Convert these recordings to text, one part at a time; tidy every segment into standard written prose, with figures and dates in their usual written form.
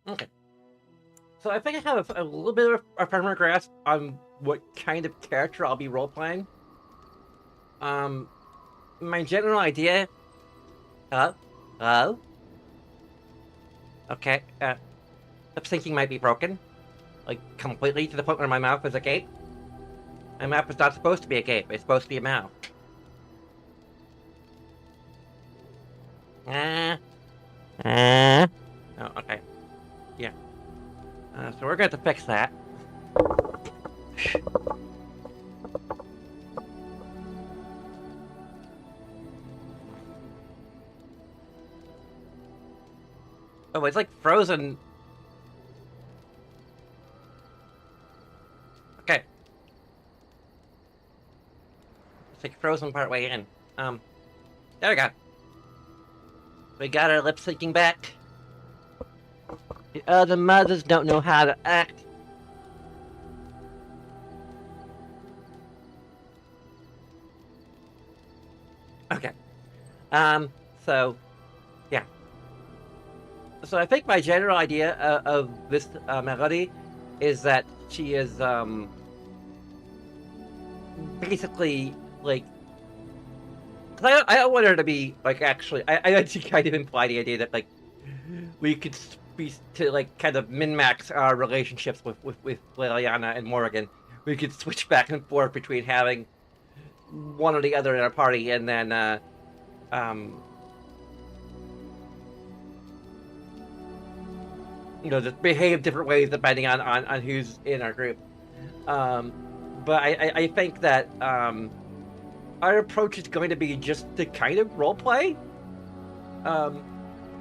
Okay. So I think I have a little bit of a firmer grasp on what kind of character I'll be role-playing. My general idea... Hello? Hello? Okay, lip syncing might be broken. Like, completely to the point where my mouth is agape. My mouth is not supposed to be agape, it's supposed to be a mouth. Oh, okay. Yeah. So we're going to fix that. Oh, it's like frozen. Okay. It's like frozen part way in. There we go. We got our lip syncing back. The other mothers don't know how to act. Okay. So, yeah. So I think my general idea of this melody is that she is basically like. Cause I don't want her to be like actually. I actually kind of imply the idea that like we could be to like kind of min-max our relationships with Liliana and Morgan. We could switch back and forth between having one or the other in our party, and then just behave different ways depending on who's in our group. But I think that our approach is going to be just to kind of role play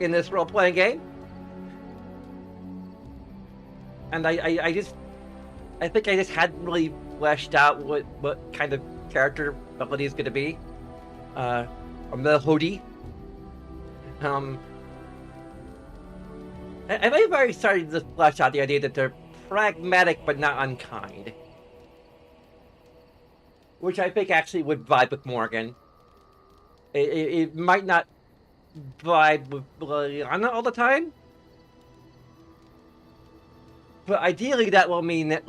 in this role playing game, and I think I just hadn't really fleshed out what kind of character ability is going to be. I'm the hoodie. I might have already started to flesh out the idea that they're pragmatic but not unkind, which I think actually would vibe with Morgan. It might not vibe with Liliana all the time, but ideally that will mean that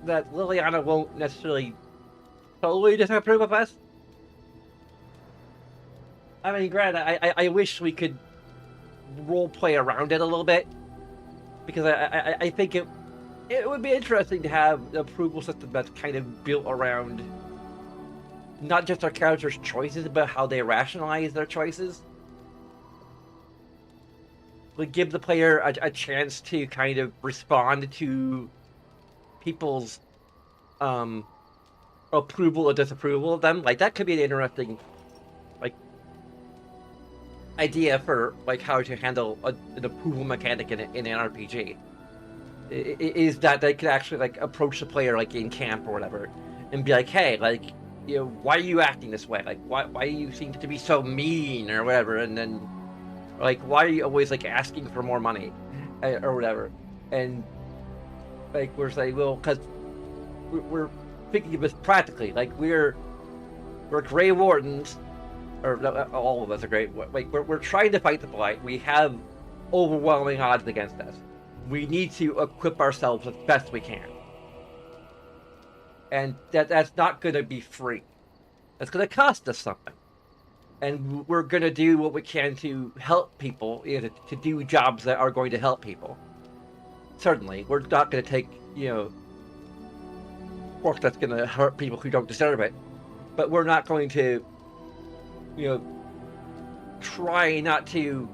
that Liliana won't necessarily totally disapprove of us. I mean, granted, I wish we could role play around it a little bit, because I think it would be interesting to have an approval system that's kind of built around not just our characters' choices, but how they rationalize their choices. Like, give the player a chance to kind of respond to people's approval or disapproval of them. Like, that could be an interesting idea for how to handle an approval mechanic in an RPG. Is that they could actually approach the player in camp or whatever and be like, hey, why are you acting this way? Why do you seem to be so mean or whatever? And then why are you always asking for more money or whatever? And we're saying, well, because we're thinking of this practically. We're Grey Wardens, or all of us are great. We're trying to fight the Blight. We have overwhelming odds against us. We need to equip ourselves as best we can, and that's not going to be free. That's going to cost us something, and we're going to do what we can to help people, to do jobs that are going to help people. Certainly, we're not going to take work that's going to hurt people who don't deserve it, but we're not going to try not to,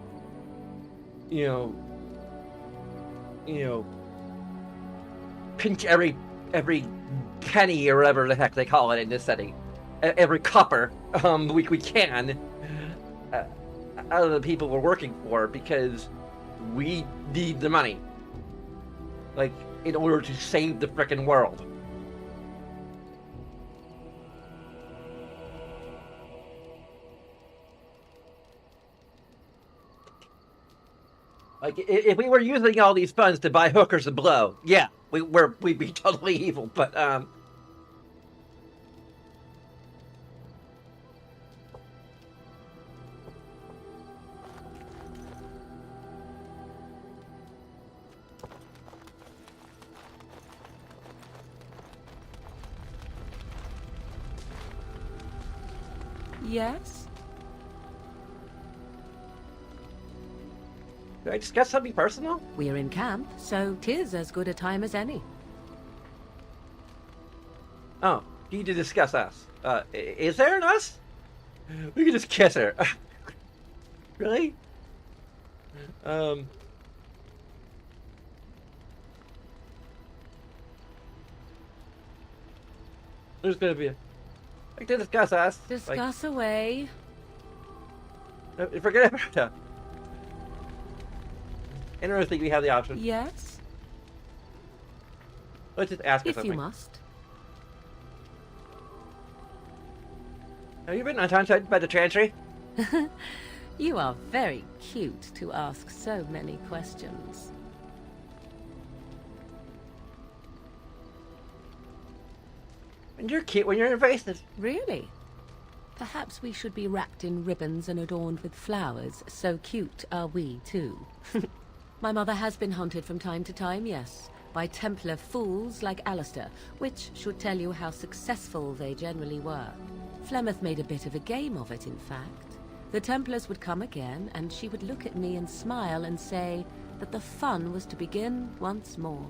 pinch every penny or whatever the heck they call it in this setting, every copper we can out of the people we're working for, because we need the money, in order to save the frickin' world. If we were using all these funds to buy hookers and blow, yeah, we'd be totally evil. But Yes? Did I discuss something personal? We're in camp, so 'tis as good a time as any. Oh, you need to discuss us. Is there an us? We can just kiss her. Really? There's gonna be like to discuss us. Discuss away. Forget about that. Interesting, we have the option. Yes? Let's just ask her If something. you must. Have you been untouched by the chantry? You are very cute to ask so many questions. And you're cute when you're invasive. Really? Perhaps we should be wrapped in ribbons and adorned with flowers. So cute are we, too. My mother has been hunted from time to time, yes, by Templar fools like Alistair, which should tell you how successful they generally were. Flemeth made a bit of a game of it, in fact. The Templars would come again, and she would look at me and smile and say that the fun was to begin once more.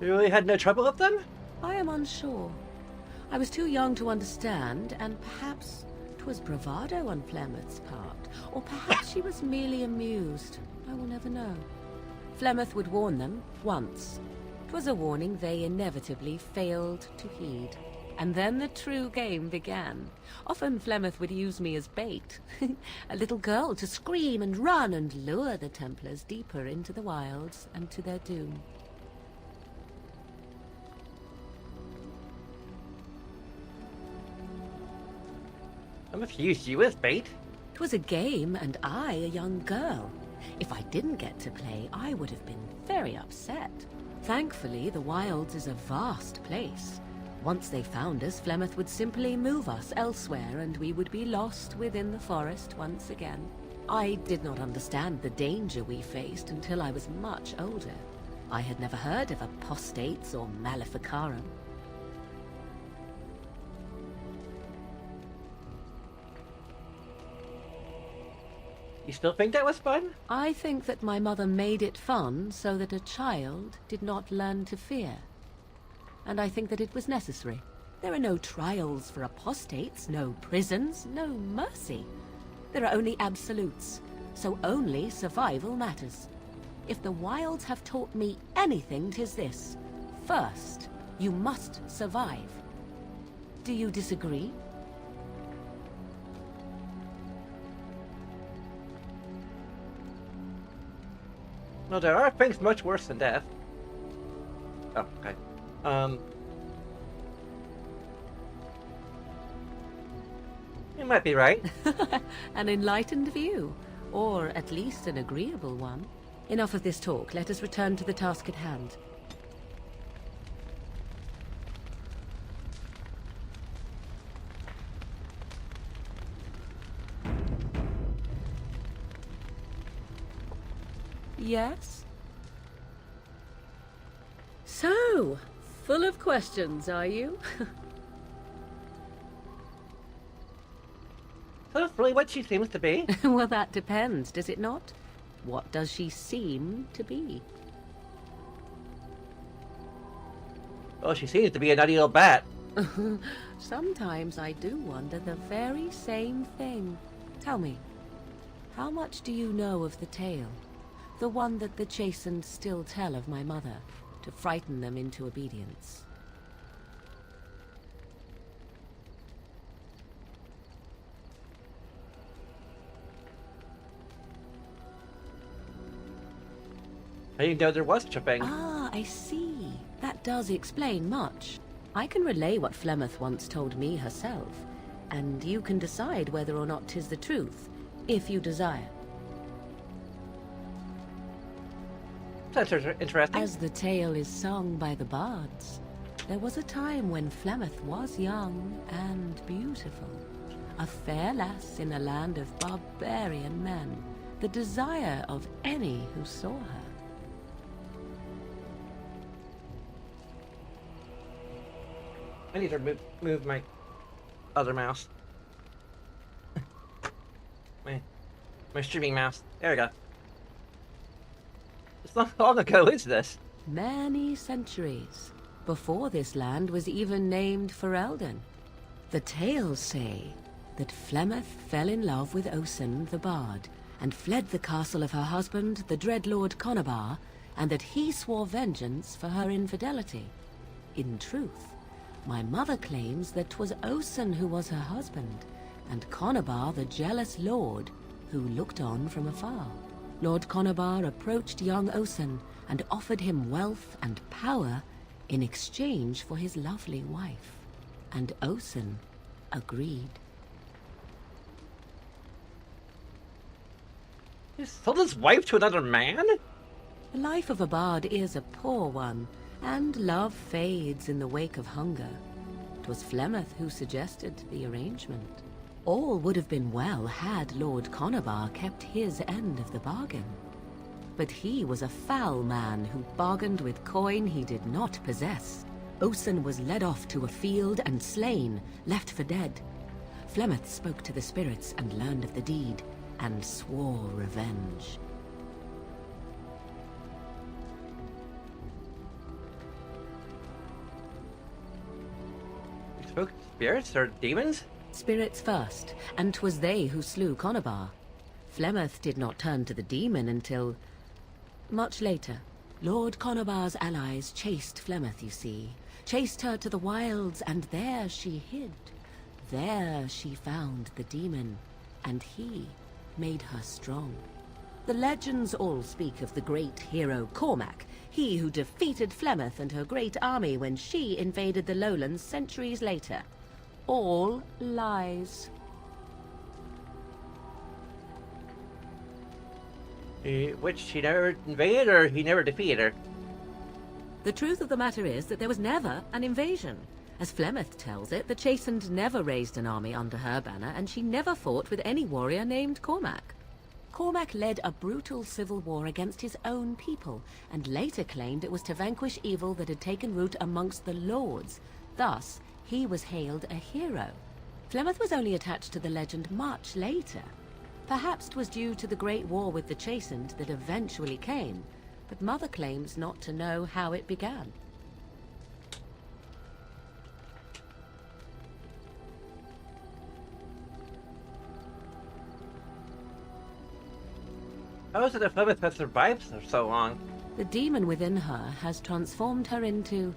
You really had no trouble with them? I am unsure. I was too young to understand, and perhaps 'twas bravado on Flemeth's part, or perhaps she was merely amused. I will never know. Flemeth would warn them once. 'Twas a warning they inevitably failed to heed. And then the true game began. Often Flemeth would use me as bait. A little girl to scream and run and lure the Templars deeper into the wilds and to their doom. Flemeth used you as bait? 'Twas a game, and I a young girl. If I didn't get to play, I would have been very upset. Thankfully, the wilds is a vast place. Once they found us, Flemeth would simply move us elsewhere, and we would be lost within the forest once again. I did not understand the danger we faced until I was much older. I had never heard of apostates or maleficarum. You still think that was fun? I think that my mother made it fun so that a child did not learn to fear. And I think that it was necessary. There are no trials for apostates, no prisons, no mercy. There are only absolutes, so only survival matters. If the wilds have taught me anything, 'tis this. First, you must survive. Do you disagree? No, there are things much worse than death. Oh, okay. You might be right. An enlightened view, or at least an agreeable one. Enough of this talk. Let us return to the task at hand. Yes? So, full of questions, are you? That's really what she seems to be. Well, that depends, does it not? What does she seem to be? Well, she seems to be a nutty little bat. Sometimes I do wonder the very same thing. Tell me, how much do you know of the tale? The one that the chastened still tell of my mother, to frighten them into obedience. I didn't know there was such a thing. Ah, I see. That does explain much. I can relay what Flemeth once told me herself, and you can decide whether or not 'tis the truth, if you desire. That's interesting. As the tale is sung by the bards, there was a time when Flemeth was young and beautiful. A fair lass in a land of barbarian men, the desire of any who saw her. I need to move my other mouse. my streaming mouse. There we go. It's not long ago, is this? Many centuries before this land was even named Ferelden. The tales say that Flemeth fell in love with Osen the Bard and fled the castle of her husband, the dread Lord Conabar, and that he swore vengeance for her infidelity. In truth, my mother claims that 'twas Osen who was her husband, and Conabar the jealous lord who looked on from afar. Lord Conabar approached young Osen and offered him wealth and power in exchange for his lovely wife, and Osen agreed. He sold his wife to another man? The life of a bard is a poor one, and love fades in the wake of hunger. 'Twas Flemeth who suggested the arrangement. All would have been well had Lord Conabar kept his end of the bargain. But he was a foul man who bargained with coin he did not possess. Osen was led off to a field and slain, left for dead. Flemeth spoke to the spirits and learned of the deed, and swore revenge. You spoke to spirits or demons? Spirits first, and 'twas they who slew Conabar. Flemeth did not turn to the demon until much later. Lord Conabar's allies chased Flemeth, you see. Chased her to the wilds, and there she hid. There she found the demon, and he made her strong. The legends all speak of the great hero Cormac, he who defeated Flemeth and her great army when she invaded the lowlands centuries later. All lies. Which he never invaded or he never defeated her? The truth of the matter is that there was never an invasion. As Flemeth tells it, the Chastened never raised an army under her banner, and she never fought with any warrior named Cormac. Cormac led a brutal civil war against his own people, and later claimed it was to vanquish evil that had taken root amongst the lords. Thus, he was hailed a hero. Flemeth was only attached to the legend much later. Perhaps 'twas due to the great war with the Chastened that eventually came, but Mother claims not to know how it began. How is it that Flemeth has survived for so long? The demon within her has transformed her into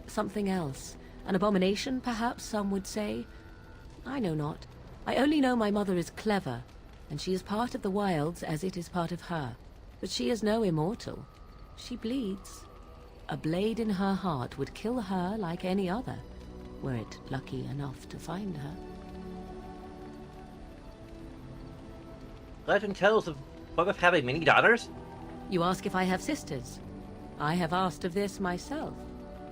something else. An abomination, perhaps some would say. I know not. I only know my mother is clever, and she is part of the wilds as it is part of her. But she is no immortal. She bleeds. A blade in her heart would kill her like any other, were it lucky enough to find her. Legend tells of Flemeth having many daughters? You ask if I have sisters. I have asked of this myself.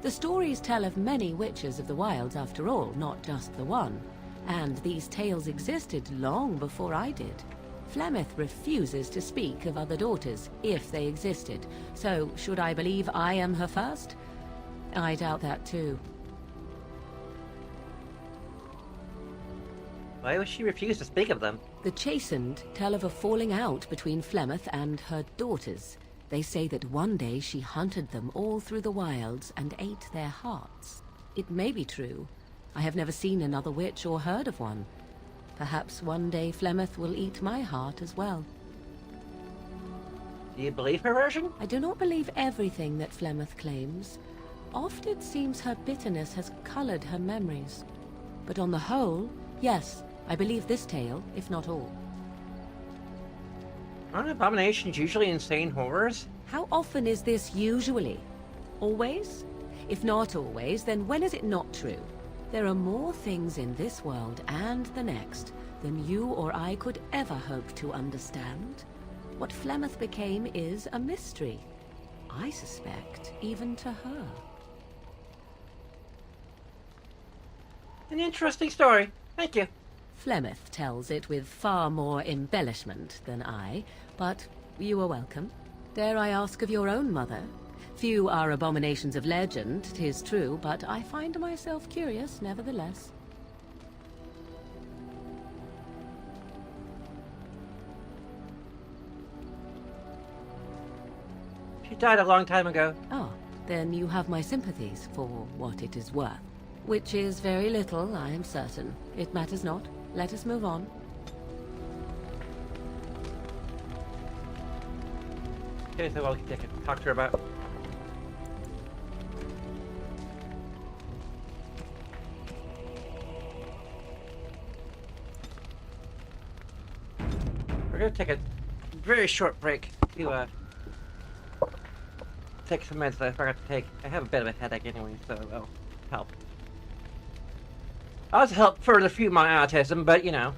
The stories tell of many witches of the wilds after all, not just the one. And these tales existed long before I did. Flemeth refuses to speak of other daughters, if they existed. So, should I believe I am her first? I doubt that too. Why would she refuse to speak of them? The Chastened tell of a falling out between Flemeth and her daughters. They say that one day she hunted them all through the wilds and ate their hearts. It may be true. I have never seen another witch or heard of one. Perhaps one day Flemeth will eat my heart as well. Do you believe her version? I do not believe everything that Flemeth claims. Oft it seems her bitterness has colored her memories. But on the whole, yes, I believe this tale, if not all. Aren't abominations usually insane horrors? How often is this usually? Always? If not always, then when is it not true? There are more things in this world and the next than you or I could ever hope to understand. What Flemeth became is a mystery. I suspect, even to her. An interesting story. Thank you. Flemeth tells it with far more embellishment than I, but you are welcome. Dare I ask of your own mother? Few are abominations of legend, 'tis true, but I find myself curious nevertheless. She died a long time ago. Ah, then you have my sympathies for what it is worth. Which is very little, I am certain. It matters not. Let us move on. Okay, so I can talk to her about. We're gonna take a very short break to take some meds that I forgot to take. I have a bit of a headache anyway, so that'll help. Also help further fuel my autism, but you know.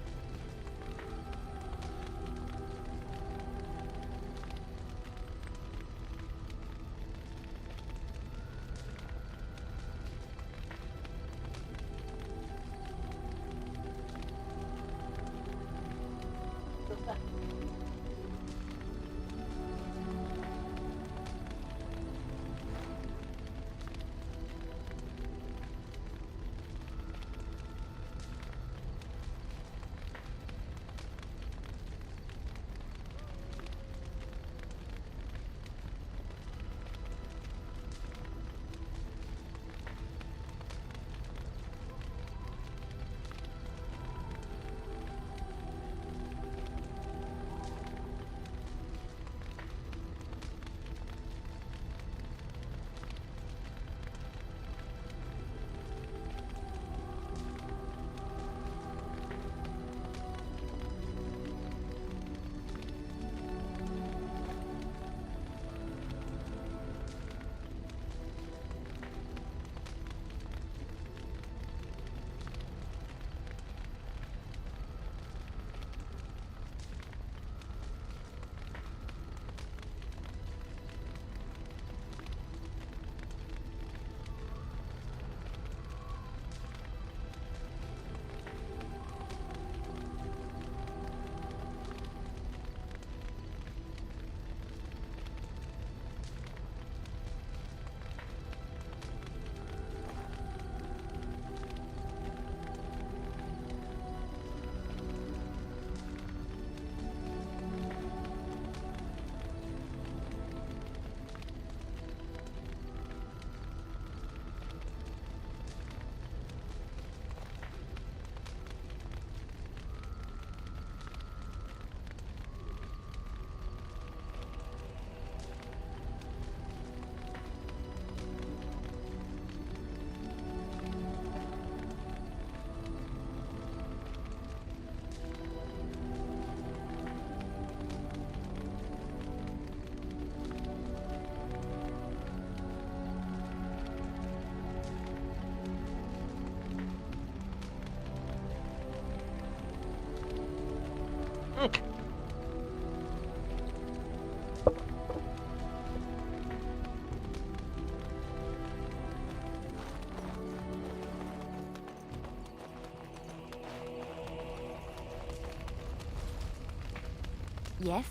Yes?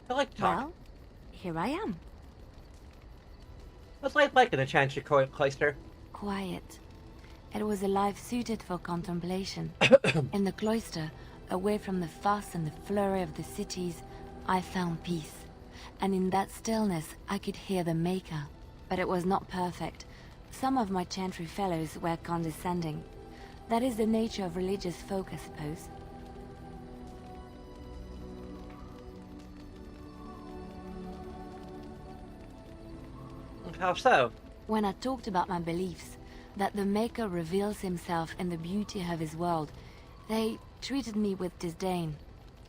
I like talk. Well, here I am. What's life like in the Chantry Cloister? Quiet. It was a life suited for contemplation. In the cloister, away from the fuss and the flurry of the cities, I found peace. And in that stillness, I could hear the Maker. But it was not perfect. Some of my Chantry fellows were condescending. That is the nature of religious folk, I suppose. How so? When I talked about my beliefs, that the Maker reveals himself in the beauty of his world, they treated me with disdain.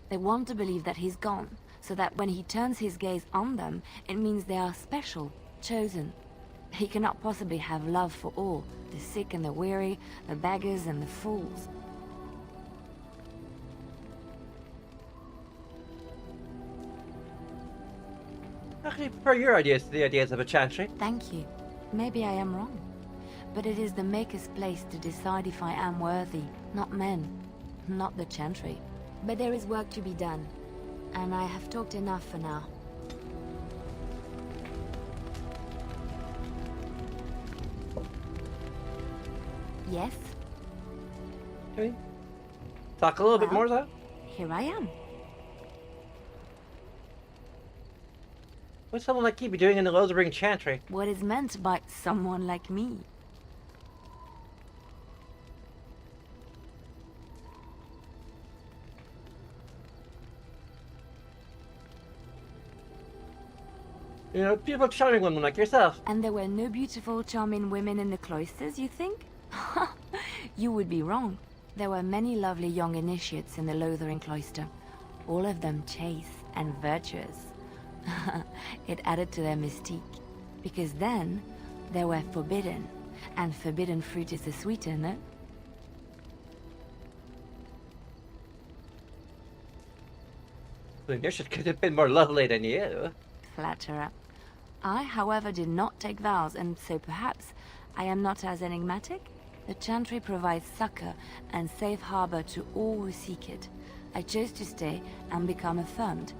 They want to believe that he's gone, so that when he turns his gaze on them, it means they are special, chosen. He cannot possibly have love for all, the sick and the weary, the beggars and the fools. How can you prefer your ideas to the ideas of a Chantry? Thank you. Maybe I am wrong. But it is the Maker's place to decide if I am worthy, not men, not the Chantry. But there is work to be done, and I have talked enough for now. Yes, Can we talk a little bit more, though? here I am. What's someone like you be doing in the Lothering Chantry? What is meant by someone like me? You know, beautiful, charming women like yourself. And there were no beautiful, charming women in the cloisters, you think? You would be wrong. There were many lovely young initiates in the Lothering cloister. All of them chaste and virtuous. It added to their mystique. Because then, they were forbidden. And forbidden fruit is the sweeter, no? The initiate could have been more lovely than you. Flatterer. I, however, did not take vows, and so perhaps I am not as enigmatic? The Chantry provides succor and safe harbor to all who seek it. I chose to stay and become affirmed.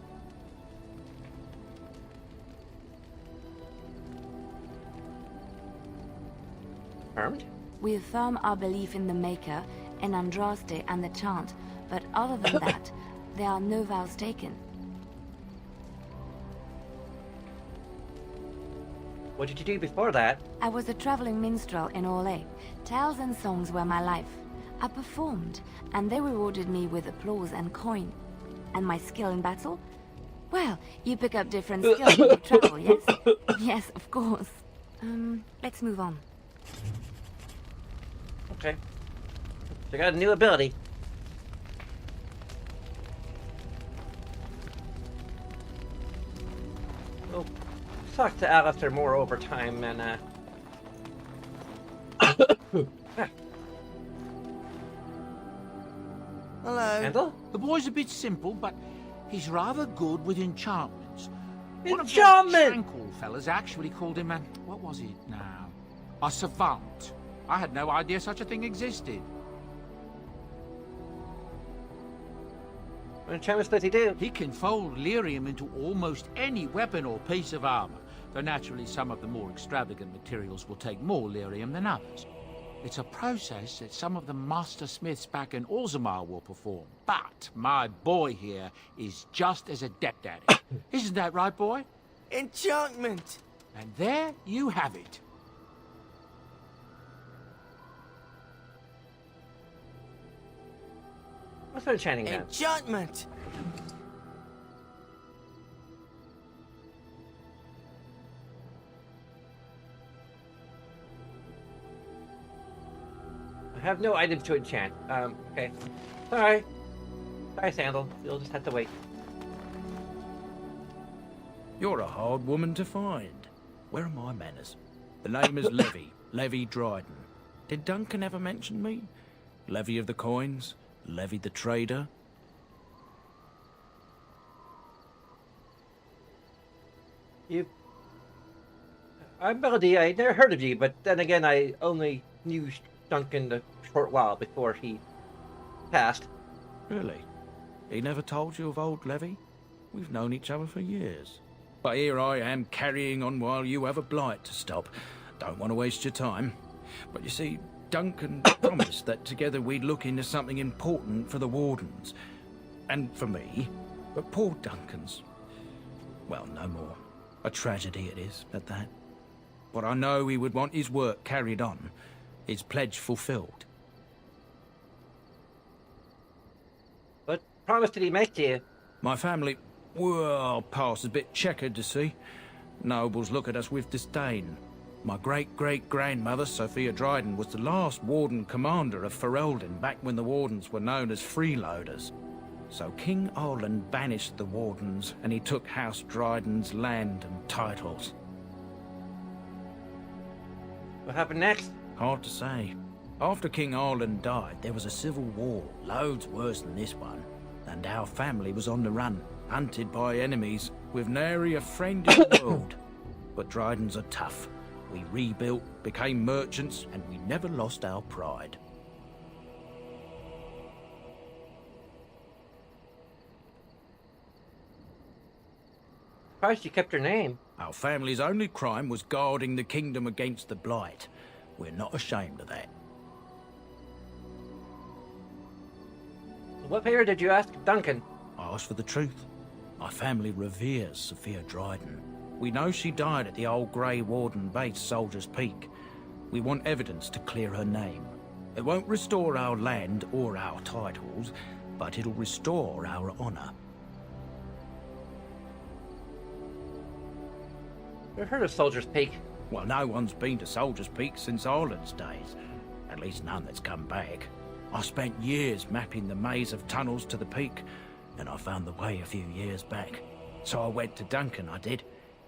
Affirmed? We affirm our belief in the Maker, in Andraste and the Chant, but other than that, there are no vows taken. What did you do before that? I was a traveling minstrel in Orlais. Tales and songs were my life. I performed, and they rewarded me with applause and coin. And my skill in battle? Well, you pick up different skills when you travel, yes? Yes, of course. Let's move on. Okay. So you got a new ability. We'll talk to Alistair more over time and Hello. Handle? The boy's a bit simple, but he's rather good with enchantments. One of the Enchantment! Tranquil fellas actually called him a... what was it now? A savant. I had no idea such a thing existed. What enchantments does he do? He can fold lyrium into almost any weapon or piece of armor, though naturally some of the more extravagant materials will take more lyrium than others. It's a process that some of the master smiths back in Orzammar will perform, but my boy here is just as adept at it. Isn't that right, boy? Enchantment! And there you have it. What's the enchanting then? Enchantment! I have no items to enchant. Okay. Sorry. Sorry, Sandal. You'll just have to wait. You're a hard woman to find. Where are my manners? The name is Levy. Levy Dryden. Did Duncan ever mention me? Levy of the coins? Levy the trader? I'm Melody. I never heard of you, but then again, I only knew Duncan a short while before he passed. Really? He never told you of old Levy? We've known each other for years. But here I am carrying on while you have a blight to stop. Don't want to waste your time. But you see, Duncan promised that together we'd look into something important for the Wardens. And for me. But poor Duncan's... well, no more. A tragedy it is, at that. But I know he would want his work carried on. His pledge fulfilled. What promise did he make to you? My family, well, past a bit checkered to see. Nobles look at us with disdain. My great-great-grandmother, Sophia Dryden, was the last Warden Commander of Ferelden back when the Wardens were known as freeloaders. So King Arlen banished the Wardens, and he took House Dryden's land and titles. What happened next? Hard to say. After King Arlen died, there was a civil war, loads worse than this one. And our family was on the run, hunted by enemies, with nary a friend in the world. But Drydens are tough. We rebuilt, became merchants, and we never lost our pride. Surprised you kept your name. Our family's only crime was guarding the kingdom against the blight. We're not ashamed of that. What favor did you ask Duncan? I asked for the truth. My family reveres Sophia Dryden. We know she died at the old Grey Warden base, Soldier's Peak. We want evidence to clear her name. It won't restore our land or our titles, but it'll restore our honor. I've heard of Soldier's Peak. Well, no one's been to Soldier's Peak since Ireland's days. At least none that's come back. I spent years mapping the maze of tunnels to the peak, and I found the way a few years back. So I went to Duncan, I did,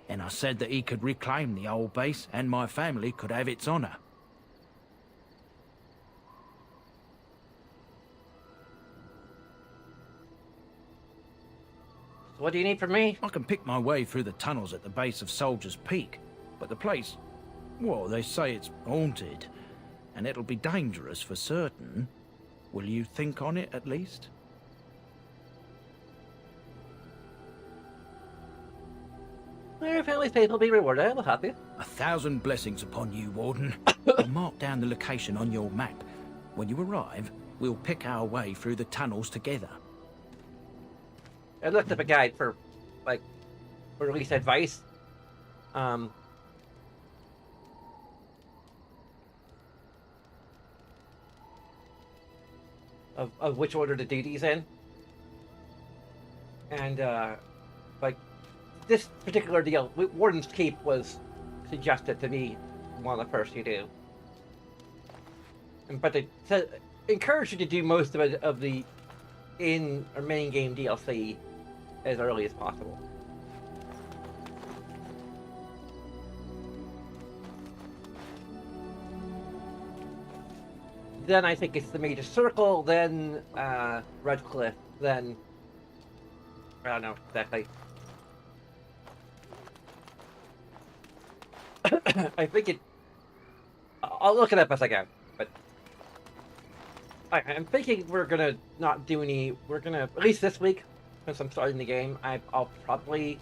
and I said that he could reclaim the old base and my family could have its honor. So what do you need from me? I can pick my way through the tunnels at the base of Soldier's Peak, but the place, well, they say it's haunted, and it'll be dangerous for certain. Will you think on it, at least? Your family's faith will be rewarded. I will help you. 1,000 blessings upon you, Warden. I'll mark down the location on your map. When you arrive, we'll pick our way through the tunnels together. I looked up a guide for, like, or at least advice. Of which order to do these in. And, like, this particular deal, Warden's Keep was suggested to be one of the first you do. But they said, encourage you to do most of it, of the in or main game DLC as early as possible. Then I think it's the Major Circle, then Redcliffe, then I don't know exactly. I think it. I'll look it up as I go, but I'm thinking we're gonna not do any. We're gonna, at least this week, since I'm starting the game, I'll probably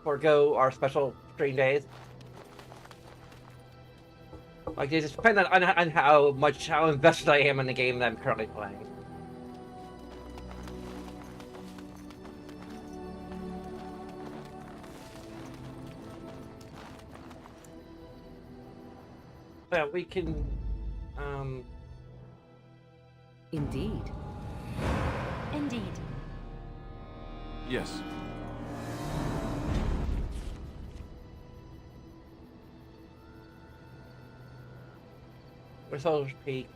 forego our special stream days. Like, it just depends on how invested I am in the game that I'm currently playing. Yeah, we can, Indeed. Indeed. Yes. we're Soldier's Peak,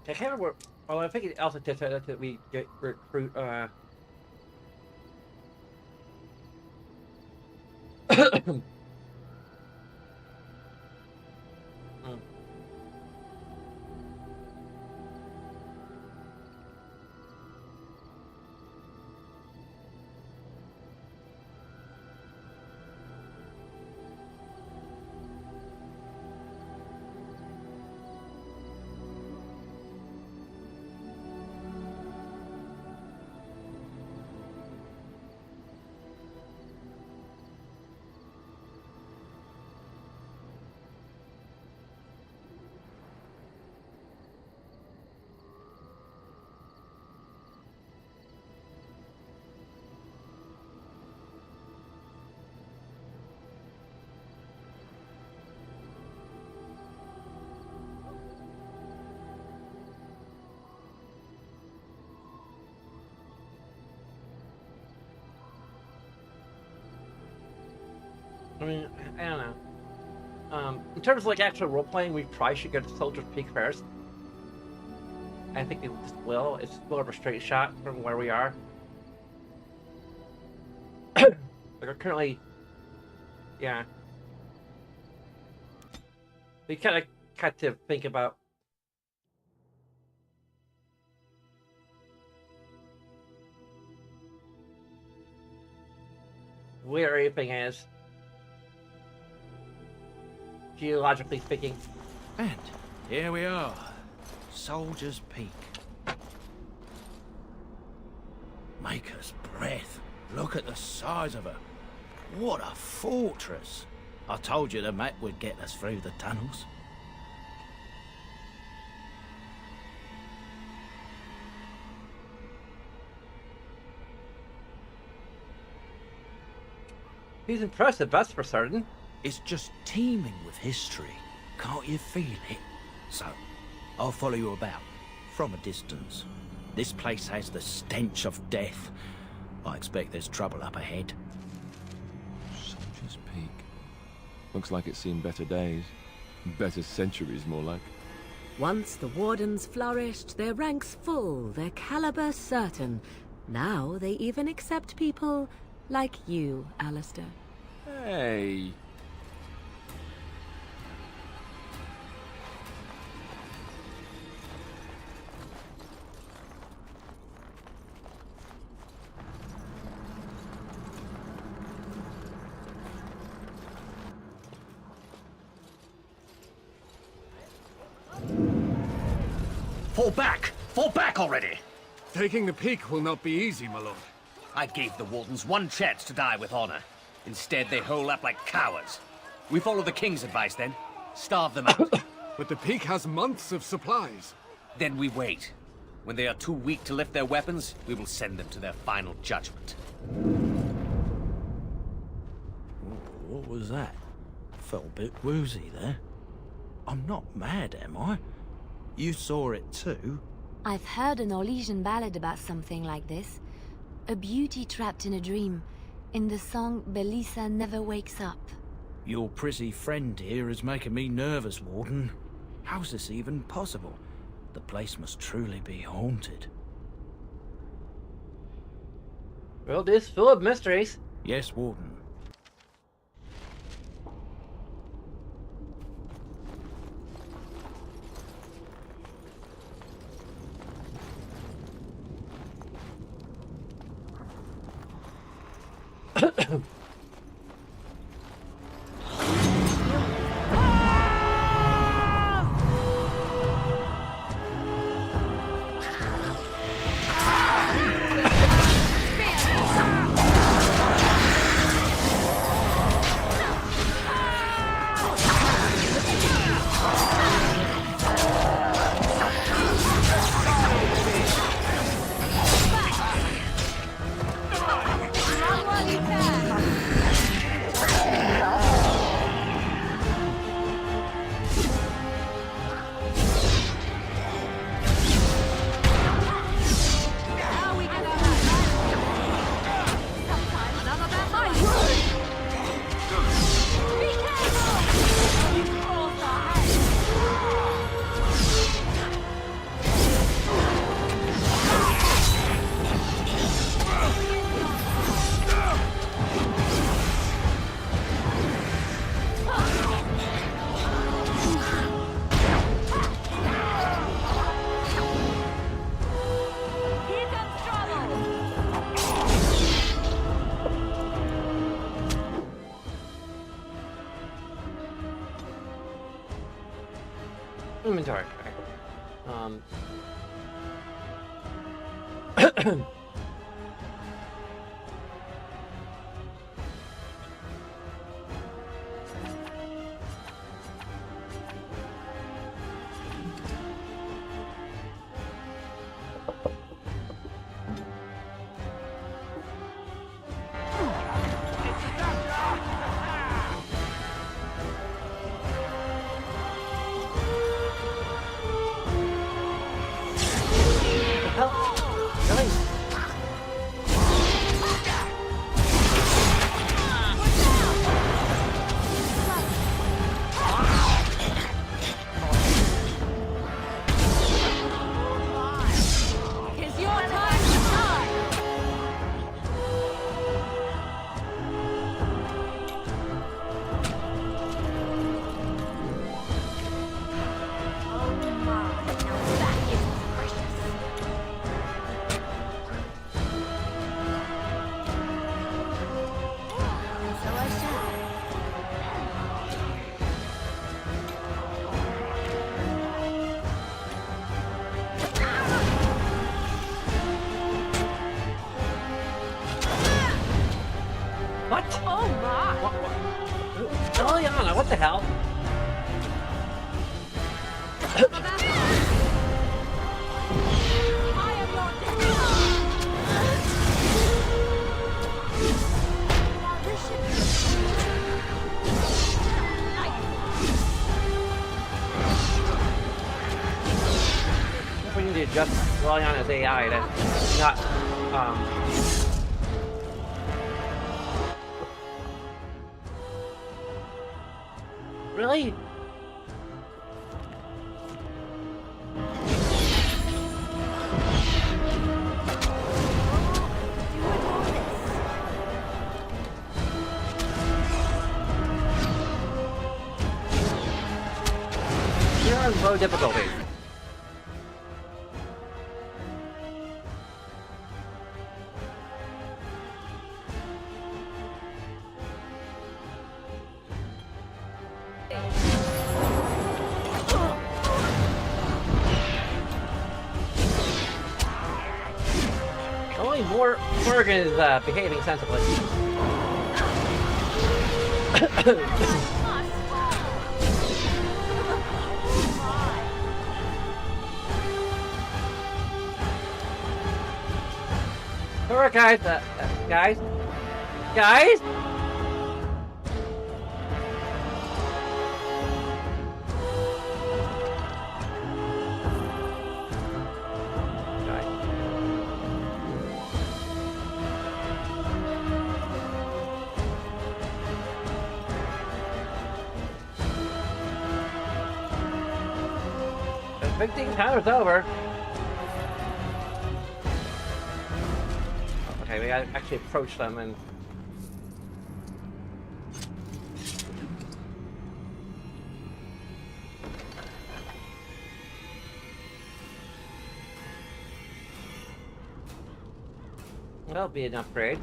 I can't remember. Well, I think it also just said that we get recruit. I mean, I don't know. In terms of like actual role playing, we probably should go to Soldier's Peak first. I think it just will. It's more of a straight shot from where we are. Like we're currently, yeah. We kind of got to think about where everything is, geologically speaking. And here we are, Soldier's Peak. Maker's breath. Look at the size of her. What a fortress. I told you the map would get us through the tunnels. He's impressive, that's for certain. It's just teeming with history. Can't you feel it? So, I'll follow you about, from a distance. This place has the stench of death. I expect there's trouble up ahead. Soldier's Peak. Looks like it's seen better days. Better centuries, more like. Once the wardens flourished, their ranks full, their caliber certain. Now they even accept people like you, Alistair. Hey! Fall back! Fall back already! Taking the peak will not be easy, my lord. I gave the Wardens one chance to die with honor. Instead, they hole up like cowards. We follow the King's advice, then. Starve them out. But the peak has months of supplies. Then we wait. When they are too weak to lift their weapons, we will send them to their final judgment. What was that? Felt a bit woozy there. I'm not mad, am I? You saw it too? I've heard an Orlesian ballad about something like this. A beauty trapped in a dream. In the song, Belisa never wakes up. Your prissy friend here is making me nervous, Warden. How's this even possible? The place must truly be haunted. Well, it is full of mysteries. Yes, Warden. Inventory. Really? Oh my! Liliana, what the hell? I am your We need to adjust Liliana's AI to not, Really? You're on low difficulty. Only Morgan is behaving sensibly. Alright, guys. Guys. The 15 timer's over. Okay, we gotta actually approach them and... That'll be an upgrade.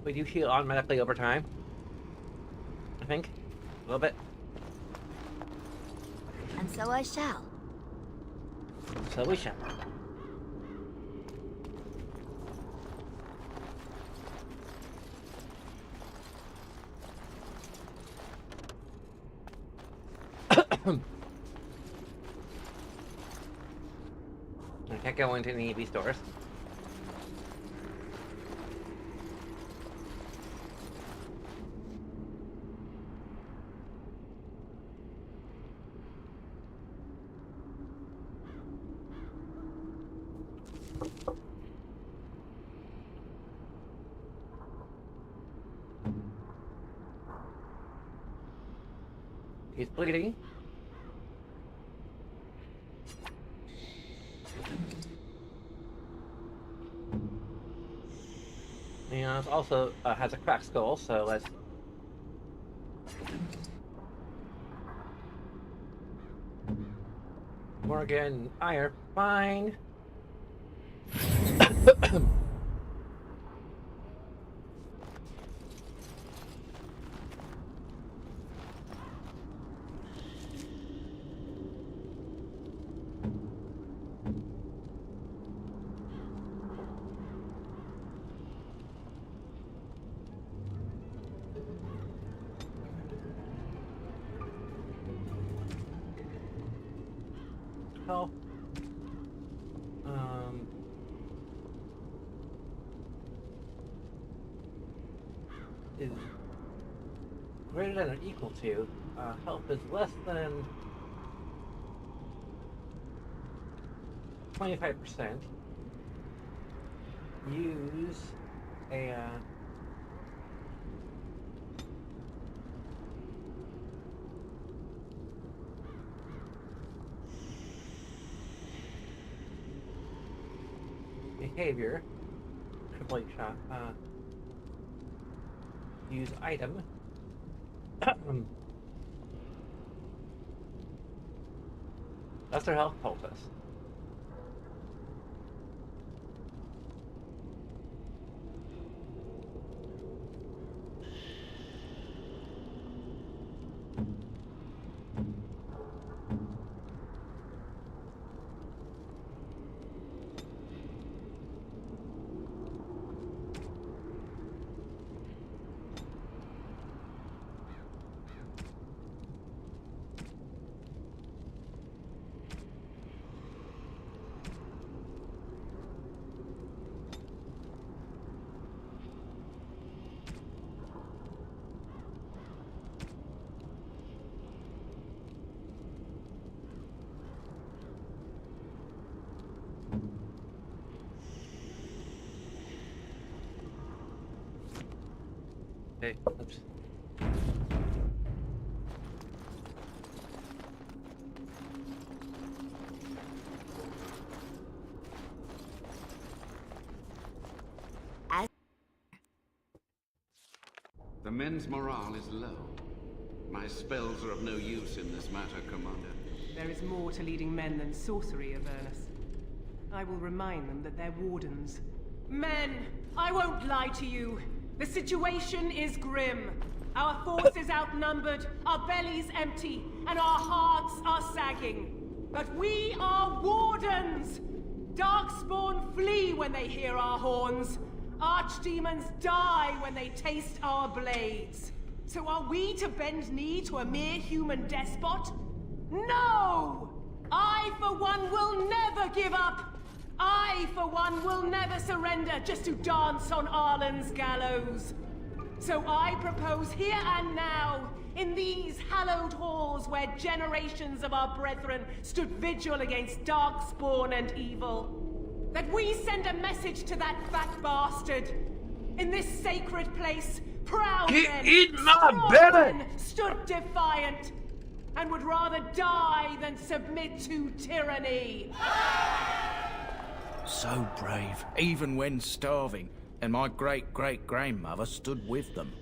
We do heal automatically over time. I think. A little bit. And so I shall. So we shall. I can't go into any EV stores. He's bleeding. And also has a cracked skull, so let's... Morgan, Iron, fine. Well, is greater than or equal to, health is less than 25%. Use a behavior, complete shot, Use item. That's their health poultice. Okay, oops. The men's morale is low. My spells are of no use in this matter, Commander. There is more to leading men than sorcery, Avernus. I will remind them that they're wardens. Men, I won't lie to you. The situation is grim. Our forces outnumbered, our bellies empty, and our hearts are sagging. But we are wardens! Darkspawn flee when they hear our horns. Archdemons die when they taste our blades. So are we to bend knee to a mere human despot? No! I, for one, will never give up! I, for one, will never surrender just to dance on Arlen's gallows. So I propose here and now, in these hallowed halls where generations of our brethren stood vigil against darkspawn and evil, that we send a message to that fat bastard. In this sacred place, proud men, strong men stood defiant, and would rather die than submit to tyranny. So brave, even when starving, and my great-great-grandmother stood with them.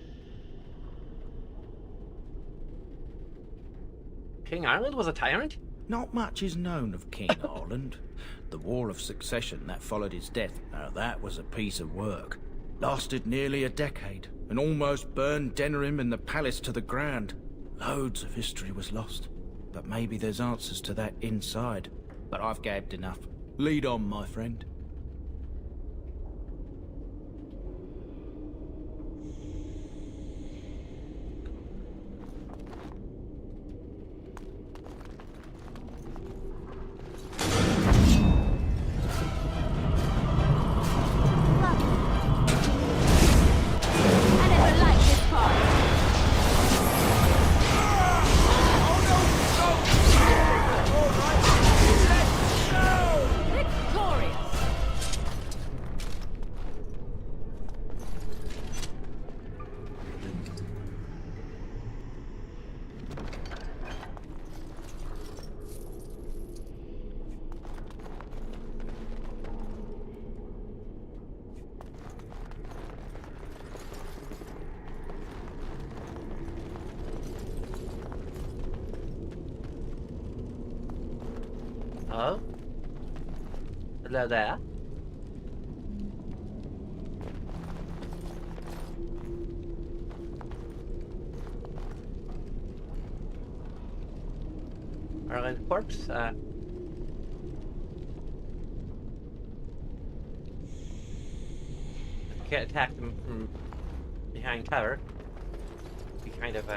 King Ireland was a tyrant? Not much is known of King Ireland. The War of Succession that followed his death, now that was a piece of work. Lasted nearly a decade, and almost burned Denerim and the palace to the ground. Loads of history was lost, but maybe there's answers to that inside. But I've gabbed enough. Lead on, my friend. Oh? Hello there. Ireland corpse. Can't attack them from behind cover. Be kind of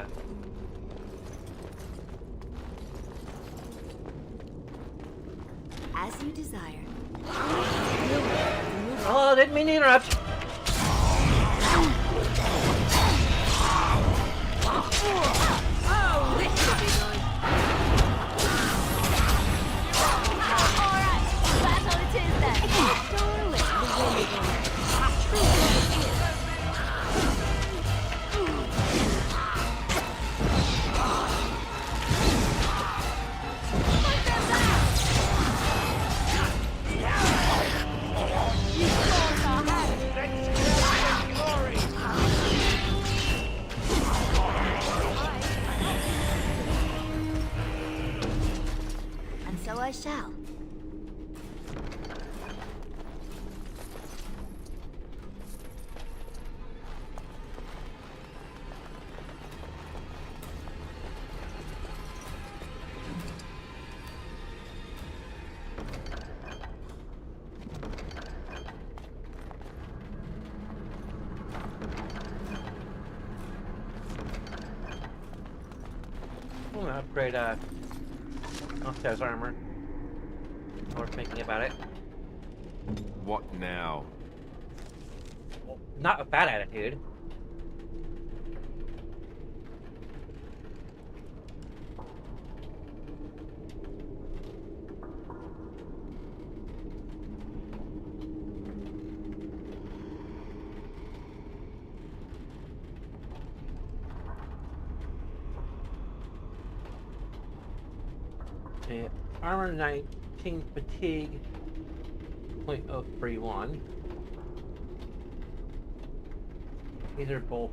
As you desire. Oh, didn't mean to interrupt. Oh, this should be good. Alright, that's all it is then. Store with the wind. want to upgrade upstairs armor. Or thinking about it. What now? Well, not a bad attitude. Okay, armor 19, fatigue 0.031. These are both.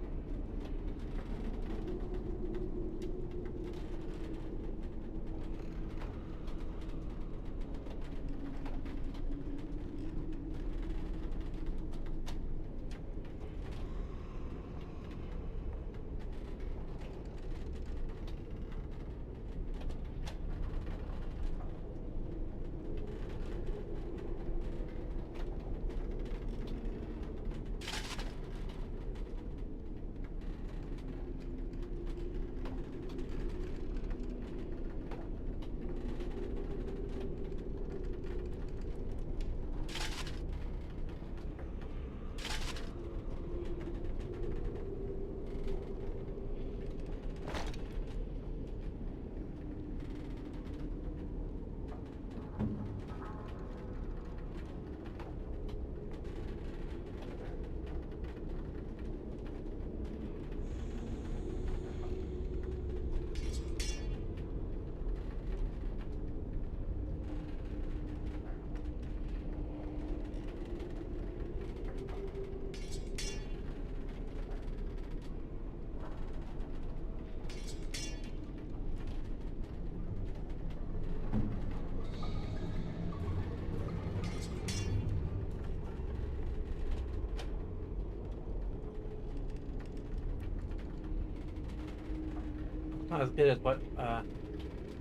Not as good as what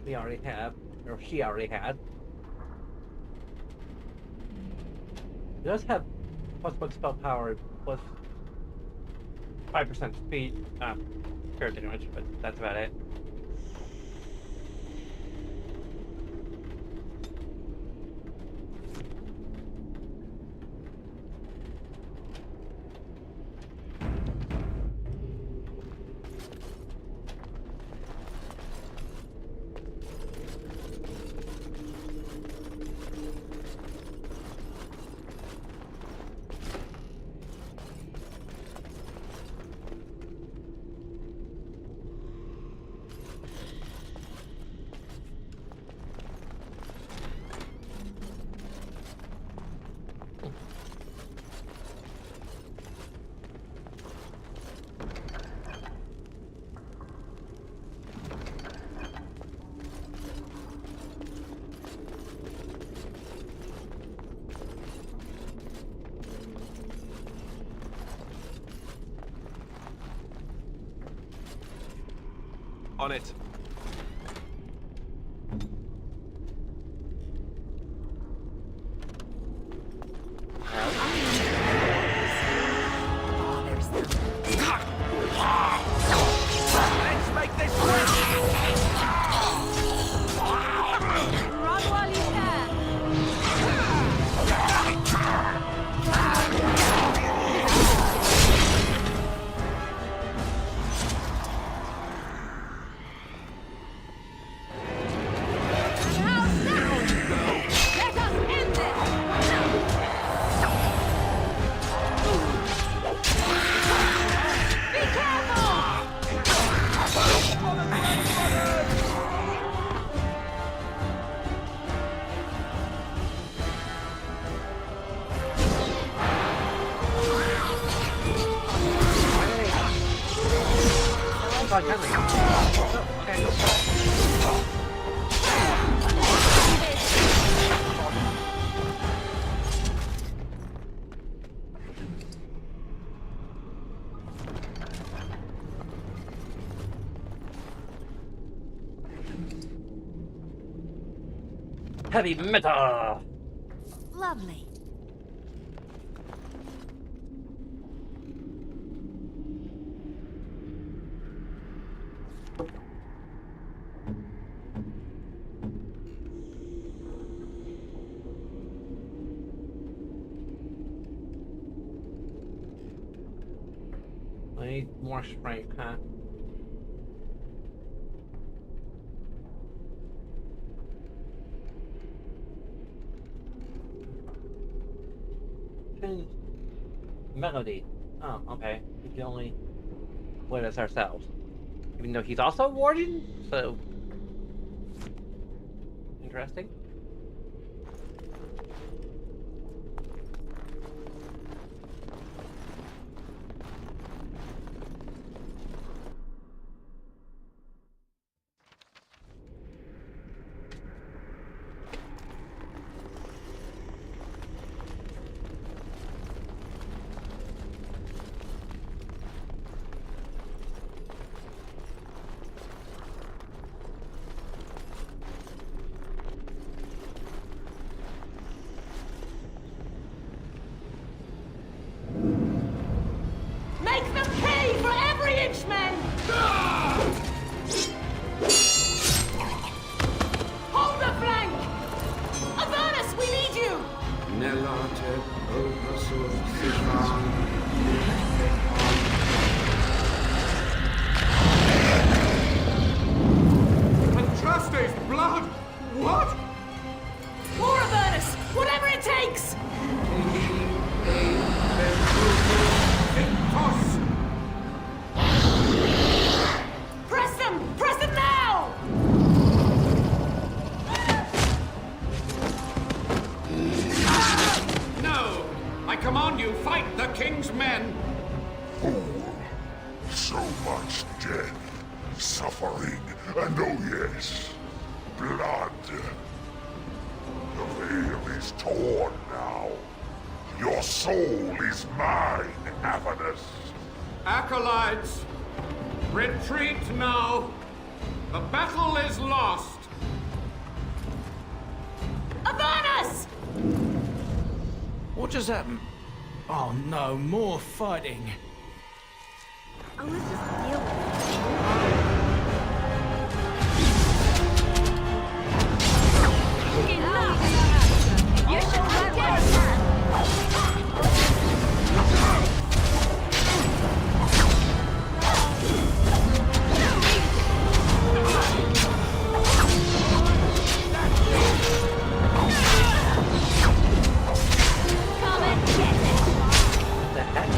we already have, or she already had. It does have +1 spell power, plus 5% speed, spirit damage, but that's about it. On it. Let's make this work! Run while you can. Heavy metal! Lovely. I need more strength, huh? Melody. Oh, okay. We can only play this ourselves. Even though he's also a warden, so... Interesting. Make them pay for every inch, men! Hold the flank! Avernus, we need you! Nelate opusur sifan. Andraste's blood! What? More Avernus! Whatever it takes! Press them! Press them now! No! I command you, fight the king's men! So much death, suffering, and oh yes, blood. The veil is torn now. Your soul is mine, Avernus. Acolytes, retreat now! The battle is lost! Avernus! What just happened? Oh no, more fighting. Oh, let's just deal with it. Enough! You should run like that! Come and get it! What the heck?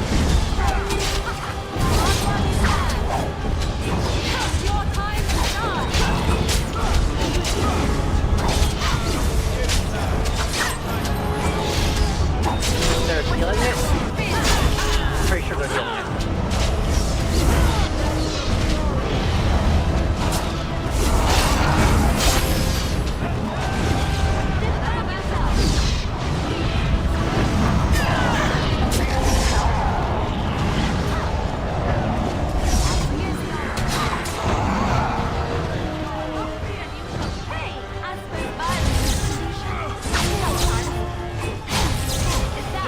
Your time to shine! They're healing it? Pretty sure they're healing it. Hey, as for violence solution,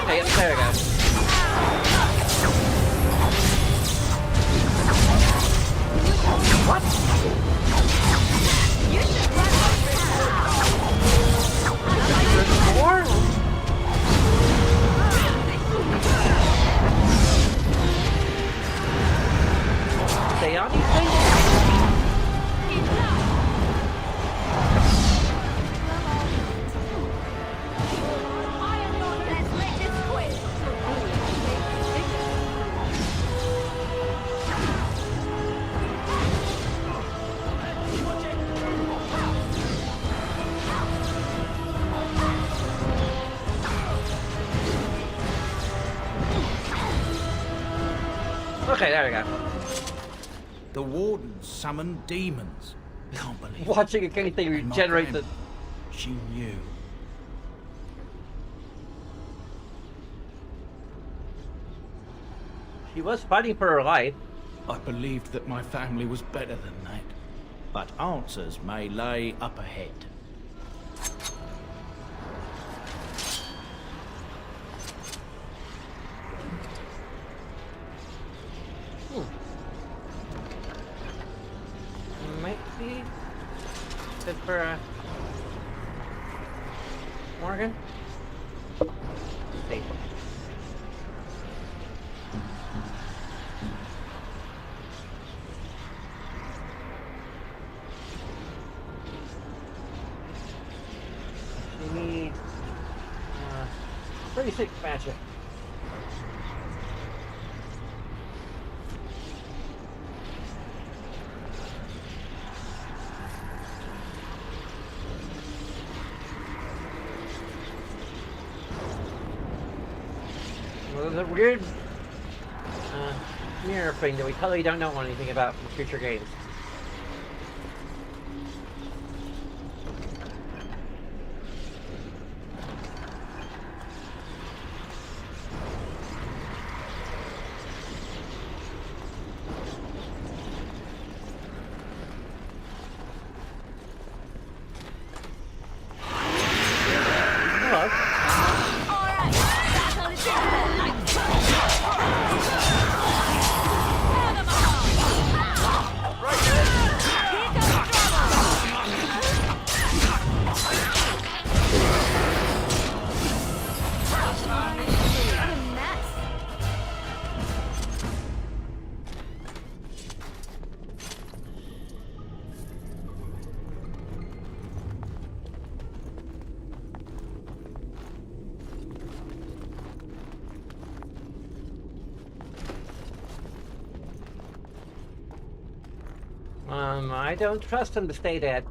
Hey, there we go. What? you should run There's more? Stay on these things? Okay, there we go. The wardens summoned demons. Can't believe it. Watching a king thing And my regenerate the... grandma, she knew. She was fighting for her life. I believed that my family was better than that. But answers may lay up ahead. Might be good for Morgan. Let's see. basic magic. Well, there's a weird mirror thing that we totally don't know anything about from future games. I don't trust him to stay dead.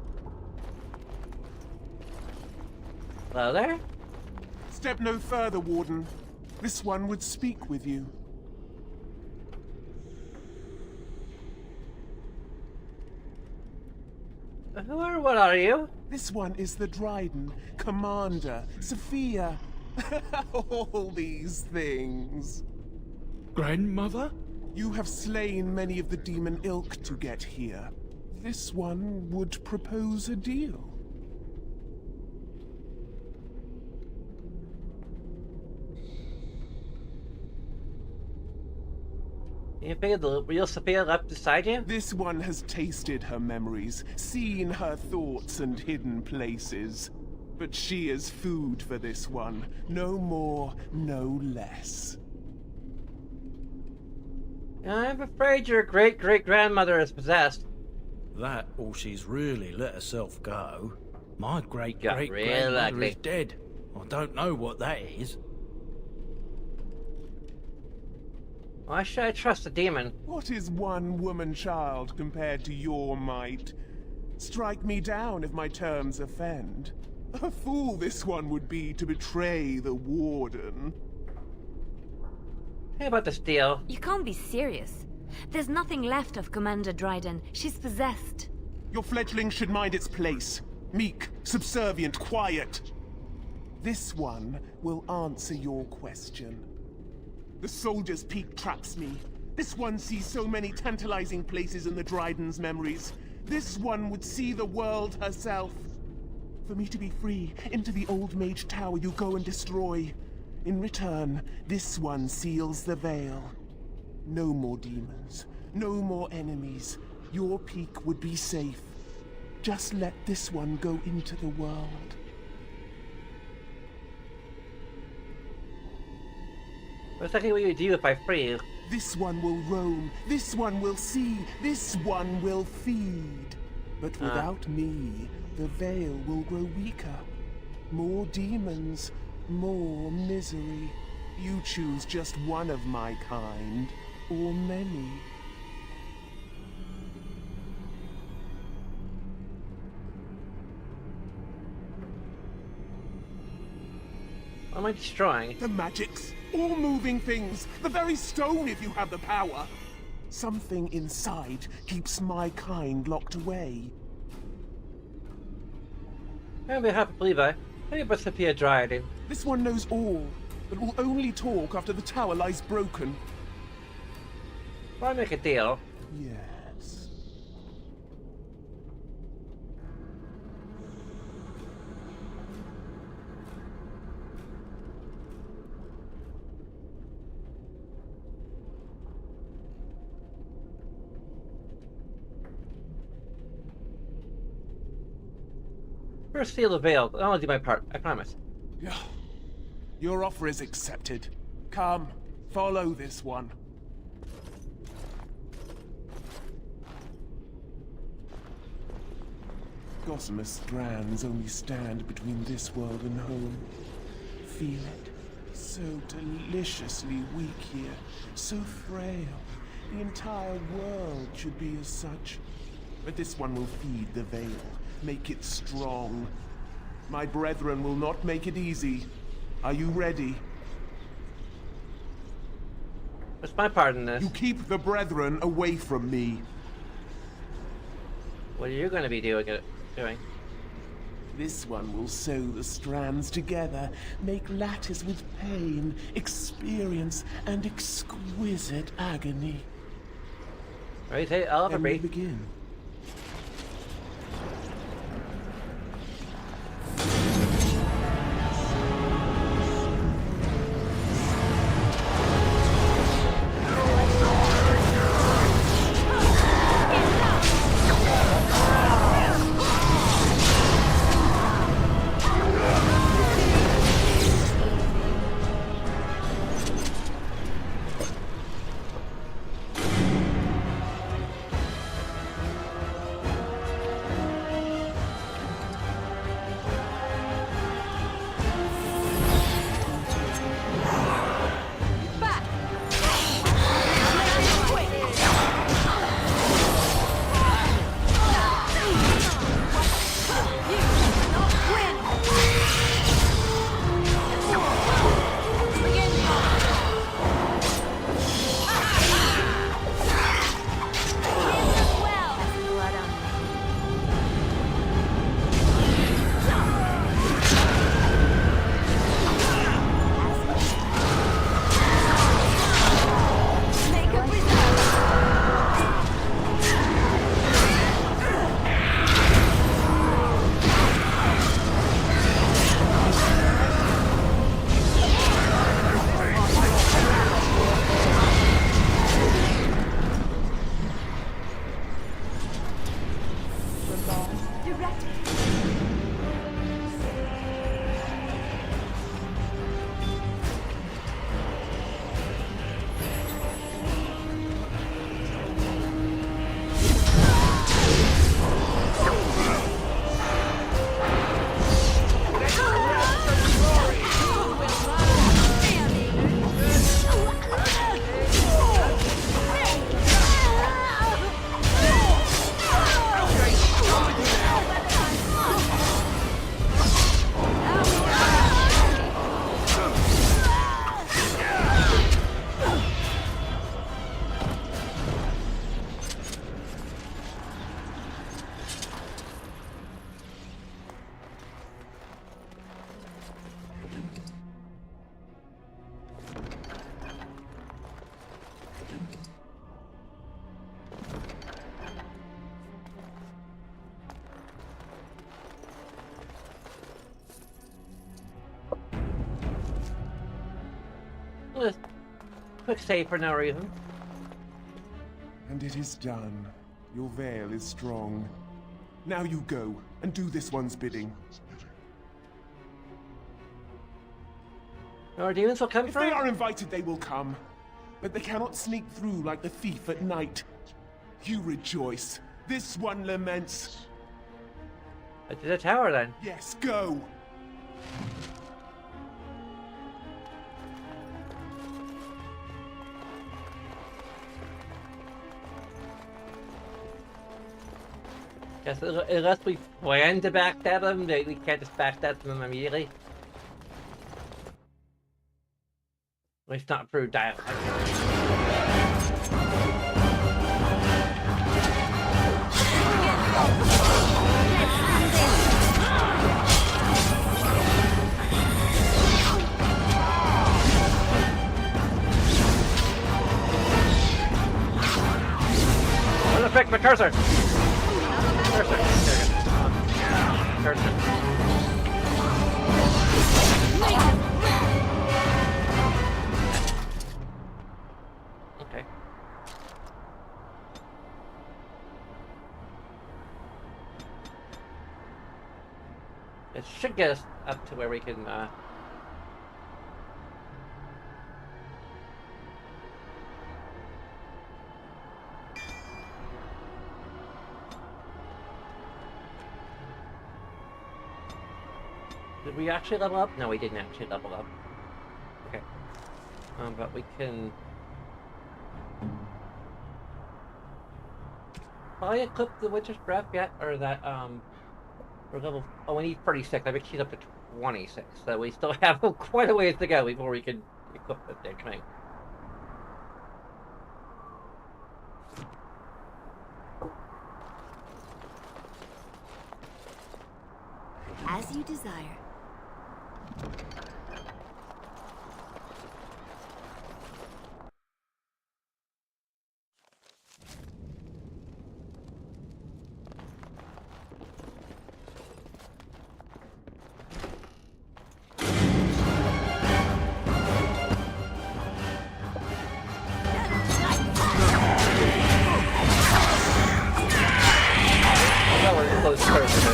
Hello there? Step no further, Warden. This one would speak with you. Who or what are you? This one is the Dryden, Commander, Sophia. All these things. Grandmother? You have slain many of the demon ilk to get here. This one would propose a deal. You figured the real Sophia left beside you? This one has tasted her memories, seen her thoughts and hidden places. But she is food for this one. No more, no less. I'm afraid your great-great-grandmother is possessed. That, or she's really let herself go. My Got great-great-grandmother real is dead. I don't know what that is. Why should I trust a demon? What is one woman child compared to your might? Strike me down if my terms offend. A fool this one would be to betray the Warden. Hey, about this deal. You can't be serious. There's nothing left of Commander Dryden. She's possessed. Your fledgling should mind its place. Meek, subservient, quiet. This one will answer your question. The Soldier's Peak traps me. This one sees so many tantalizing places in the Dryden's memories. This one would see the world herself. For me to be free, into the Old Mage Tower you go and destroy. In return, this one seals the veil. No more demons, no more enemies. Your peak would be safe. Just let this one go into the world. What's exactly what you do if I free you? This one will roam, this one will see, this one will feed. But without me, the veil will grow weaker. More demons, more misery. You choose just one of my kind, or many. What am I destroying? The magics, all moving things, the very stone if you have the power. Something inside keeps my kind locked away. I'm happy to believe I. Maybe but Sophia Dryden. This one knows all, but will only talk after the tower lies broken. Why make a deal? Yes. First seal the veil. I'll do my part. I promise. Your offer is accepted. Come, follow this one. Gossamer strands only stand between this world and home. Feel it, So deliciously weak here, so frail. The entire world should be as such. But this one will feed the veil, make it strong. My brethren will not make it easy. Are you ready? What's my part in this? You keep the brethren away from me. What are you going to be doing? This one will sew the strands together, make lattice with pain, experience, and exquisite agony. Right, hey, I'll have a Then we break. begin. Just quick save for no reason. And it is done. Your veil is strong. Now you go, and do this one's bidding. Our demons will come If from? they are invited, they will come. But they cannot sneak through like the thief at night. You rejoice. This one laments. To the tower, then. Yes, go! Guess unless we plan to backstab them, we can't just backstab them immediately. At least not through dialogue. I'm gonna pick my cursor! Cursor. Cursor. Okay. It should get us up to where we can, Did we actually level up? No, we didn't actually level up. Okay. But we can probably equip the Witch's Breath yet, or that we're level. Oh, we need 36. I think she's up to 26, so we still have quite a ways to go before we can equip the damn thing. As you desire. That was close first.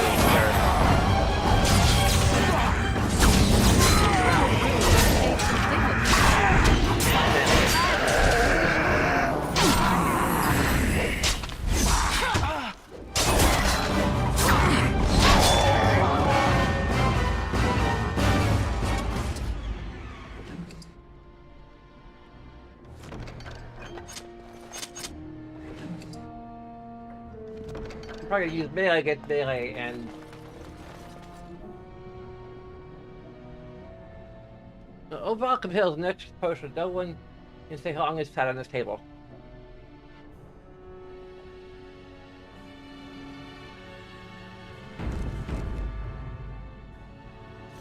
Probably gonna use melee against melee and the overall compels the next potion. No one can say how long it's sat on this table.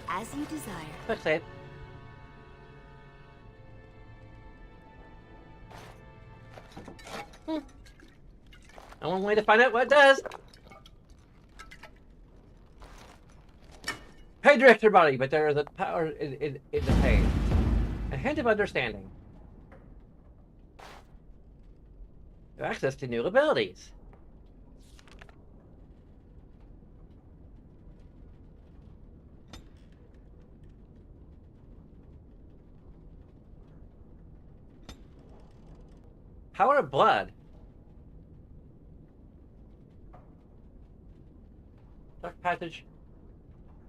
As you desire. Quick save. And one way to find out what it does. Pay directs your body, but there is a power in the page. A hint of understanding. You have access to new abilities. Power of blood. Dark passage.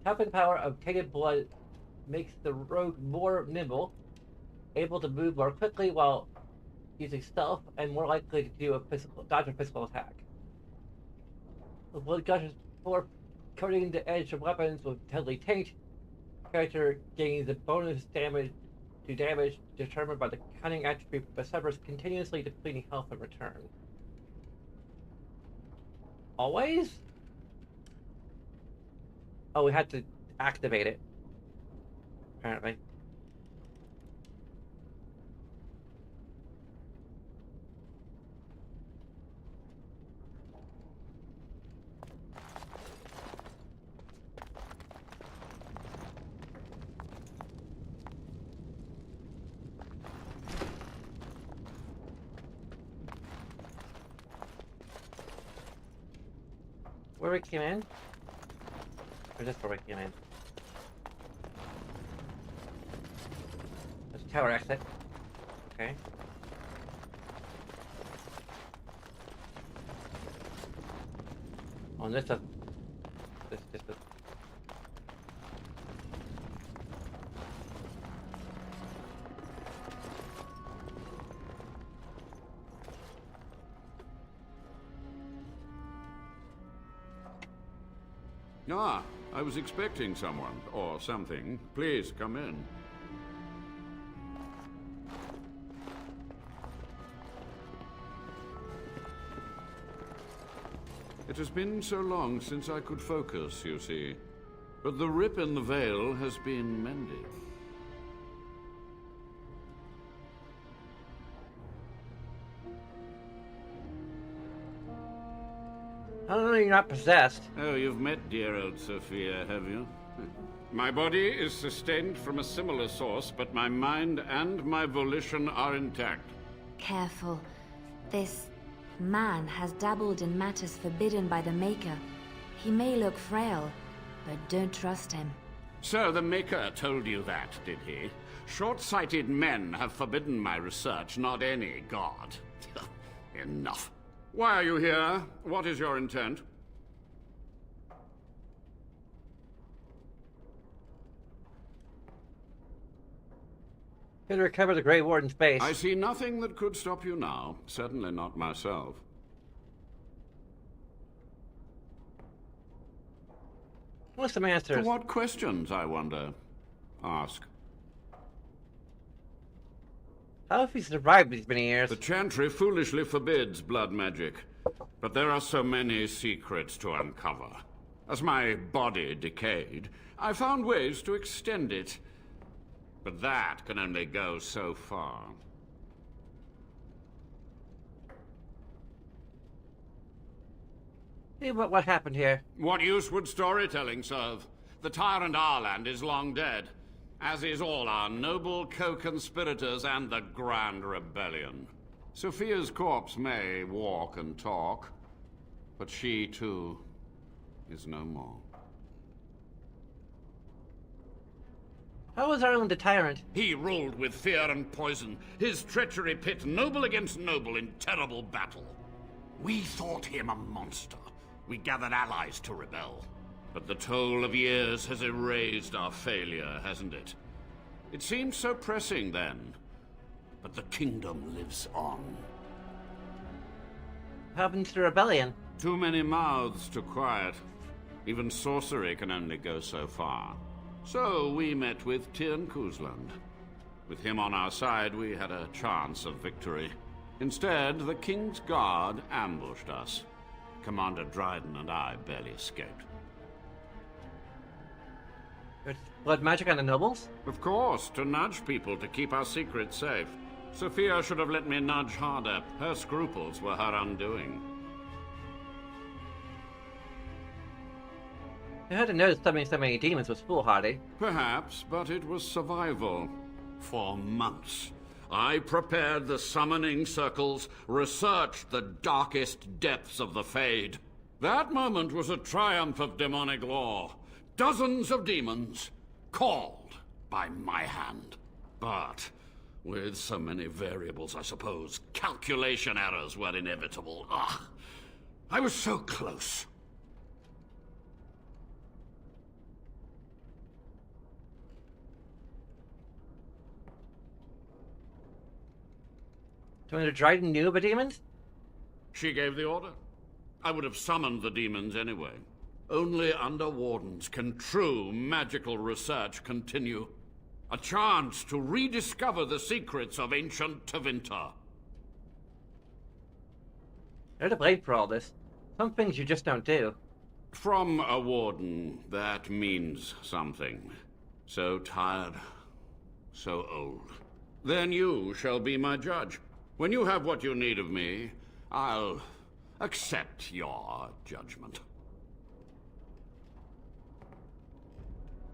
Tapping power of tainted blood makes the rogue more nimble, able to move more quickly while using stealth, and more likely to do dodge a physical attack. The blood gushes before coating the edge of weapons with deadly taint. Character gains a bonus damage to damage determined by the cunning attribute, but suffers continuously depleting health in return. Always? Oh, we had to activate it, apparently. Where we came in? Or just where we came in? There's a tower exit. Okay. Oh, and this does... This does... Ah, I was expecting someone, or something. Please, come in. It has been so long since I could focus, you see. But the rip in the veil has been mended. I don't know you're not possessed. Oh, you've met dear old Sophia, have you? My body is sustained from a similar source, but my mind and my volition are intact. Careful. This man has dabbled in matters forbidden by the Maker. He may look frail, but don't trust him. So the Maker told you that, did he? Short-sighted men have forbidden my research, not any god. Enough. Why are you here? What is your intent? Could recover the Grey Warden's base. I see nothing that could stop you now. Certainly not myself. What's some answers? To what questions, I wonder? Ask. How have you survived these many years? The Chantry foolishly forbids blood magic, but there are so many secrets to uncover. As my body decayed, I found ways to extend it. But that can only go so far. Hey, what happened here? What use would storytelling serve? The tyrant Arland is long dead, as is all our noble co-conspirators and the Grand Rebellion. Sophia's corpse may walk and talk, but she, too, is no more. How was Arland the tyrant? He ruled with fear and poison, his treachery pit noble against noble in terrible battle. We thought him a monster. We gathered allies to rebel. But the toll of years has erased our failure, hasn't it? It seemed so pressing then. But the kingdom lives on. What happened to the rebellion? Too many mouths to quiet. Even sorcery can only go so far. So we met with Tyrn Kuzland. With him on our side, we had a chance of victory. Instead, the King's Guard ambushed us. Commander Dryden and I barely escaped. There's blood magic on the nobles? Of course, to nudge people to keep our secrets safe. Sophia should have let me nudge harder. Her scruples were her undoing. I had to notice summoning so many demons was foolhardy. Perhaps, but it was survival. For months, I prepared the summoning circles, researched the darkest depths of the Fade. That moment was a triumph of demonic law. Dozens of demons, called by my hand. But with so many variables, I suppose, calculation errors were inevitable. Ugh, I was so close. Commander Dryden knew about demons? She gave the order. I would have summoned the demons anyway. Only under Wardens can true magical research continue. A chance to rediscover the secrets of ancient Tevinter. They're to blame for all this. Some things you just don't do. From a Warden, that means something. So tired, so old. Then you shall be my judge. When you have what you need of me, I'll accept your judgment.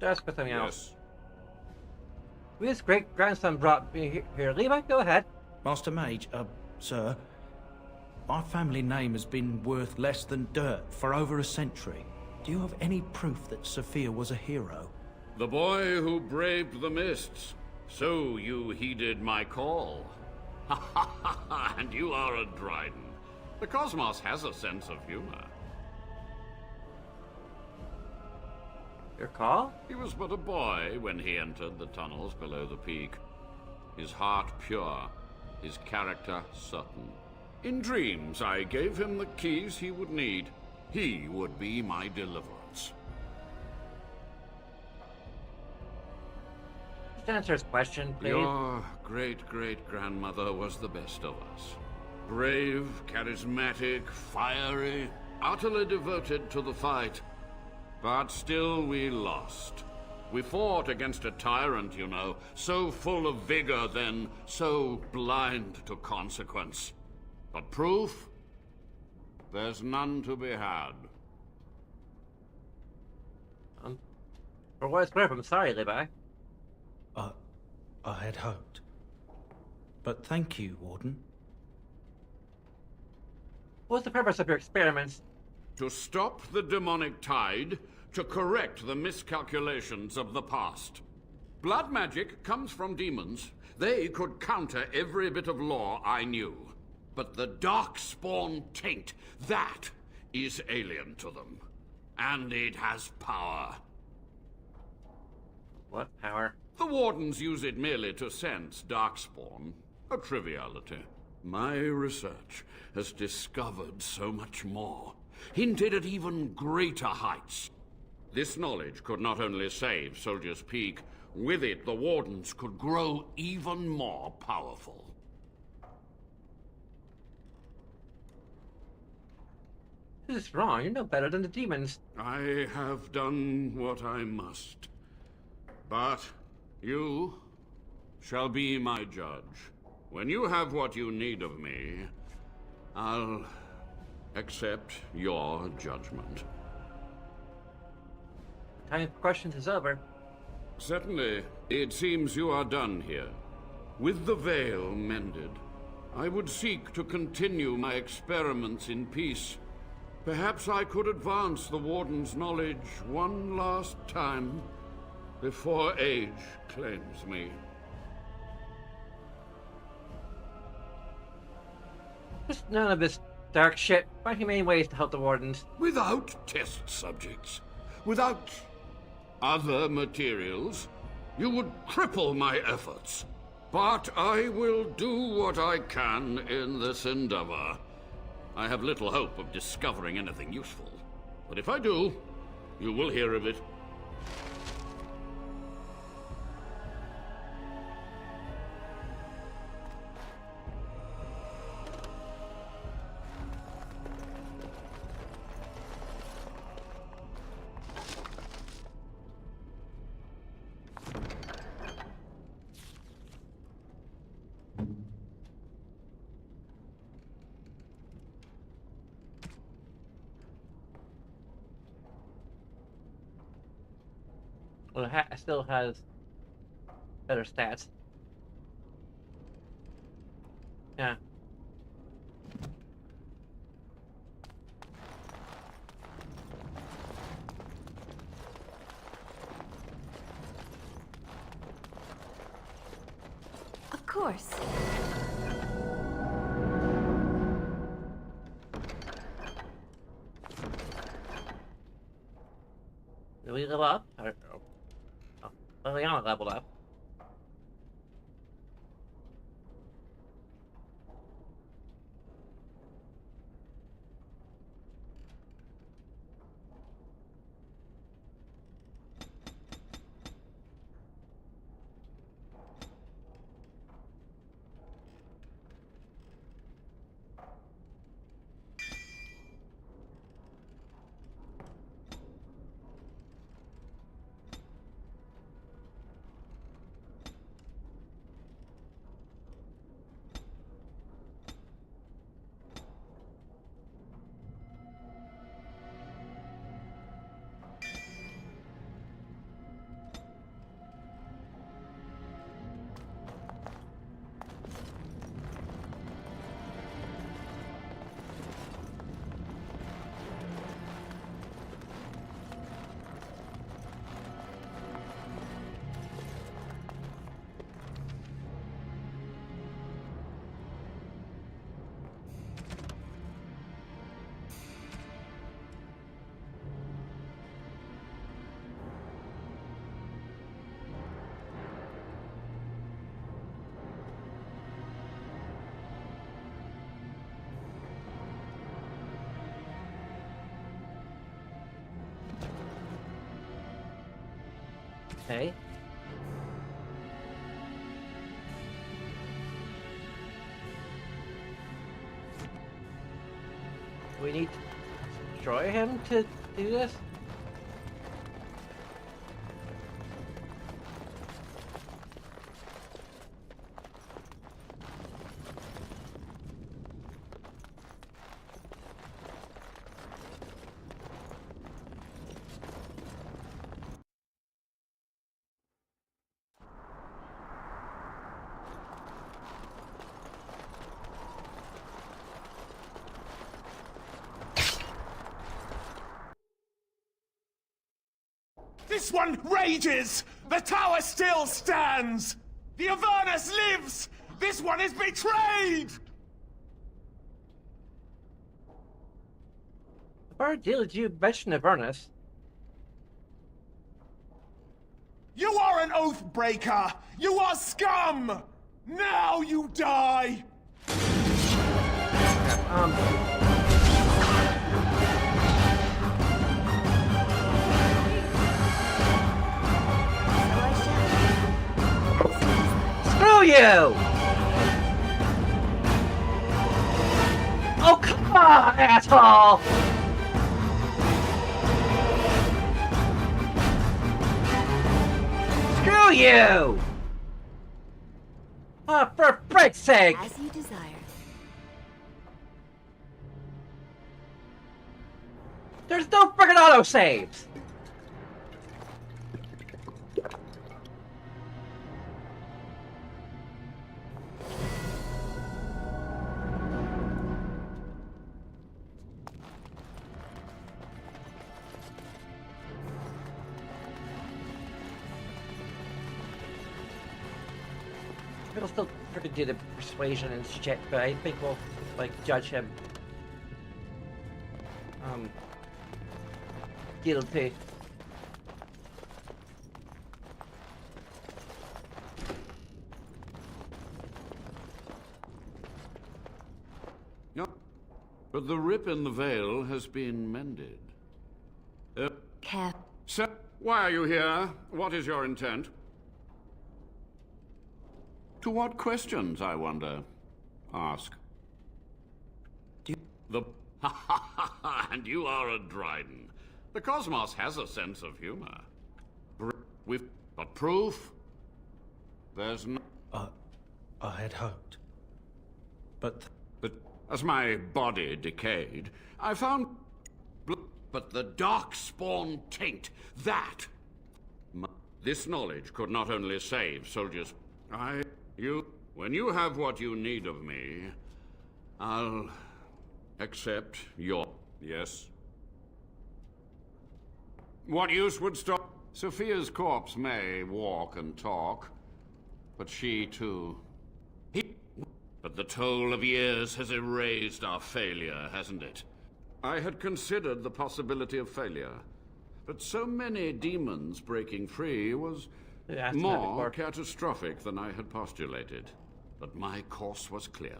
Ask for something else. Yes. His great-grandson brought me here. Levi, go ahead. Master Mage, sir, my family name has been worth less than dirt for over a century. Do you have any proof that Sophia was a hero? The boy who braved the mists. So you heeded my call. Ha ha ha ha, and you are a Dryden. The cosmos has a sense of humor. Your call? He was but a boy when he entered the tunnels below the peak. His heart pure, his character certain. In dreams, I gave him the keys he would need. He would be my deliverance. Just answer his question, please. Your great-great-grandmother was the best of us. Brave, charismatic, fiery, utterly devoted to the fight. But still we lost. We fought against a tyrant, you know, so full of vigor then, so blind to consequence. But proof? There's none to be had. For what it's worth, I'm sorry, Levi. I had hoped. But thank you, Warden. What's the purpose of your experiments? To stop the demonic tide, to correct the miscalculations of the past. Blood magic comes from demons. They could counter every bit of law I knew. But the darkspawn taint, that is alien to them. And it has power. What power? The Wardens use it merely to sense Darkspawn. A triviality. My research has discovered so much more, hinted at even greater heights. This knowledge could not only save Soldier's Peak, with it the Wardens could grow even more powerful. This is wrong. You're no better than the demons. I have done what I must. But you shall be my judge. When you have what you need of me, I'll accept your judgment. Time for questions is over. Certainly. It seems you are done here. With the veil mended, I would seek to continue my experiments in peace. Perhaps I could advance the Warden's knowledge one last time before age claims me. Just none of this dark shit. Find humane ways to help the Wardens. Without test subjects, without other materials, you would cripple my efforts. But I will do what I can in this endeavor. I have little hope of discovering anything useful. But if I do, you will hear of it. Well, it still has better stats. Yeah. Of course. Did we level up? Liliana leveled up. Okay. We need to destroy him to do this? This one rages! The tower still stands! The Avernus lives! This one is betrayed! Where did you mention Avernus? You are an oath breaker! You are scum! Now you die! Screw you! Oh, come on, asshole! Screw you! Oh, for frick's sake! As you desire. There's no friggin' autosaves! We'll still freaking do the persuasion and shit, but I think we'll, like, judge him. Guilty. No, but the rip in the veil has been mended. Care. Sir, why are you here? What is your intent? To what questions, I wonder? Ask. And you are a Dryden. The cosmos has a sense of humor. We've got proof. There's no... I had hoped. But as my body decayed, I found... But the darkspawn taint, that... This knowledge could not only save soldiers... When you have what you need of me, I'll accept your... Yes? What use would stop... Sophia's corpse may walk and talk, but she too... But the toll of years has erased our failure, hasn't it? I had considered the possibility of failure, but so many demons breaking free was more catastrophic than I had postulated. But my course was clear.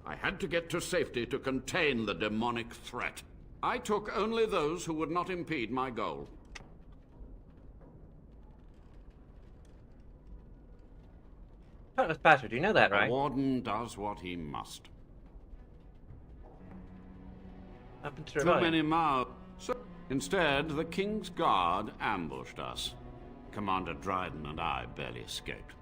I had to get to safety to contain the demonic threat. I took only those who would not impede my goal. Heartless bastard, you know that, right? The Warden does what he must. Too many mouths. So instead, the King's Guard ambushed us. Commander Dryden and I barely escaped.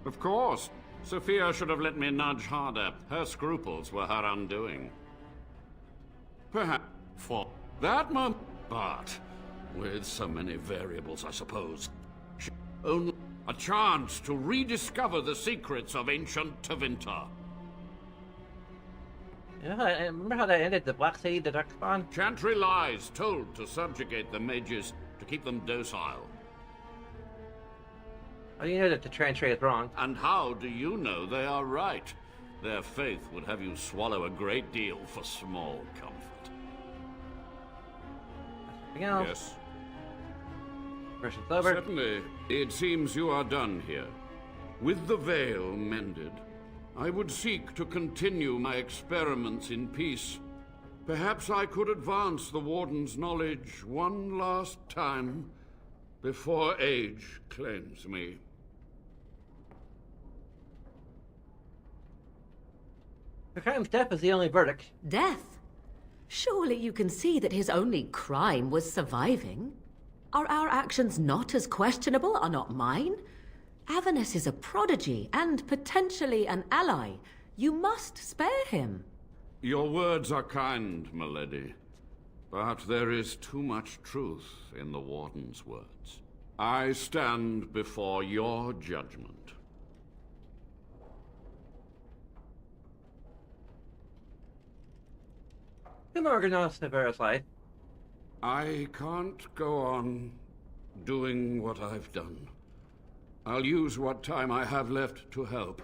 Of course, Sophia should have let me nudge harder. Her scruples were her undoing. Perhaps for that moment, but with so many variables, I suppose, only a chance to rediscover the secrets of ancient Tevinter. Yeah, I remember how that ended, the Black City, the Darkspawn? Chantry lies told to subjugate the mages to keep them docile. How do you know that the Chantry is wrong? And how do you know they are right? Their faith would have you swallow a great deal for small comfort. Something else? Yes. Question's over. Certainly. It seems you are done here. With the veil mended, I would seek to continue my experiments in peace. Perhaps I could advance the Warden's knowledge one last time before age claims me. Kraken's death is the only verdict. Death? Surely you can see that his only crime was surviving. Are our actions not as questionable, are not mine? Avernus is a prodigy and potentially an ally. You must spare him. Your words are kind, milady, but there is too much truth in the Warden's words. I stand before your judgment. Whom organized Severa's life? I can't go on doing what I've done. I'll use what time I have left to help.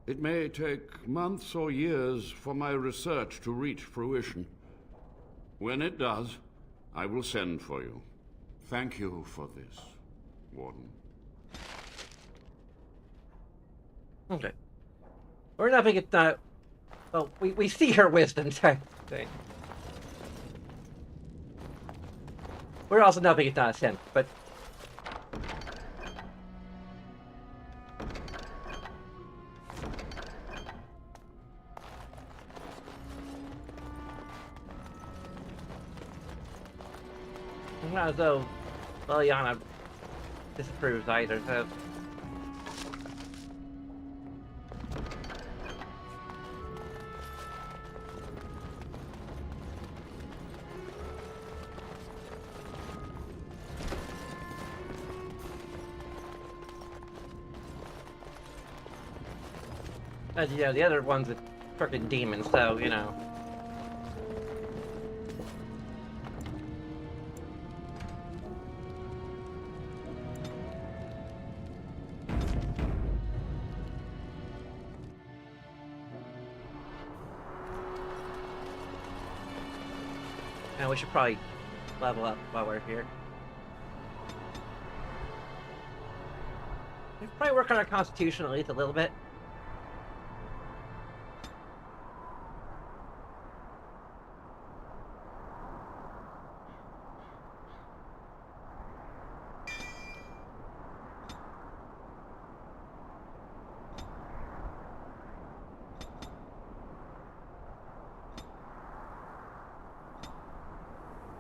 It may take months or years for my research to reach fruition. When it does, I will send for you. Thank you for this. Warden. Okay. We're not making it. Well, we see her wisdom type thing. We're also not making it not a sin, but. Not as though Liliana disapproves either, so. And yeah, the other one's a frickin' demon, so, you know. And we should probably level up while we're here. We should probably work on our constitution at least a little bit.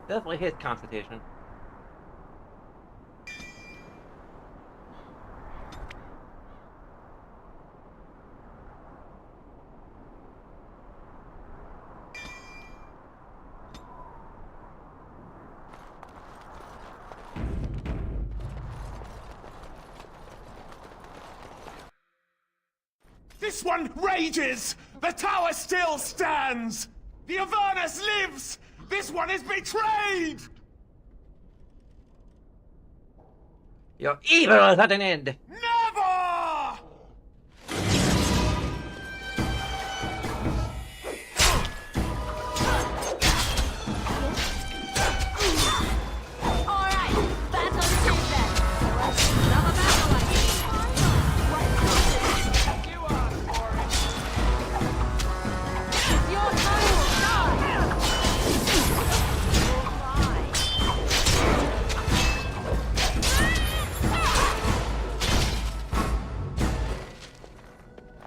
Definitely his constitution. This one rages! The tower still stands! The Avernus lives! This one is betrayed! Your evil is at an end! Never!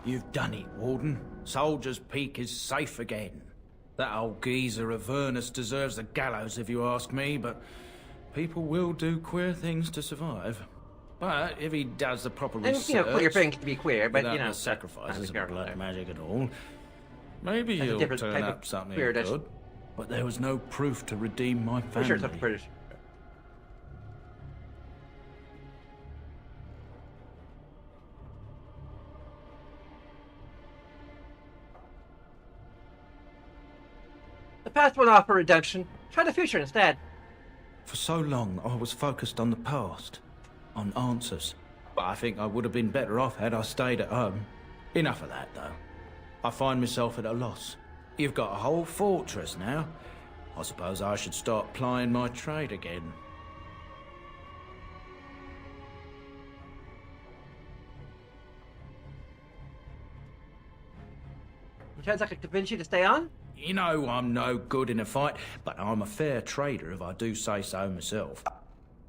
You've done it, Warden. Soldier's Peak is safe again. That old geezer Avernus deserves the gallows if you ask me, but people will do queer things to survive. But if he does the proper research... And, you know, queer things to be queer, but, you know... the sacrifices of blood there. magic and all, maybe That's a he'll different turn type up of something queer good. edition. But there was no proof to redeem my Pretty family. sure it's up to British. The past won't offer redemption. Try the future instead. For so long, I was focused on the past, on answers. But I think I would have been better off had I stayed at home. Enough of that, though. I find myself at a loss. You've got a whole fortress now. I suppose I should start plying my trade again. Chance I could convince you to stay on? You know I'm no good in a fight, but I'm a fair trader if I do say so myself.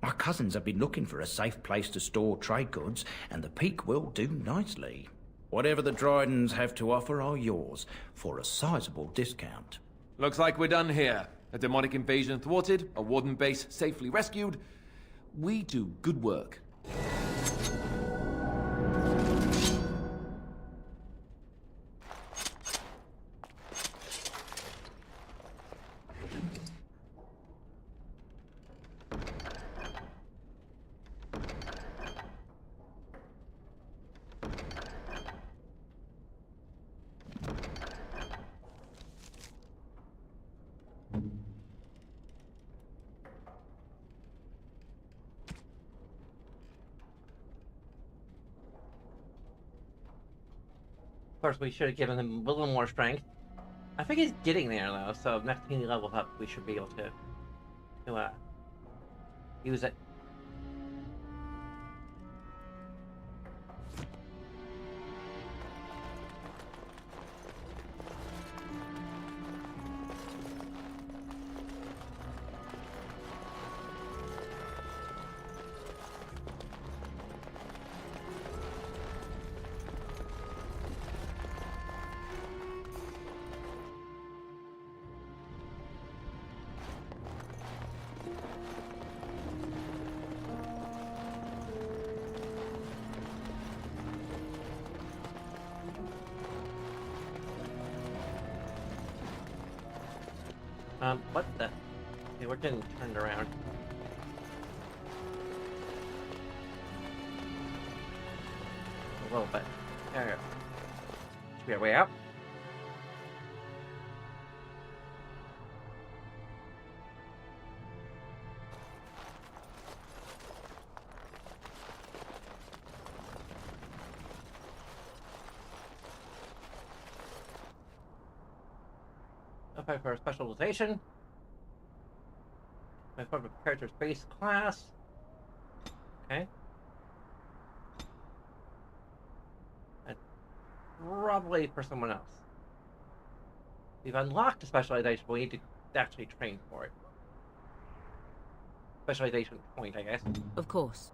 My cousins have been looking for a safe place to store trade goods, and the Peak will do nicely. Whatever the Drydens have to offer are yours, for a sizable discount. Looks like we're done here. A demonic invasion thwarted, a warden base safely rescued. We do good work. Of course, we should have given him a little more strength. I think he's getting there, though, so next time he levels up, we should be able to use it. What the? Okay, we're getting turned around. A little bit. There we go. Should be our way out. Apply for a specialization. My form of character's base class. Okay. And probably for someone else. We've unlocked a specialization, but we need to actually train for it. Specialization point, I guess. Of course.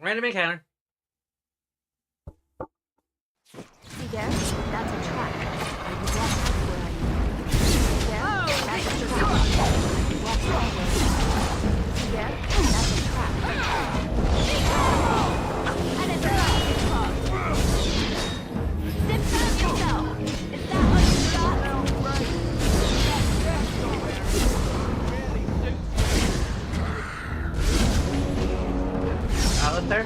Random encounter. See there? That's a trap. I was walking where I See there? That's a trap. I walked forward. See there? That's a trap. And it's a trap. Defend yourself! Is that what you got? Alistair?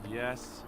Yes.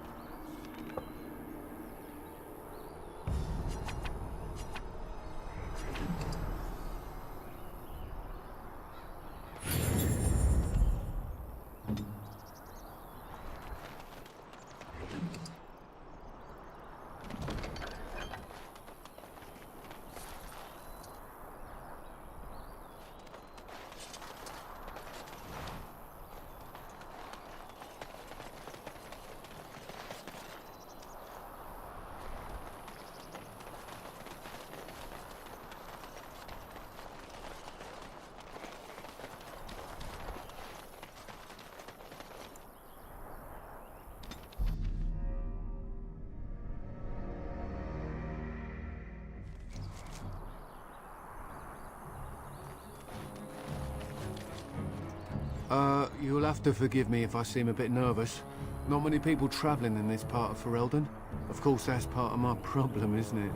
You'll have to forgive me if I seem a bit nervous. Not many people travelling in this part of Ferelden. Of course, that's part of my problem, isn't it?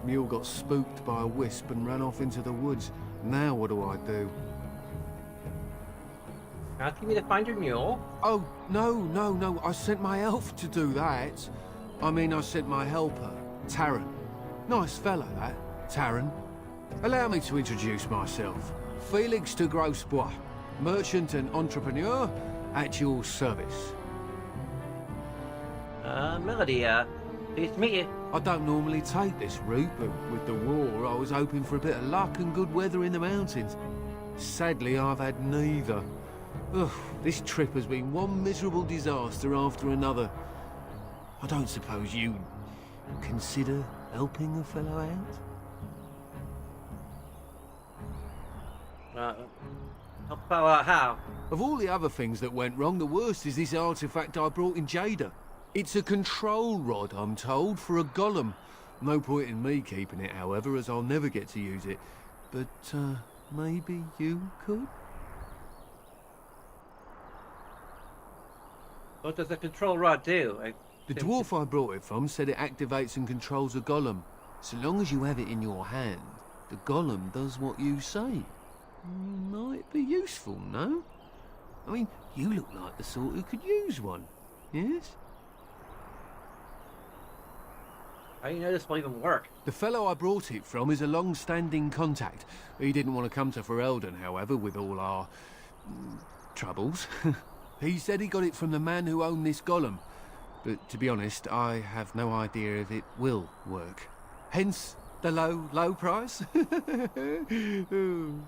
Mule got spooked by a wisp and ran off into the woods. Now what do I do? Asking me to find your mule? Oh, no. I sent my elf to do that. I mean, I sent my helper, Taran. Nice fella, that, Taran. Allow me to introduce myself. Felix de Grosbois, merchant and entrepreneur at your service. Melody, pleased to meet you. I don't normally take this route, but with the war, I was hoping for a bit of luck and good weather in the mountains. Sadly, I've had neither. Ugh, this trip has been one miserable disaster after another. I don't suppose you'd consider helping a fellow out? How? Of all the other things that went wrong, the worst is this artifact I brought in Jada. It's a control rod, I'm told, for a golem. No point in me keeping it, however, as I'll never get to use it. But, maybe you could? What does the control rod do? The dwarf I brought it from said it activates and controls a golem. So long as you have it in your hand, the golem does what you say. Might be useful, no? I mean, you look like the sort who could use one, yes? How do you know this will even work? The fellow I brought it from is a long-standing contact. He didn't want to come to Ferelden, however, with all our... troubles. He said he got it from the man who owned this golem. But to be honest, I have no idea if it will work. Hence the low price.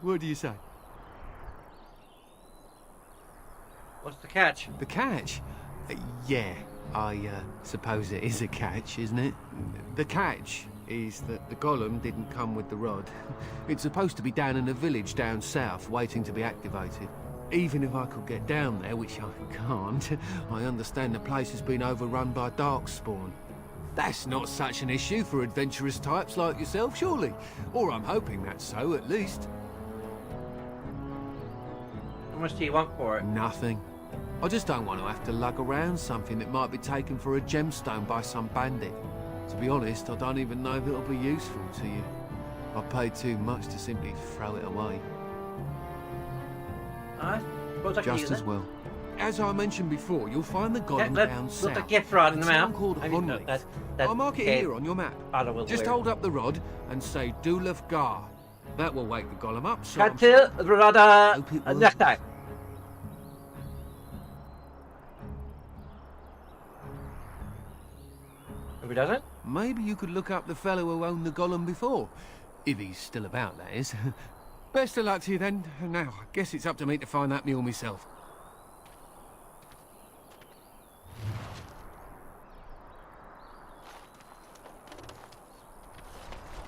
What do you say? What's the catch? The catch? Yeah, I suppose it is a catch, isn't it? The catch is that the golem didn't come with the rod. It's supposed to be down in a village down south, waiting to be activated. Even if I could get down there, which I can't, I understand the place has been overrun by darkspawn. That's not such an issue for adventurous types like yourself, surely? Or I'm hoping that's so, at least. How much do you want for it? Nothing. I just don't want to have to lug around something that might be taken for a gemstone by some bandit. To be honest, I don't even know if it'll be useful to you. I paid too much to simply throw it away. Just as well. As I mentioned before, you'll find the golem down south. Look, the gift rod in the map. I'll mark it here on your map. Just hold up the rod and say Dulaf Gar. That will wake the golem up. So Cut to Rada necktie. If he doesn't? Maybe you could look up the fellow who owned the golem before. If he's still about, that is. Best of luck to you then. Now, I guess it's up to me to find that mule myself.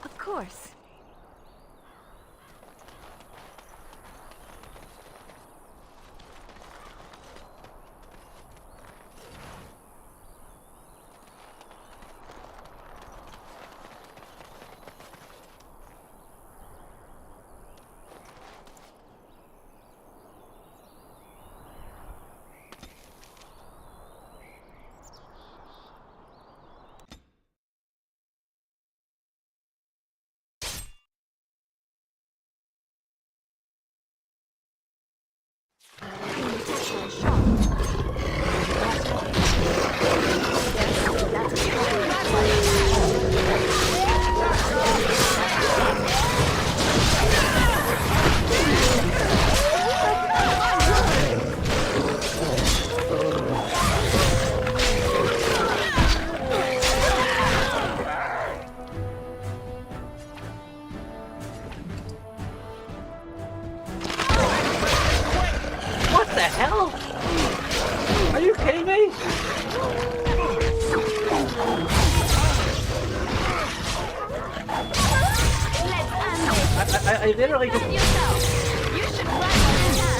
Of course. I literally just... You should run on that.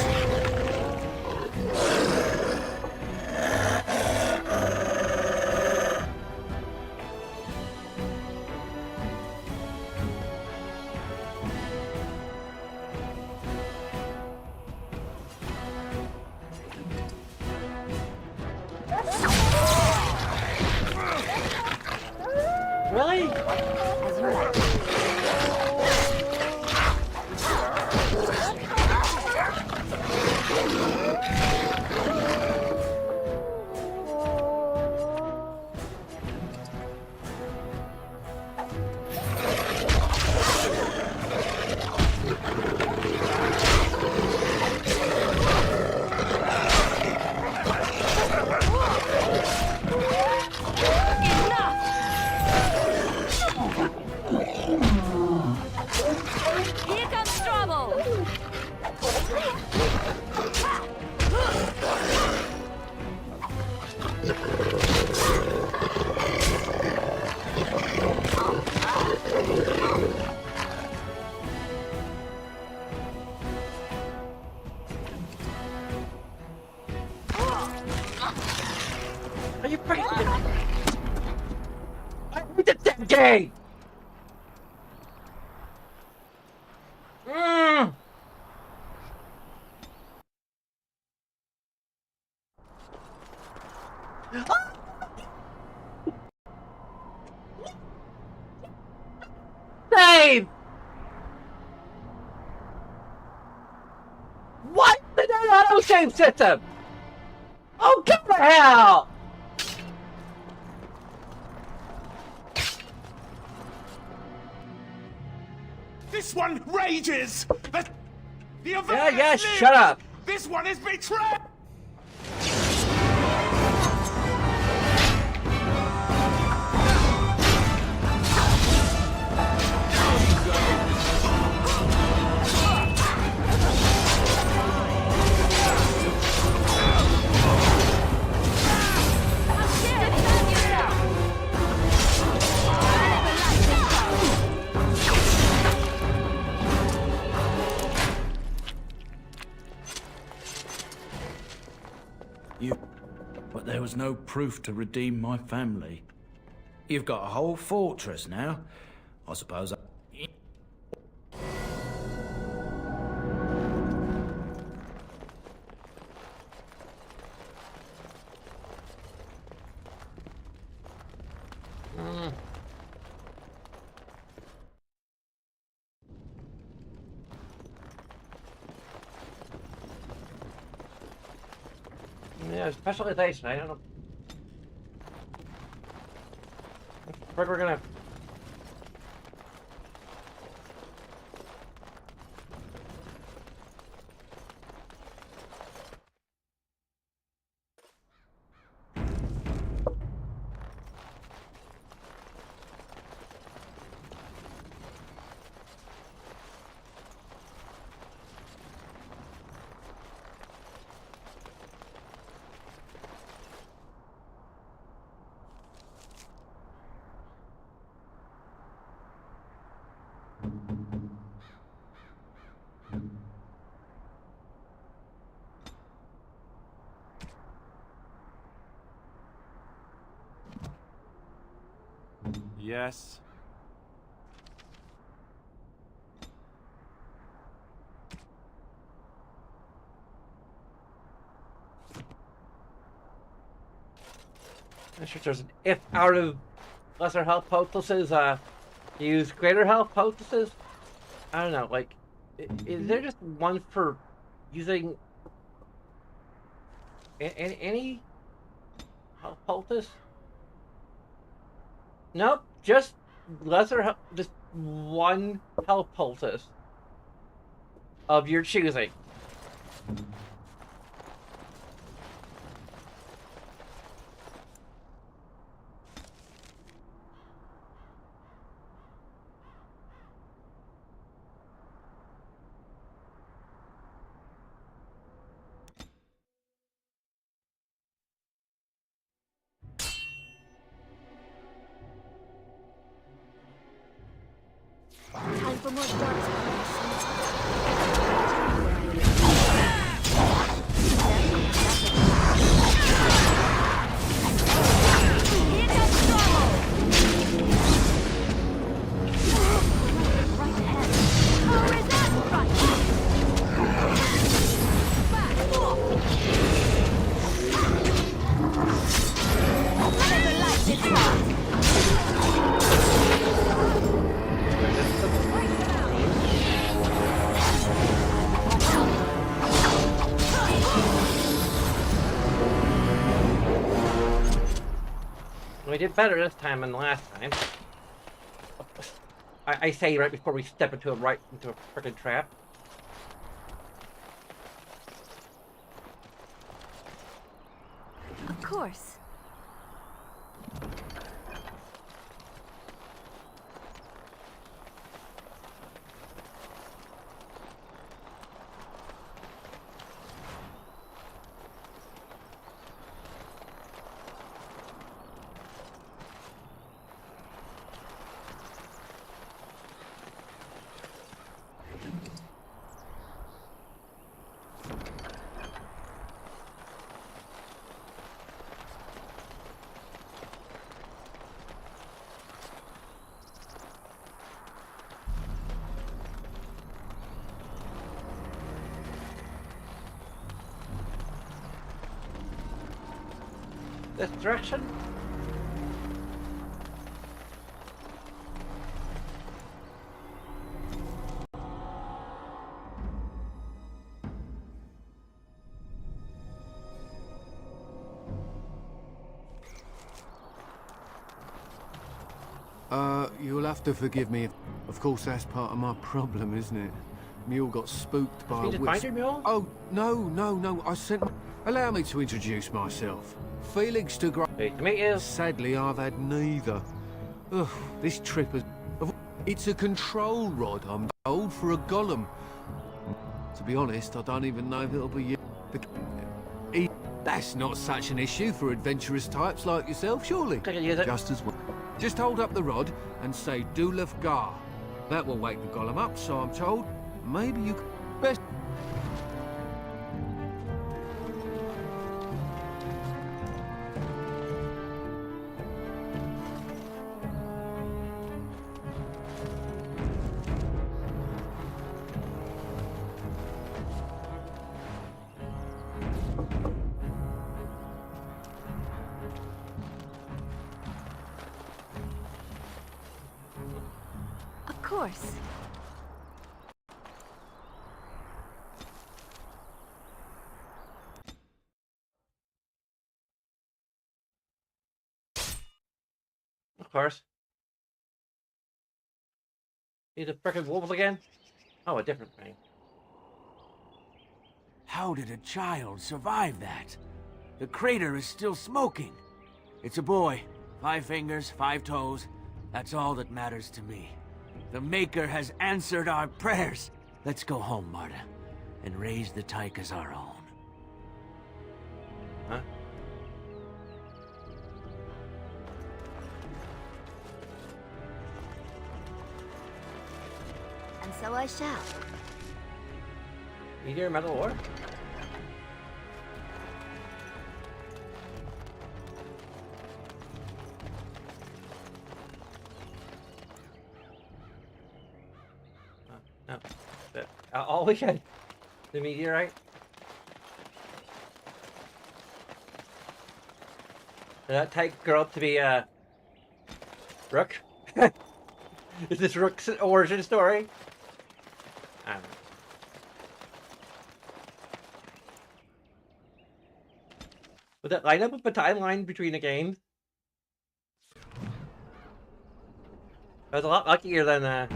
Really? As you like. Here comes trouble! Get that game! Save! What? The auto save system! Oh, get the hell! This one rages! The Avernus Yeah, live! shut up! This one is betrayed! But there was no proof to redeem my family. You've got a whole fortress now. I suppose Yeah, specialization. I don't know. But we're gonna. Yes. I'm sure there's an if out of lesser health poultices, use greater health poultices. I don't know, like, is there just one for using any health poultice? Nope, just lesser health, just one health poultice of your choosing. Time for more darts. We did better this time than the last time. I say right before we step into a freaking trap. Of course. this direction? You'll have to forgive me. Of course, that's part of my problem, isn't it? Mule got spooked by a Did you find your mule? Oh, no. I sent... Allow me to introduce myself. Felix de Gra... Great to meet you. Sadly, I've had neither. Ugh, this trip has... It's a control rod, I'm told, for a golem. To be honest, I don't even know if it'll be... That's not such an issue for adventurous types like yourself, surely? Just as well. Just hold up the rod and say Dulaf Gar. That will wake the golem up, so I'm told. Maybe you could best... Of course. Of course. Need the frickin' wolves again? Oh, a different thing. How did a child survive that? The crater is still smoking. It's a boy. 5 fingers, 5 toes. That's all that matters to me. The Maker has answered our prayers. Let's go home, Marta, and raise the Tyke as our own. Huh? And so I shall. Meteor metal ore? No. All we can. The meteorite. Did that Tyke grow up to be Rook? Is this Rook's origin story? I don't know. Would that line up with the timeline between the games? I was a lot luckier than that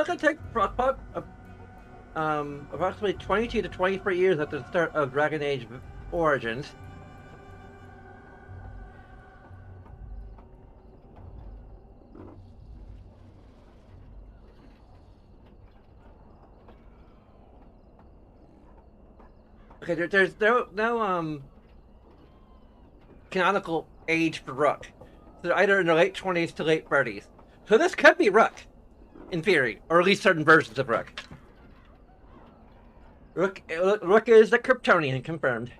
could take approximately 22 to 23 years after the start of Dragon Age Origins. Okay, there's no canonical age for Rook. They're either in their late 20s to late 30s. So this could be Rook. In theory, or at least certain versions of Rook. Rook is the Kryptonian, confirmed.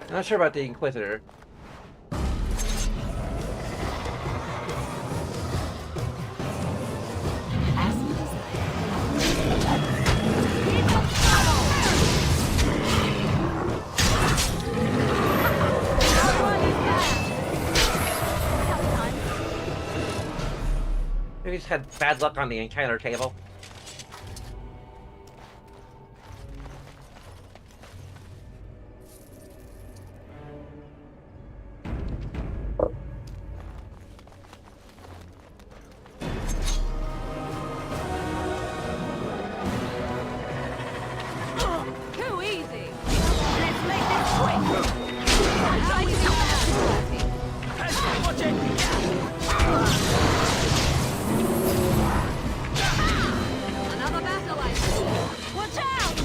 Not sure about the Inquisitor. We just had bad luck on the encounter table. Too easy. Let's make this quick. Watch it! Another battle item. Watch out!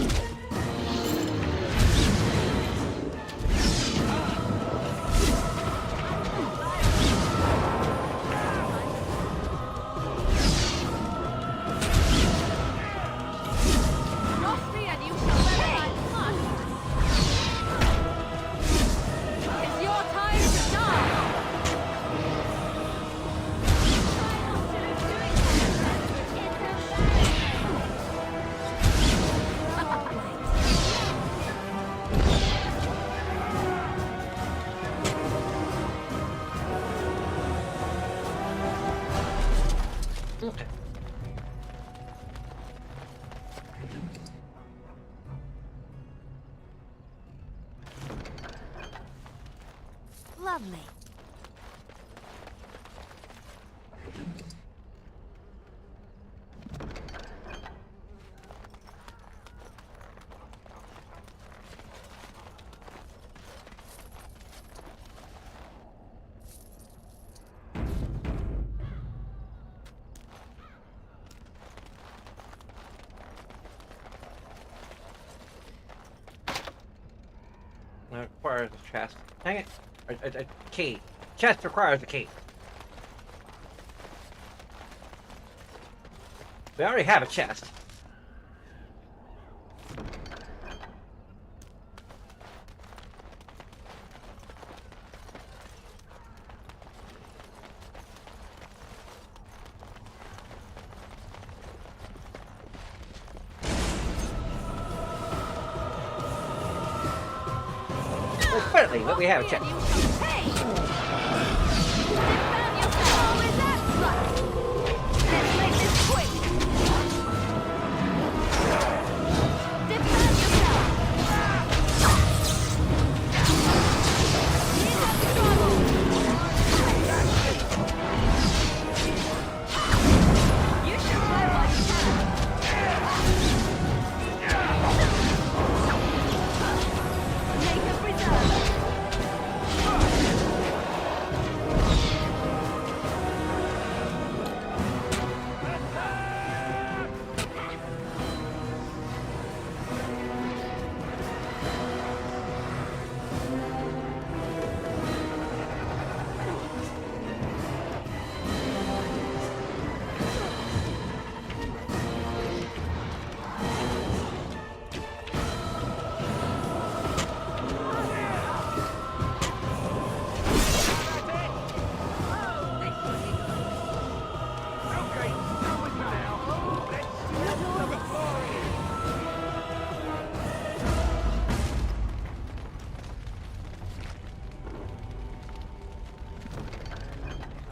Okay. Lovely. Requires a chest. Dang it. A key. Chest requires a key. We already have a chest. Clearly, but we have a chest.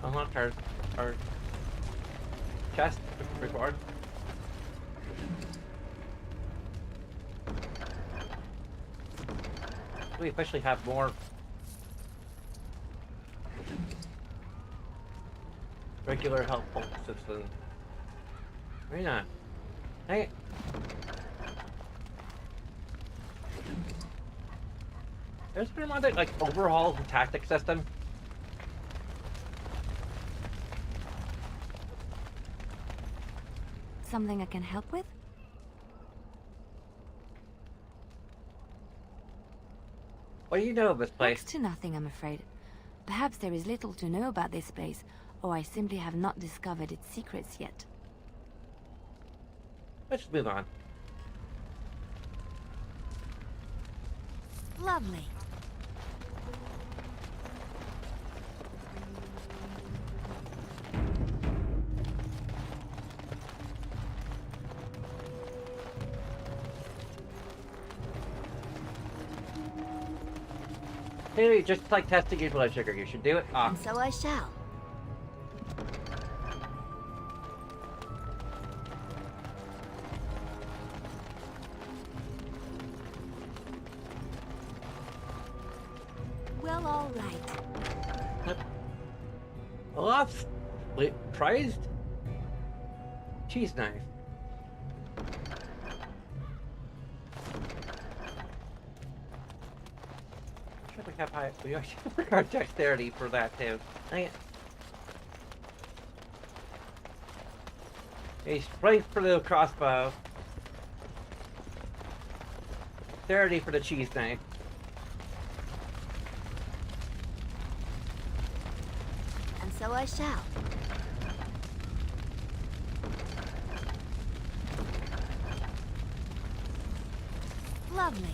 Unlock our chest record. We officially have more regular health pulses than very not. Hey. There's been one that like overhauls the tactic system. Something I can help with? What do you know of this place? Next to nothing, I'm afraid. Perhaps there is little to know about this place, or I simply have not discovered its secrets yet. Let's move on. Lovely. Hey, just like testing your blood sugar, you should do it. And so I shall. Well, all right. A lot prized cheese knife. We have high. We actually have our dexterity for that too. A strength for the crossbow. Dexterity for the cheese knife. And so I shall. Lovely.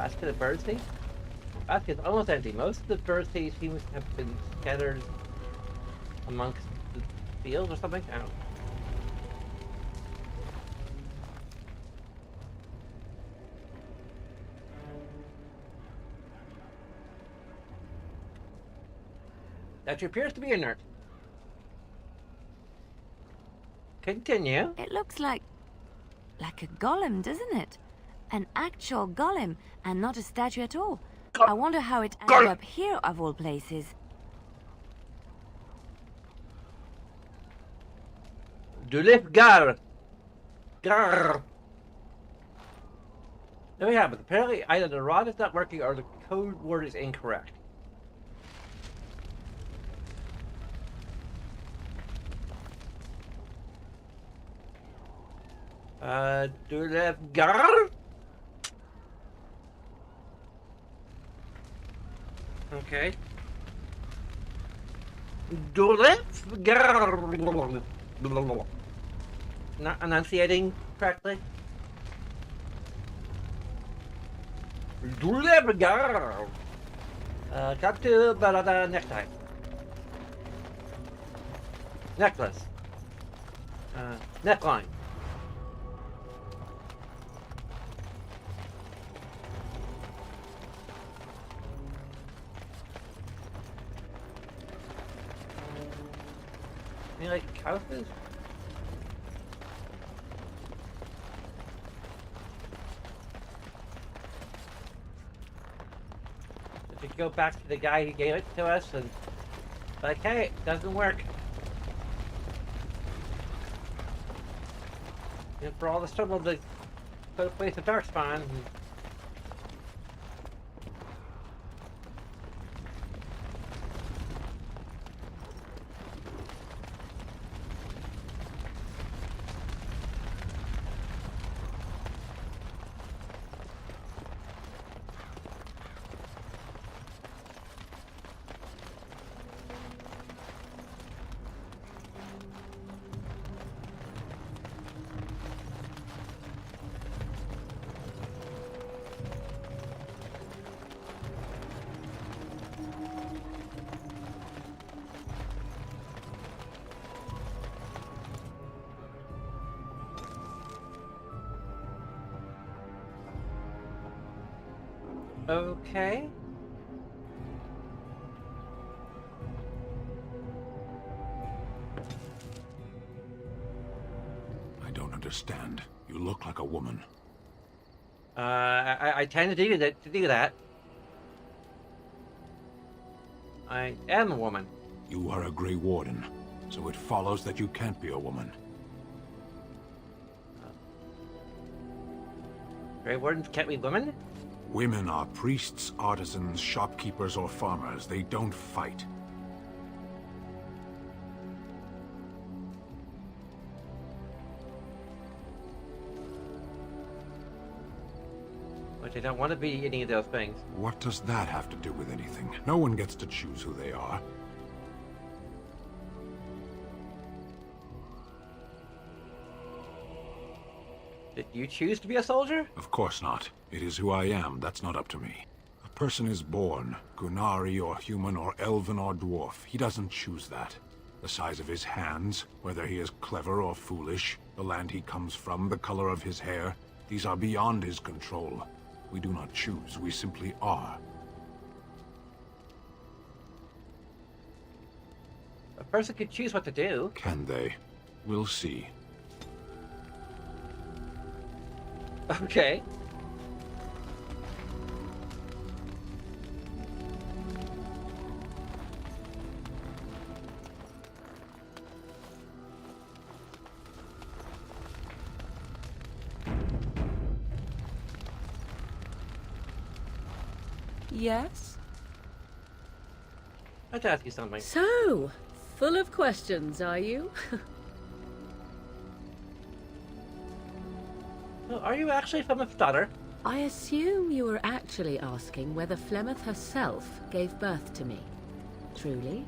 Basket of birdseed? Basket's almost empty. Most of the birdseed seems to have been scattered amongst the fields or something. I don't know. That appears to be inert. Continue. It looks like a golem, doesn't it? An actual golem, and not a statue at all. I wonder how it ended up here, of all places. Dulip Gar. Gar. There we have it. Apparently, either the rod is not working or the code word is incorrect. Dulip Gar. Okay. Dulip Gar. Not enunciating correctly. Dulip Gar. Cut to the necktie. Necklace. Neckline. You like houses? We could go back to the guy who gave it to us and like, hey, it doesn't work. And for all the struggle to put a place of darkspawn. Okay. I don't understand. You look like a woman. I tend to do that. I am a woman. You are a Grey Warden, so it follows that you can't be a woman. Grey Wardens can't be women? Women are priests, artisans, shopkeepers, or farmers. They don't fight. But they don't want to be any of those things. What does that have to do with anything? No one gets to choose who they are. Did you choose to be a soldier? Of course not. It is who I am. That's not up to me. A person is born, Gunari or human or elven or dwarf. He doesn't choose that. The size of his hands, whether he is clever or foolish, the land he comes from, the color of his hair, these are beyond his control. We do not choose, we simply are. A person can choose what to do. Can they? We'll see. Okay. Yes? I'd ask you something. So, full of questions, are you? Well, are you actually Flemeth's daughter? I assume you were actually asking whether Flemeth herself gave birth to me. Truly,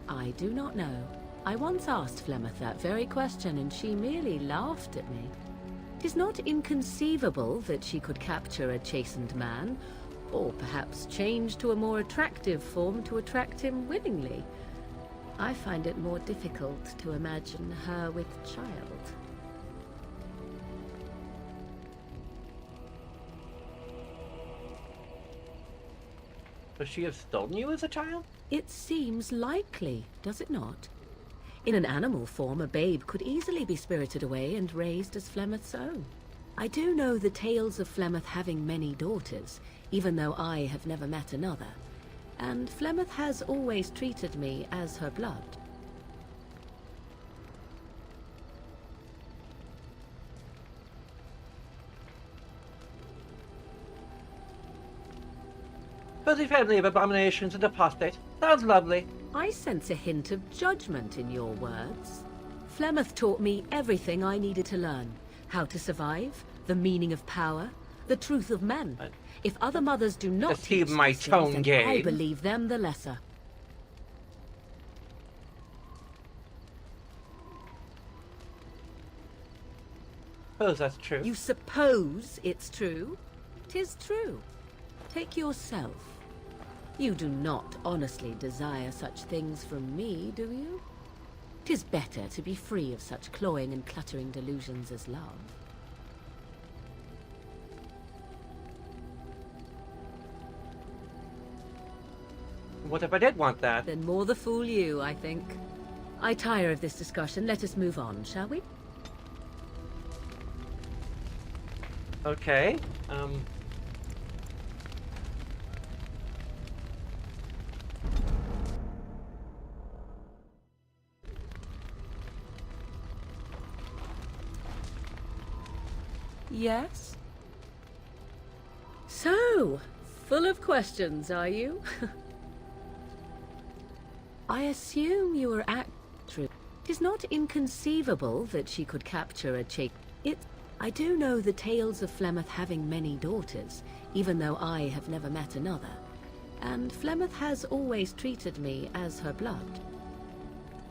I do not know. I once asked Flemeth that very question and she merely laughed at me. It is not inconceivable that she could capture a chastened man, Or perhaps change to a more attractive form to attract him willingly. I find it more difficult to imagine her with child. Could she have stolen you as a child? It seems likely, does it not? In an animal form, a babe could easily be spirited away and raised as Flemeth's own. I do know the tales of Flemeth having many daughters, even though I have never met another. And Flemeth has always treated me as her blood. Fuzzy family of abominations and apostate. Sounds lovely. I sense a hint of judgment in your words. Flemeth taught me everything I needed to learn. How to survive, the meaning of power, the truth of men. If other mothers do not teach my these tone things, then game. I believe them the lesser. Suppose that's true. You suppose it's true? 'Tis true. Take yourself. You do not honestly desire such things from me, do you? 'Tis better to be free of such cloying and cluttering delusions as love. What if I did want that? Then more the fool you, I think. I tire of this discussion. Let us move on, shall we? Okay. Yes? So, full of questions, are you? I assume you were true. It is not inconceivable that she could capture a chick. I do know the tales of Flemeth having many daughters, even though I have never met another. And Flemeth has always treated me as her blood.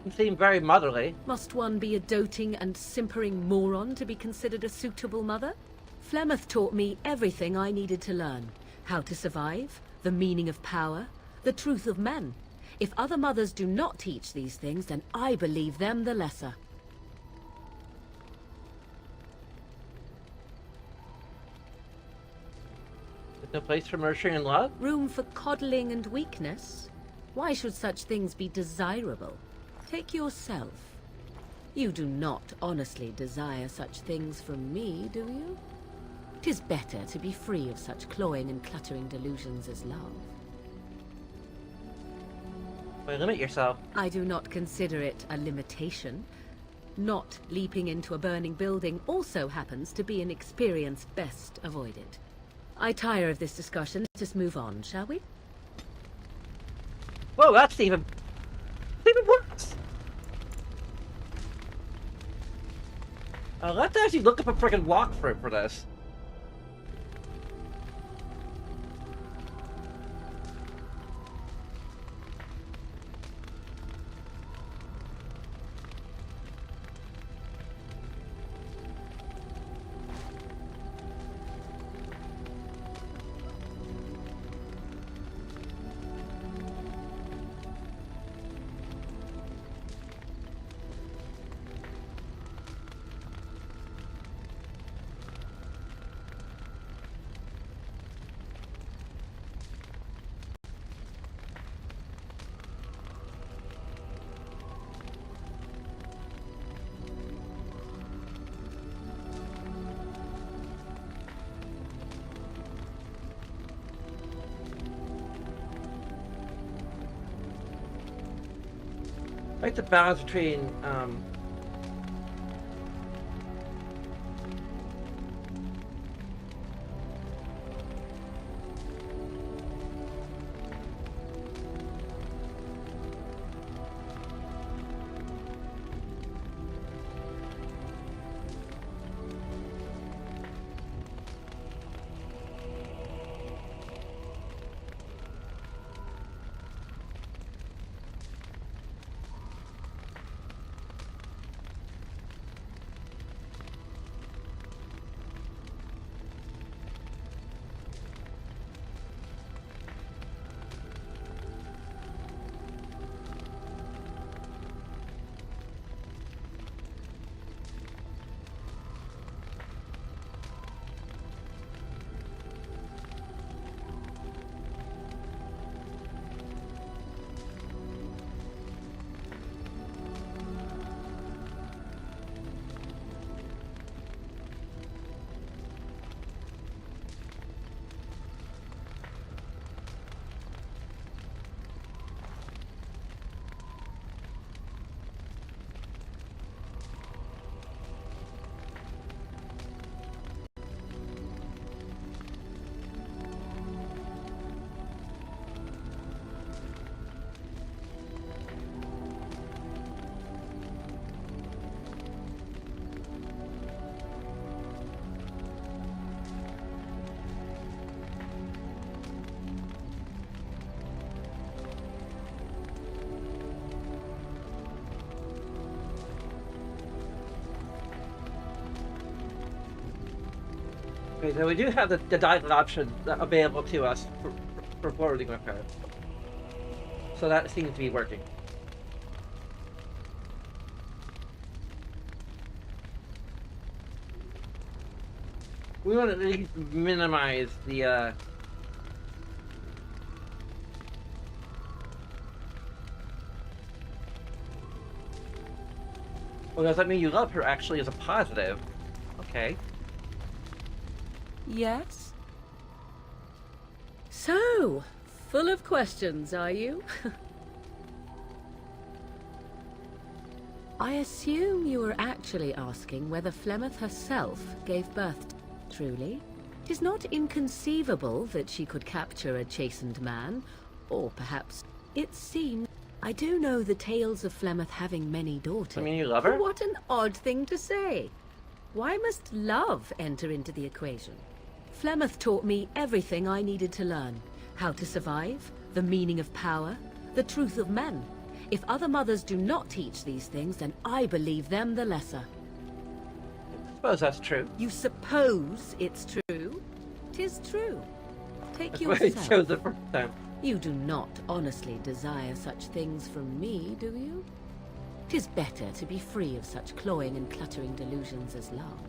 You seem very motherly. Must one be a doting and simpering moron to be considered a suitable mother? Flemeth taught me everything I needed to learn. How to survive, the meaning of power, the truth of men. If other mothers do not teach these things, then I believe them the lesser. There's no place for mercy and love? Room for coddling and weakness? Why should such things be desirable? Take yourself. You do not honestly desire such things from me, do you? 'Tis better to be free of such cloying and cluttering delusions as love. Why limit yourself? I do not consider it a limitation. Not leaping into a burning building also happens to be an experience best avoided. I tire of this discussion. Let us move on, shall we? Whoa, that's even worse. Let's actually look up a freaking walkthrough for this. I like the balance between Okay, so we do have the dialogue option available to us for forwarding with her. So that seems to be working. We want to at least minimize the Well, does that mean you love her actually as a positive? Okay. Yes? So, full of questions, are you? I assume you were actually asking whether Flemeth herself gave birth. Truly? 'Tis not inconceivable that she could capture a chastened man, or perhaps it seems. I do know the tales of Flemeth having many daughters. I mean, you love her? What an odd thing to say. Why must love enter into the equation? Flemeth taught me everything I needed to learn. How to survive, the meaning of power, the truth of men. If other mothers do not teach these things, then I believe them the lesser. I suppose that's true. You suppose it's true? 'Tis true. Take That's what I yourself. chose the first time. You do not honestly desire such things from me, do you? 'Tis better to be free of such cloying and cluttering delusions as love.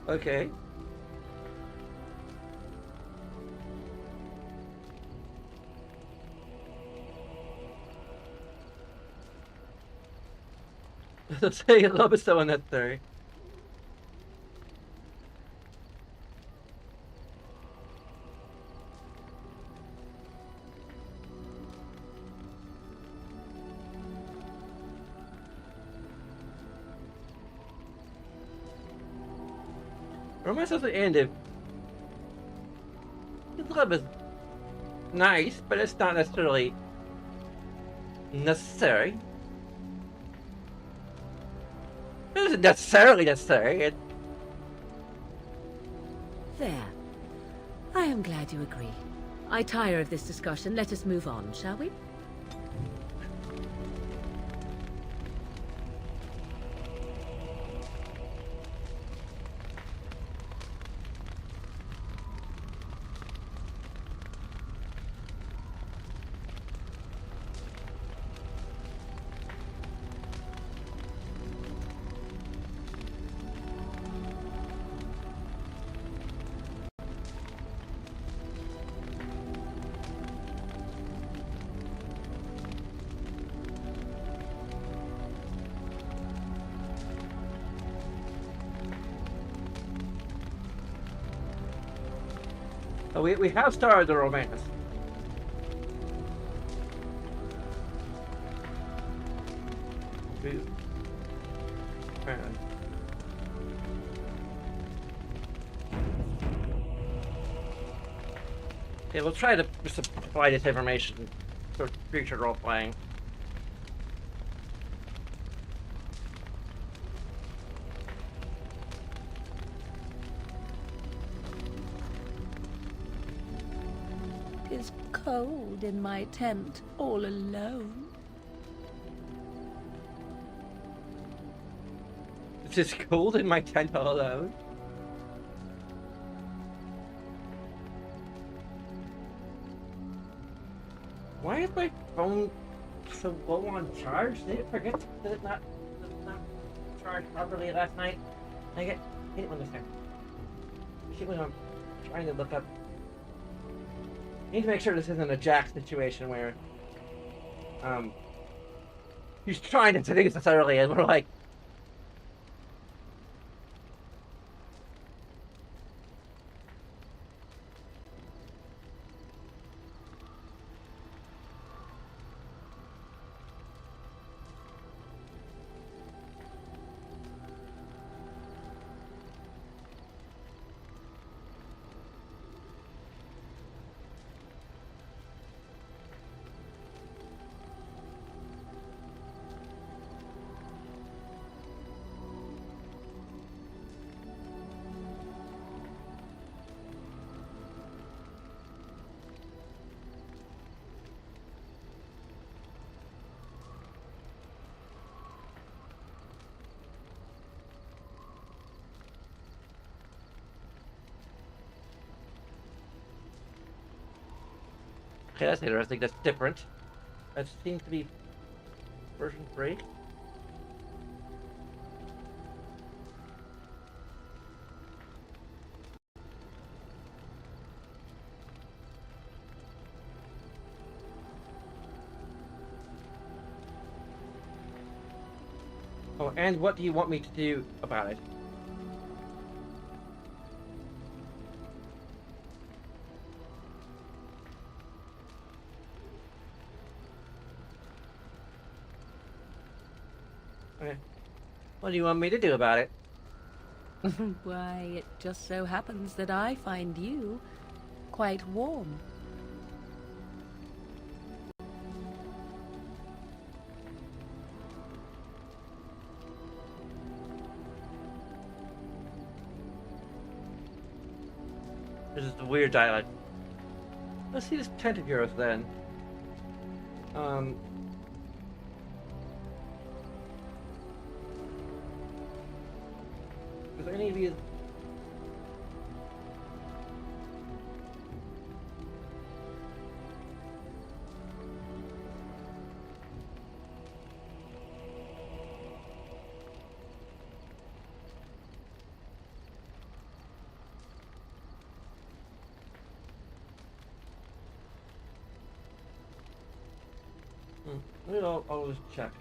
Okay. Saying love is so unnecessary. Where am I supposed to end if his love is nice, but it's not necessarily necessary. It isn't necessarily necessary. There. I am glad you agree. I tire of this discussion. Let us move on, shall we? Oh, we have started the romance. Apparently. Okay, we'll try to supply this information for future role-playing. It's cold in my tent, all alone. It's just cold in my tent all alone. Why is my phone so low on charge? Did it forget? Did it not charge properly last night? I hate it when this happens. I hate when I'm trying to look up. I need to make sure this isn't a Jack situation where he's trying to seduce us early and we're like, Okay, that's interesting. That's different. That seems to be version 3. Oh, and what do you want me to do about it? Okay. What do you want me to do about it? Why, it just so happens that I find you quite warm. This is a weird dialect. Let's see this tent of yours then. Is there any of you? Maybe I'll just check.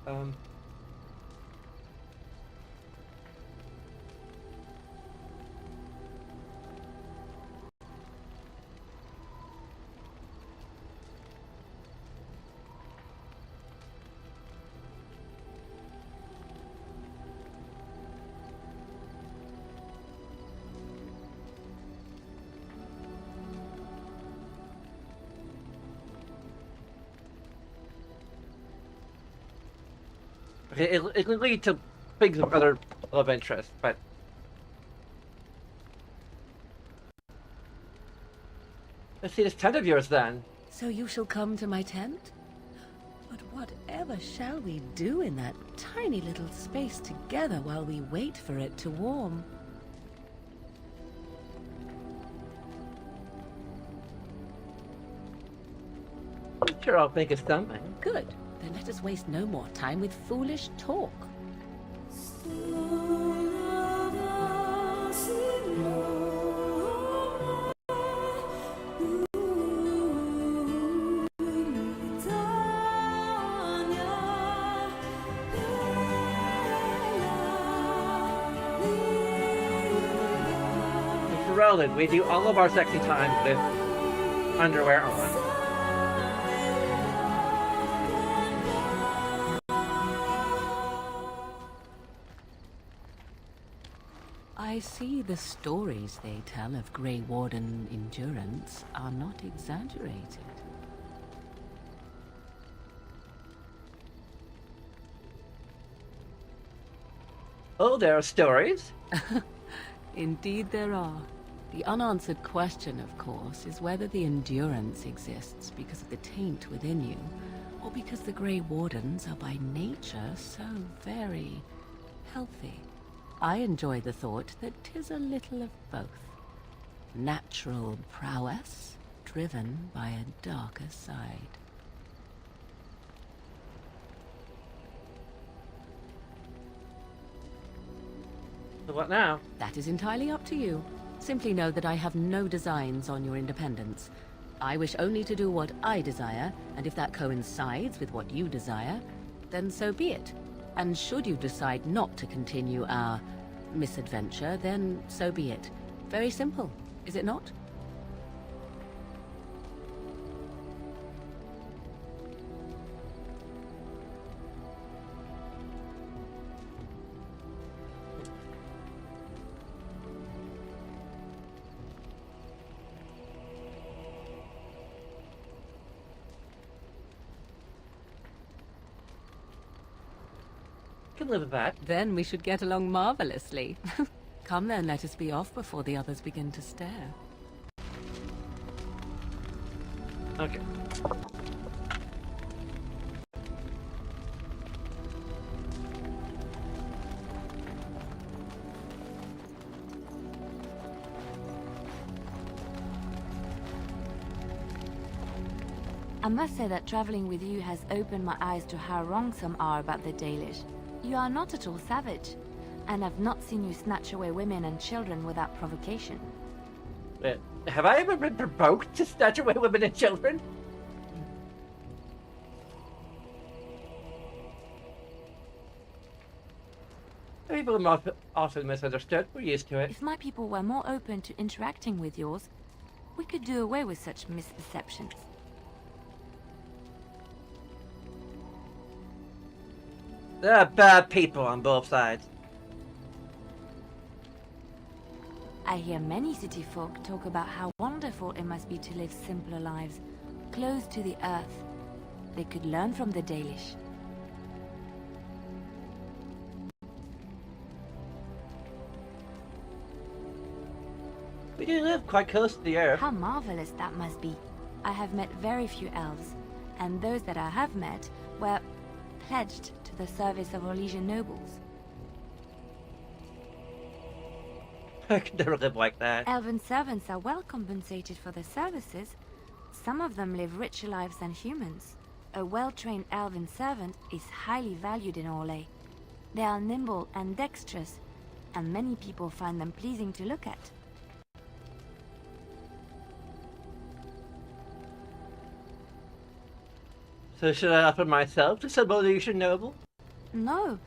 Okay, it can lead to things of other love interest, but let's see this tent of yours then. So you shall come to my tent? But whatever shall we do in that tiny little space together while we wait for it to warm? I'm sure I'll think of something. Good. Then let us waste no more time with foolish talk. For Roland, we do all of our sexy time with underwear on. I see the stories they tell of Grey Warden endurance are not exaggerated. Oh, there are stories? Indeed there are. The unanswered question, of course, is whether the endurance exists because of the taint within you, or because the Grey Wardens are by nature so very healthy. I enjoy the thought that 'tis a little of both. Natural prowess, driven by a darker side. So what now? That is entirely up to you. Simply know that I have no designs on your independence. I wish only to do what I desire, and if that coincides with what you desire, then so be it. And should you decide not to continue our misadventure, then so be it. Very simple, is it not? Can live with that. Then we should get along marvelously. Come then, let us be off before the others begin to stare. Okay. I must say that traveling with you has opened my eyes to how wrong some are about the Dalish. You are not at all savage, and I've not seen you snatch away women and children without provocation. Have I ever been provoked to snatch away women and children? People are often misunderstood. We're used to it. If my people were more open to interacting with yours, we could do away with such misperceptions. There are bad people on both sides. I hear many city folk talk about how wonderful it must be to live simpler lives, close to the earth. They could learn from the Dalish. We do live quite close to the earth. How marvelous that must be. I have met very few elves, and those that I have met were pledged to the service of Orlesian nobles. I could never live like that. Elven servants are well compensated for their services. Some of them live richer lives than humans. A well-trained elven servant is highly valued in Orlais. They are nimble and dexterous, and many people find them pleasing to look at. So should I offer myself to some Orlesian noble? No,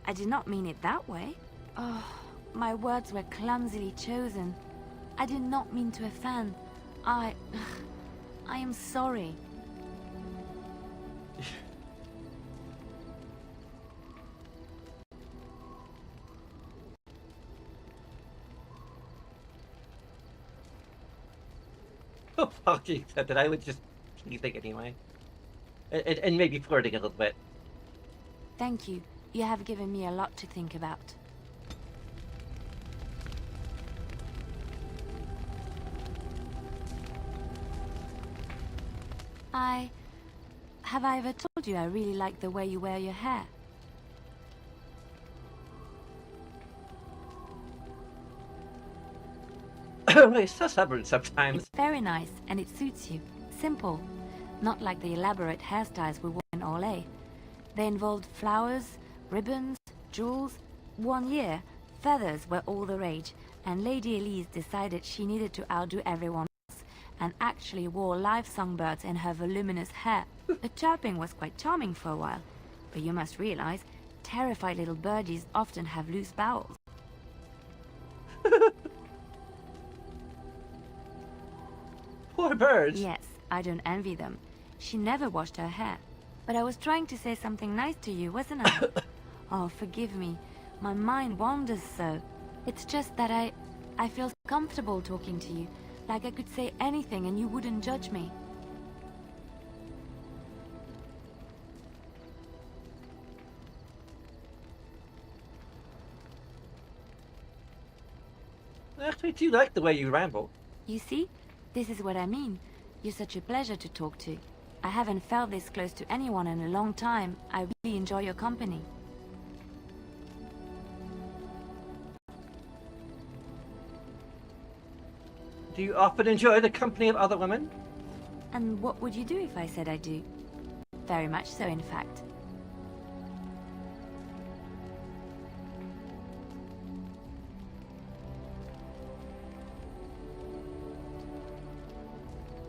I did not mean it that way. Oh, my words were clumsily chosen. I did not mean to offend. I am sorry. Oh, fuck, except that I would just think anyway. And maybe flirting a little bit. Thank you. You have given me a lot to think about. Have I ever told you I really like the way you wear your hair? It's so stubborn sometimes. It's very nice, and it suits you. Simple. Not like the elaborate hairstyles we wore in Orlais. They involved flowers, ribbons, jewels. One year, feathers were all the rage, and Lady Elise decided she needed to outdo everyone else, and actually wore live songbirds in her voluminous hair. The chirping was quite charming for a while, but you must realize, terrified little birdies often have loose bowels. Poor birds. Yes, I don't envy them. She never washed her hair. But I was trying to say something nice to you, wasn't I? Oh, forgive me. My mind wanders so. It's just that I feel comfortable talking to you. Like I could say anything and you wouldn't judge me. I actually do like the way you ramble. You see? This is what I mean. You're such a pleasure to talk to. I haven't felt this close to anyone in a long time. I really enjoy your company. Do you often enjoy the company of other women? And what would you do if I said I do? Very much so, in fact.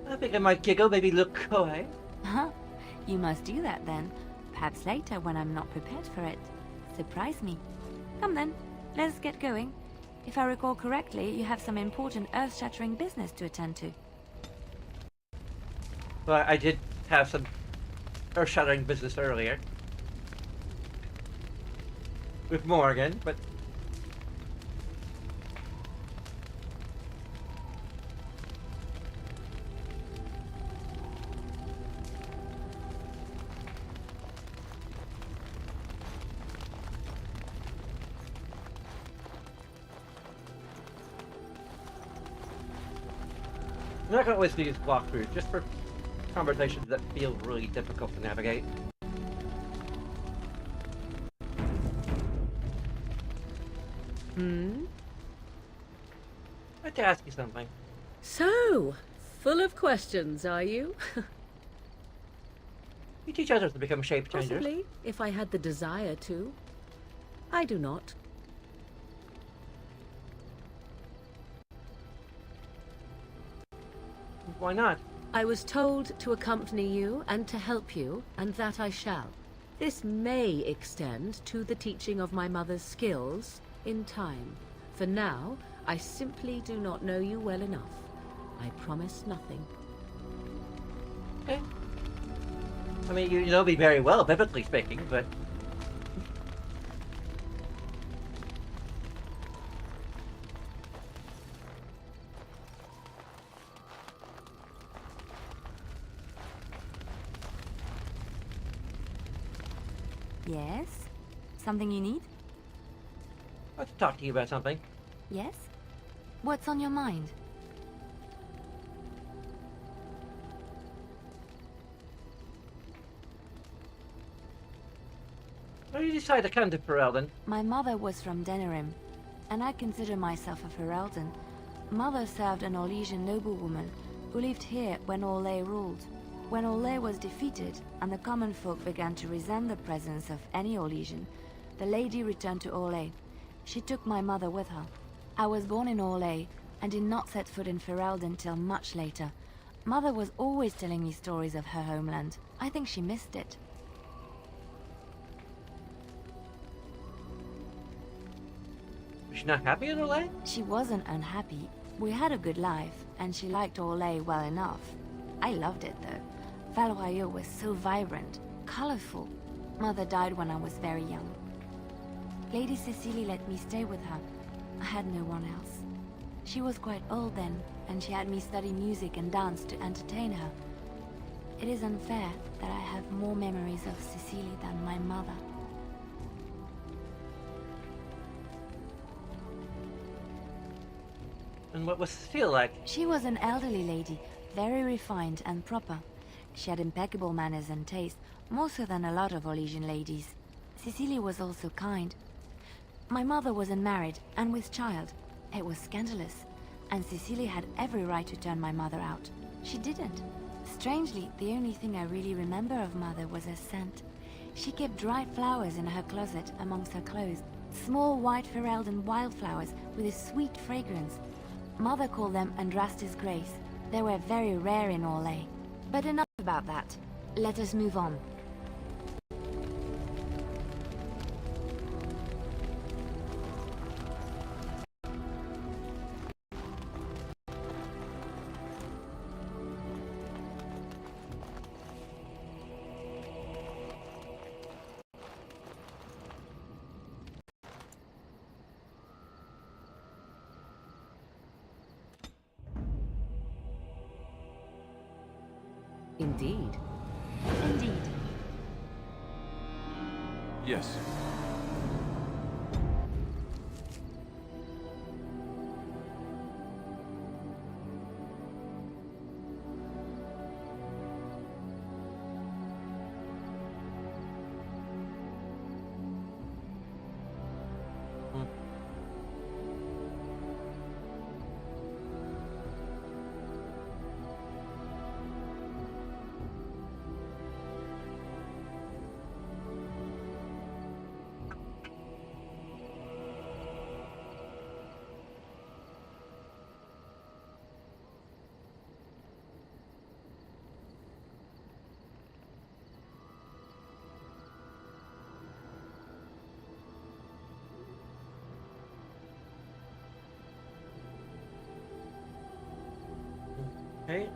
I think I might giggle, maybe look coy. Huh? You must do that then. Perhaps later when I'm not prepared for it. Surprise me. Come then, let's get going. If I recall correctly, you have some important earth-shattering business to attend to. Well, I did have some earth-shattering business earlier. With Morgan, but... I'm not going to always do these walkthroughs, just for conversations that feel really difficult to navigate. I'd like to ask you something. So, full of questions, are you? You teach others to become shape changers. Possibly, if I had the desire to. I do not. Why not? I was told to accompany you and to help you, and that I shall. This may extend to the teaching of my mother's skills in time. For now, I simply do not know you well enough. I promise nothing. Okay. I mean, you know me very well, biblically speaking, but... Yes? Something you need? I want to talk to you about something. Yes? What's on your mind? Why did you decide to come to Ferelden? My mother was from Denerim, and I consider myself a Ferelden. Mother served an Orlesian noblewoman who lived here when Orlais ruled. When Orlais was defeated, and the common folk began to resent the presence of any Orlesian, the lady returned to Orlais. She took my mother with her. I was born in Orlais, and did not set foot in Ferelden till much later. Mother was always telling me stories of her homeland. I think she missed it. Was she not happy in Orlais? She wasn't unhappy. We had a good life, and she liked Orlais well enough. I loved it, though. Valroyaux was so vibrant, colorful. Mother died when I was very young. Lady Cecily let me stay with her. I had no one else. She was quite old then, and she had me study music and dance to entertain her. It is unfair that I have more memories of Cecily than my mother. And what was Cecile like? She was an elderly lady, very refined and proper. She had impeccable manners and taste, more so than a lot of Orlesian ladies. Cecily was also kind. My mother was unmarried and with child. It was scandalous, and Cecily had every right to turn my mother out. She didn't. Strangely, the only thing I really remember of Mother was her scent. She kept dried flowers in her closet amongst her clothes, small white Ferelden wildflowers with a sweet fragrance. Mother called them Andraste's Grace. They were very rare in Orlais. But enough about that. Let us move on. Indeed. Indeed. Yes. Okay,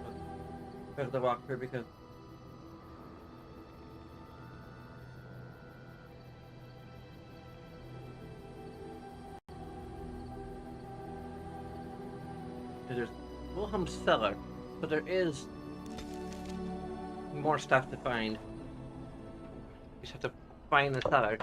go to the walkthrough because there's Wilhelm cellar, but there is more stuff to find. You just have to find the cellar.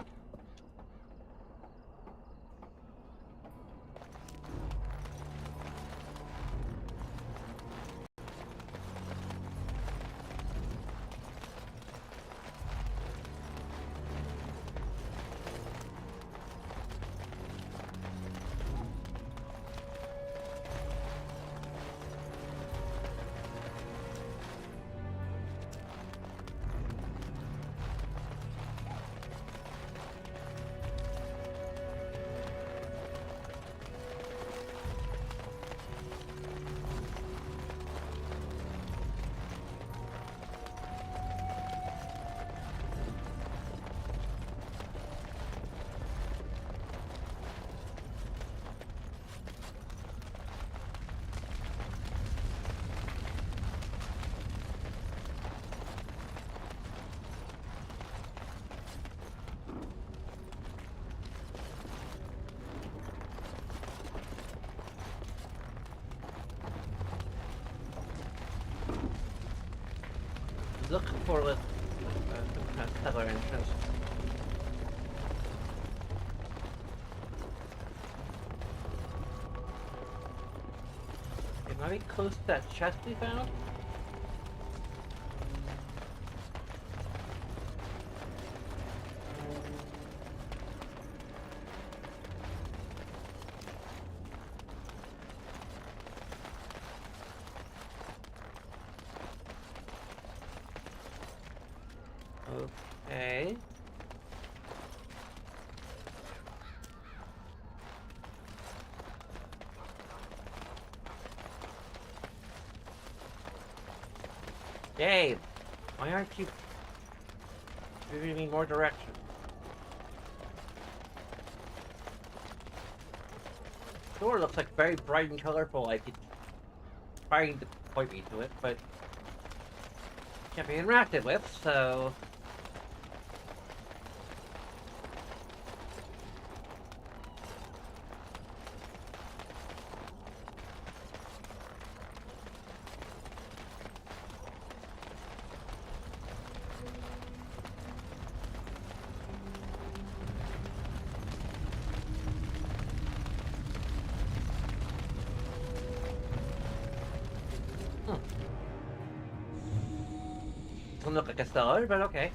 portal cellar entrance. It might be close to that chest we found. Okay. Dave, why aren't you giving me more direction? Door looks like very bright and colorful, like it's trying to point me to it, but can't be interacted with, so... Doesn't look like a cellar, but okay.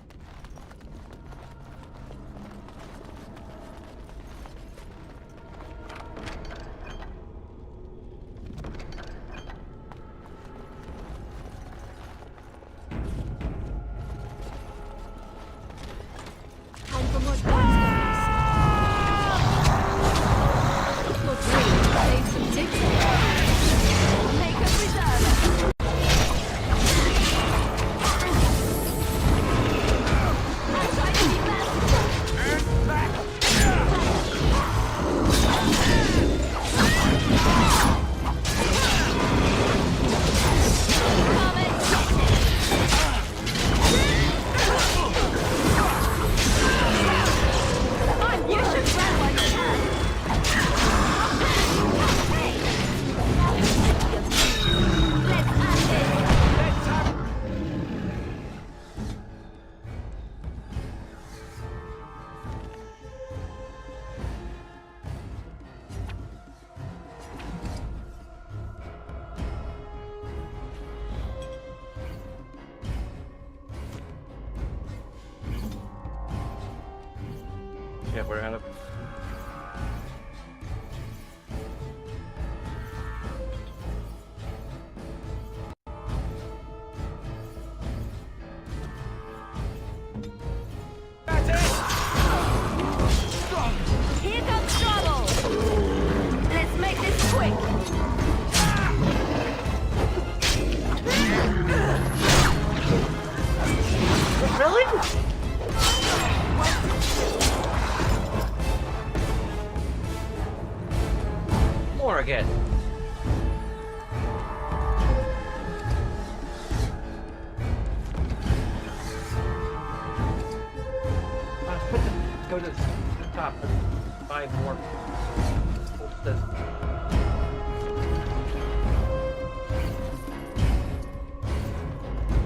Time for more darts, guys. Looks really save some ticks. Make a preserve. Yeah, we're out of... Here comes trouble. Let's make this quick. Really? More again. Let's go to the top and buy more. What's this?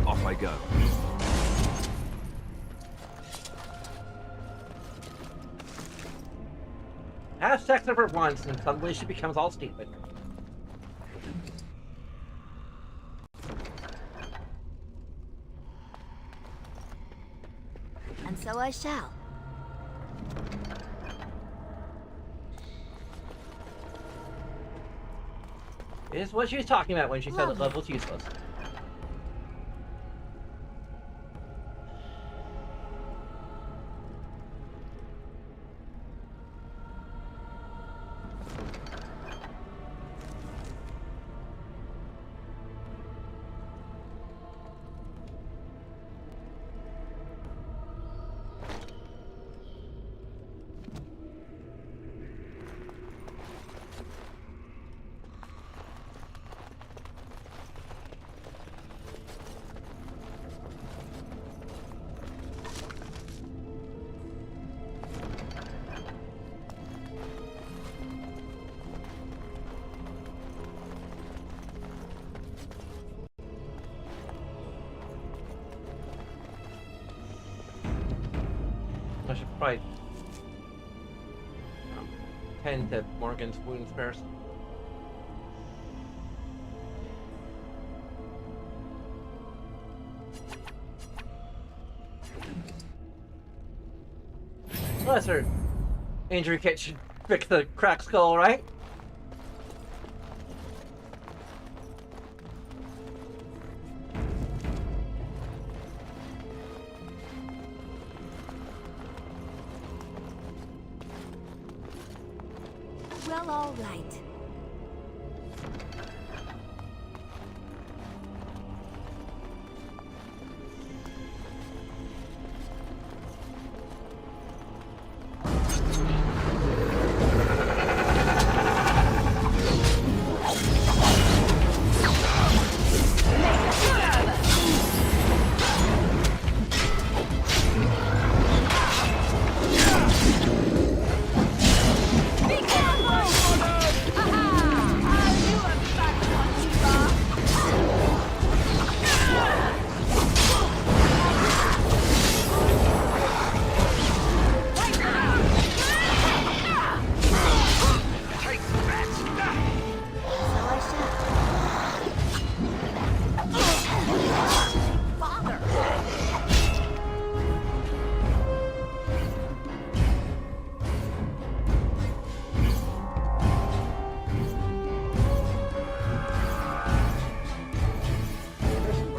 Off I go. Have sex with her once, and suddenly she becomes all stupid. And so I shall. Is what she was talking about when she said that love was useless. should probably tend to Morgan's wounds first. Unless her injury kit should fix the cracked skull, right? Well, all right.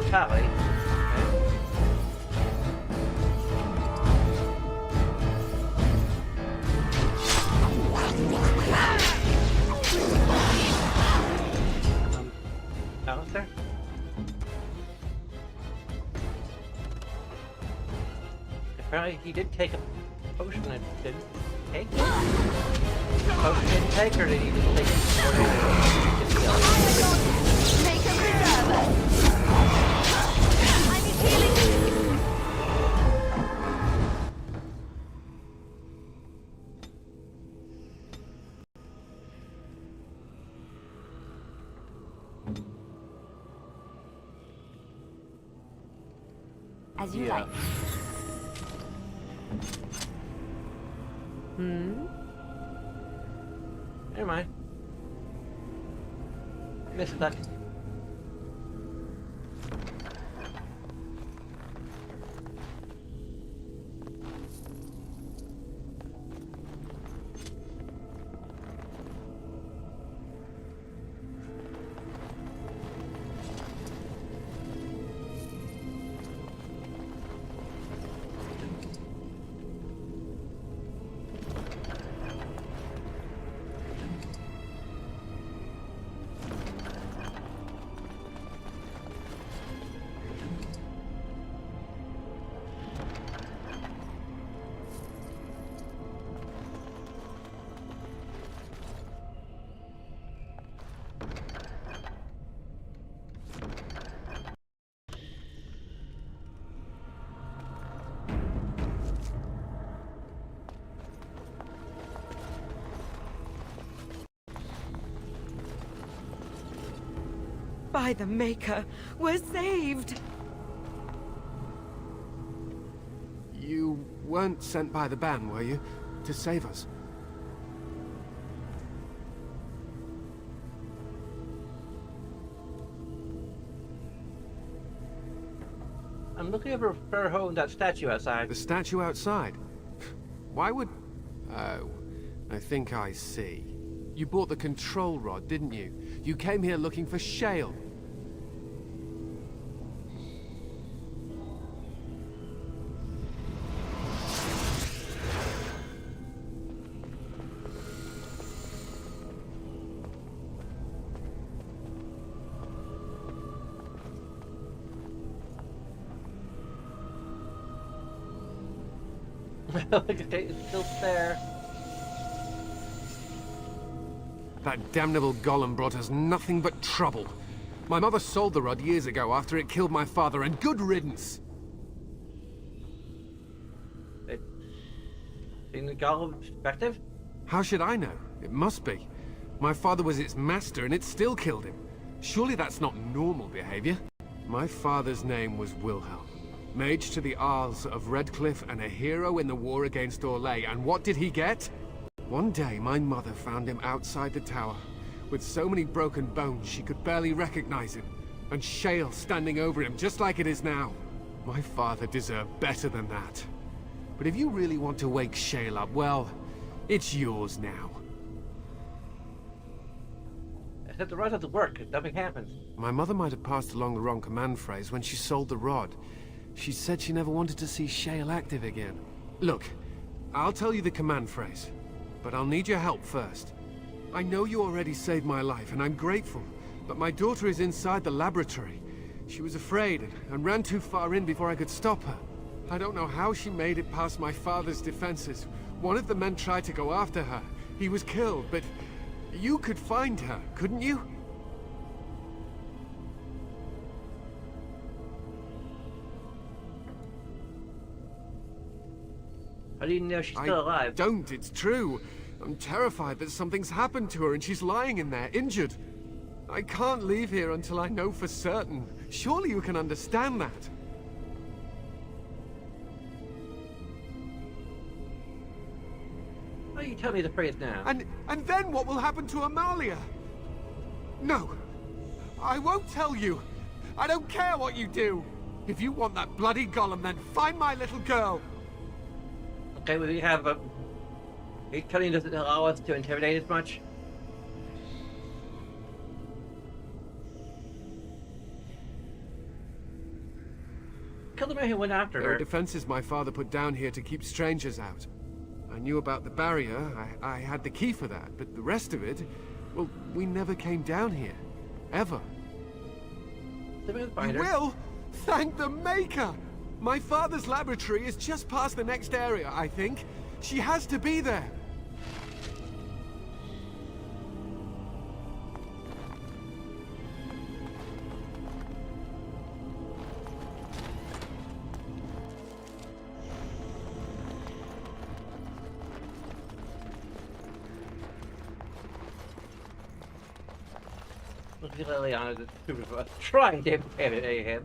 Tally. Alistair? Apparently he did take a potion and didn't take it. Potion didn't take, or did he just take it? Make a reserve. As you like. Never mind. Missed that. By the Maker, we're saved! You weren't sent by the ban, were you? To save us? I'm looking over for home that statue outside. The statue outside? Why would... Oh, I think I see. You bought the control rod, didn't you? You came here looking for shale. Okay, it's still there. That damnable golem brought us nothing but trouble. My mother sold the rod years ago after it killed my father, and good riddance! Isn't the golem effective? How should I know? It must be. My father was its master, and it still killed him. Surely that's not normal behavior. My father's name was Wilhelm. Mage to the Isles of Redcliffe and a hero in the war against Orlais. And what did he get? One day, my mother found him outside the tower, with so many broken bones she could barely recognize him, and Shale standing over him just like it is now. My father deserved better than that. But if you really want to wake Shale up, well, it's yours now. I said the rod doesn't work. Nothing happens. My mother might have passed along the wrong command phrase when she sold the rod. She said she never wanted to see Shale active again. Look, I'll tell you the command phrase, but I'll need your help first. I know you already saved my life, and I'm grateful, but my daughter is inside the laboratory. She was afraid and ran too far in before I could stop her. I don't know how she made it past my father's defenses. One of the men tried to go after her. He was killed, but you could find her, couldn't you? How do you know she's still alive? Don't, it's true. I'm terrified that something's happened to her and she's lying in there, injured. I can't leave here until I know for certain. Surely you can understand that. Why don't you tell me the phrase now? And then what will happen to Amalia? No, I won't tell you. I don't care what you do. If you want that bloody golem, then find my little girl. Okay, well, we have are you telling does it allow us to intimidate as much? Kill the man who went after There her. are defenses my father put down here to keep strangers out. I knew about the barrier, I had the key for that, but the rest of it, well, we never came down here. Ever. You will? Thank the Maker! My father's laboratory is just past the next area, I think. She has to be there. Look at Liliana, the two of us trying to intimidate him.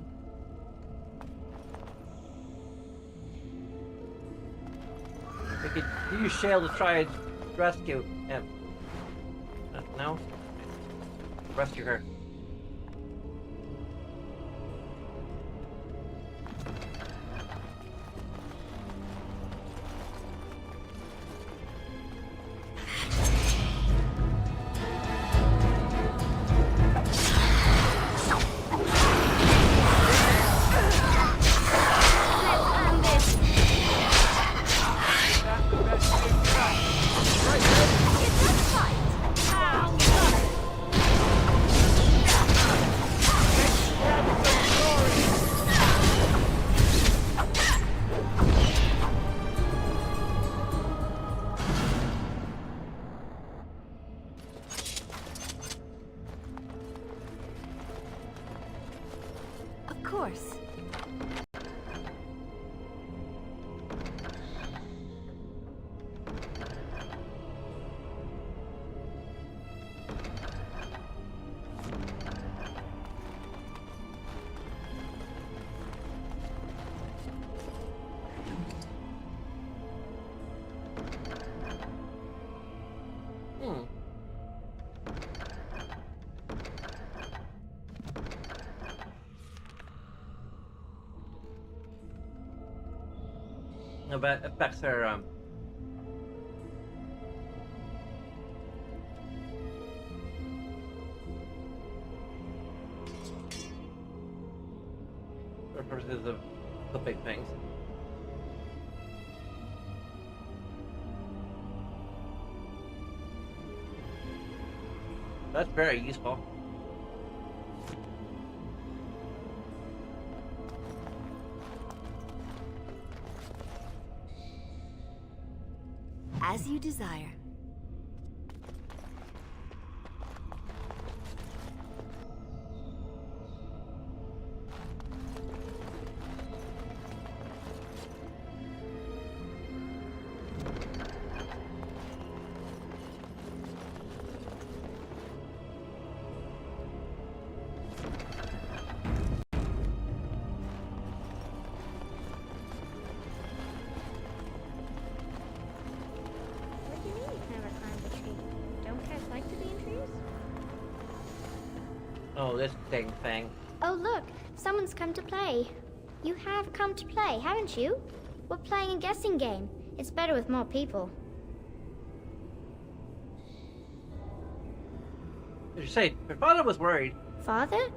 We could use Shale to try and rescue him. No? Rescue her. No, but it affects her, for purposes of the big things. That's very useful. As you desire. Oh, this dang thing. Oh, look, someone's come to play. You have come to play, haven't you? We're playing a guessing game. It's better with more people. Did you say my father was worried? Father?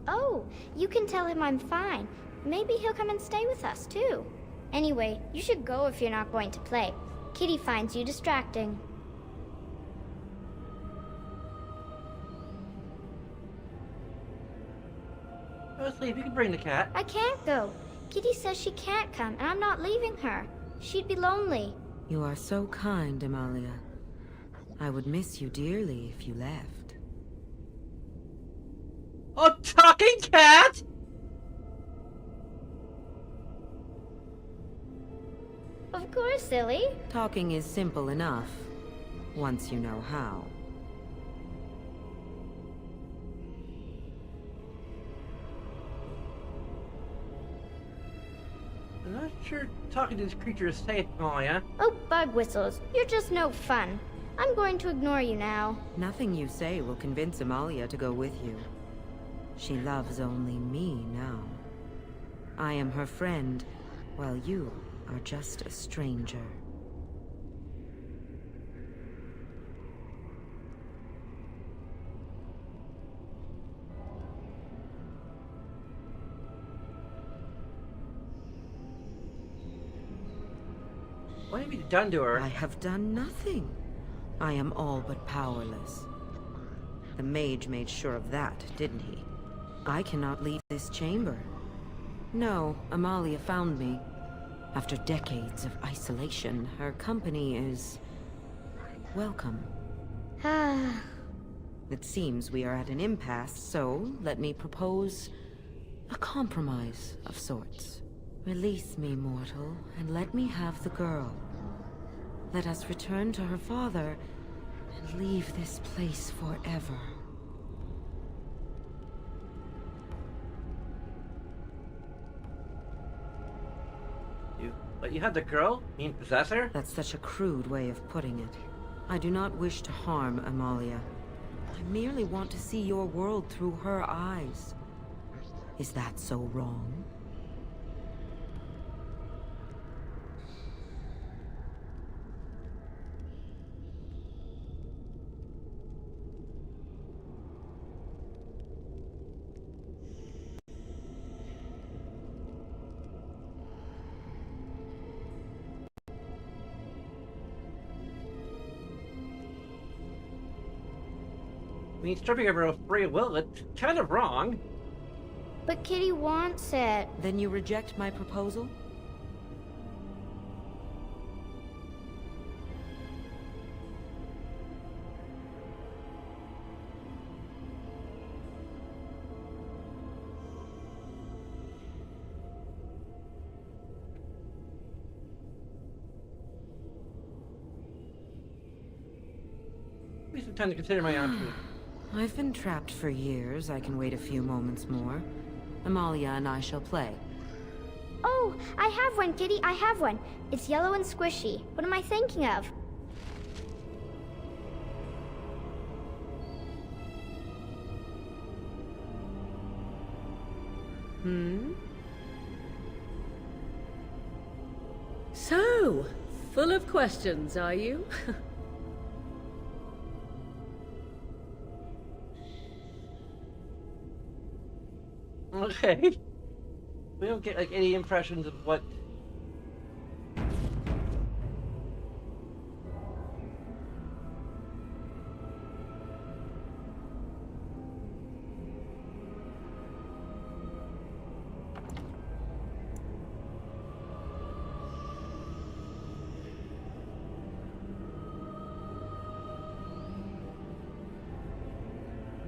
Oh, you can tell him I'm fine. Maybe he'll come and stay with us, too. Anyway, you should go if you're not going to play. Kitty finds you distracting. Let's leave. You can bring the cat. I can't go. Kitty says she can't come, and I'm not leaving her. She'd be lonely. You are so kind, Amalia. I would miss you dearly if you left. A talking cat? Of course, silly. Talking is simple enough, once you know how. I'm not sure talking to this creature is safe, Amalia. Oh, bug whistles. You're just no fun. I'm going to ignore you now. Nothing you say will convince Amalia to go with you. She loves only me now. I am her friend, while you are just a stranger. What have you done to her? I have done nothing. I am all but powerless. The mage made sure of that, didn't he? I cannot leave this chamber. No, Amalia found me. After decades of isolation, her company is welcome. It seems we are at an impasse, so let me propose a compromise of sorts. Release me, mortal, and let me have the girl. Let us return to her father and leave this place forever. But you had the girl? You mean possess her? That's such a crude way of putting it. I do not wish to harm Amalia. I merely want to see your world through her eyes. Is that so wrong? I mean, stripping of her free will, it's kind of wrong. But Kitty wants it. Then you reject my proposal? Give me some time to consider my options. I've been trapped for years. I can wait a few moments more. Amalia and I shall play. Oh, I have one, Kitty. I have one. It's yellow and squishy. What am I thinking of? So, full of questions, are you? Okay. We don't get, like, any impressions of what...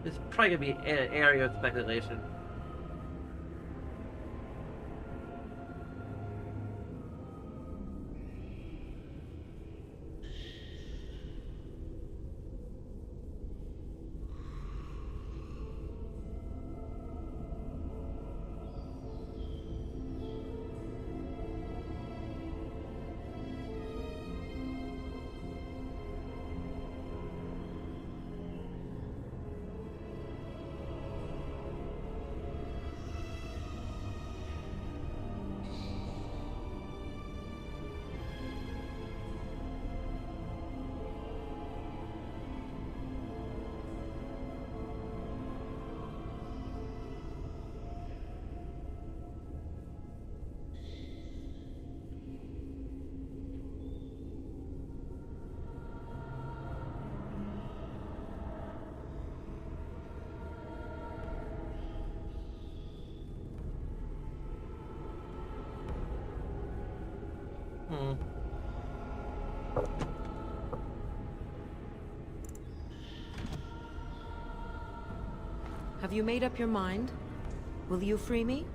It's probably gonna be an area of speculation. Have you made up your mind? Will you free me?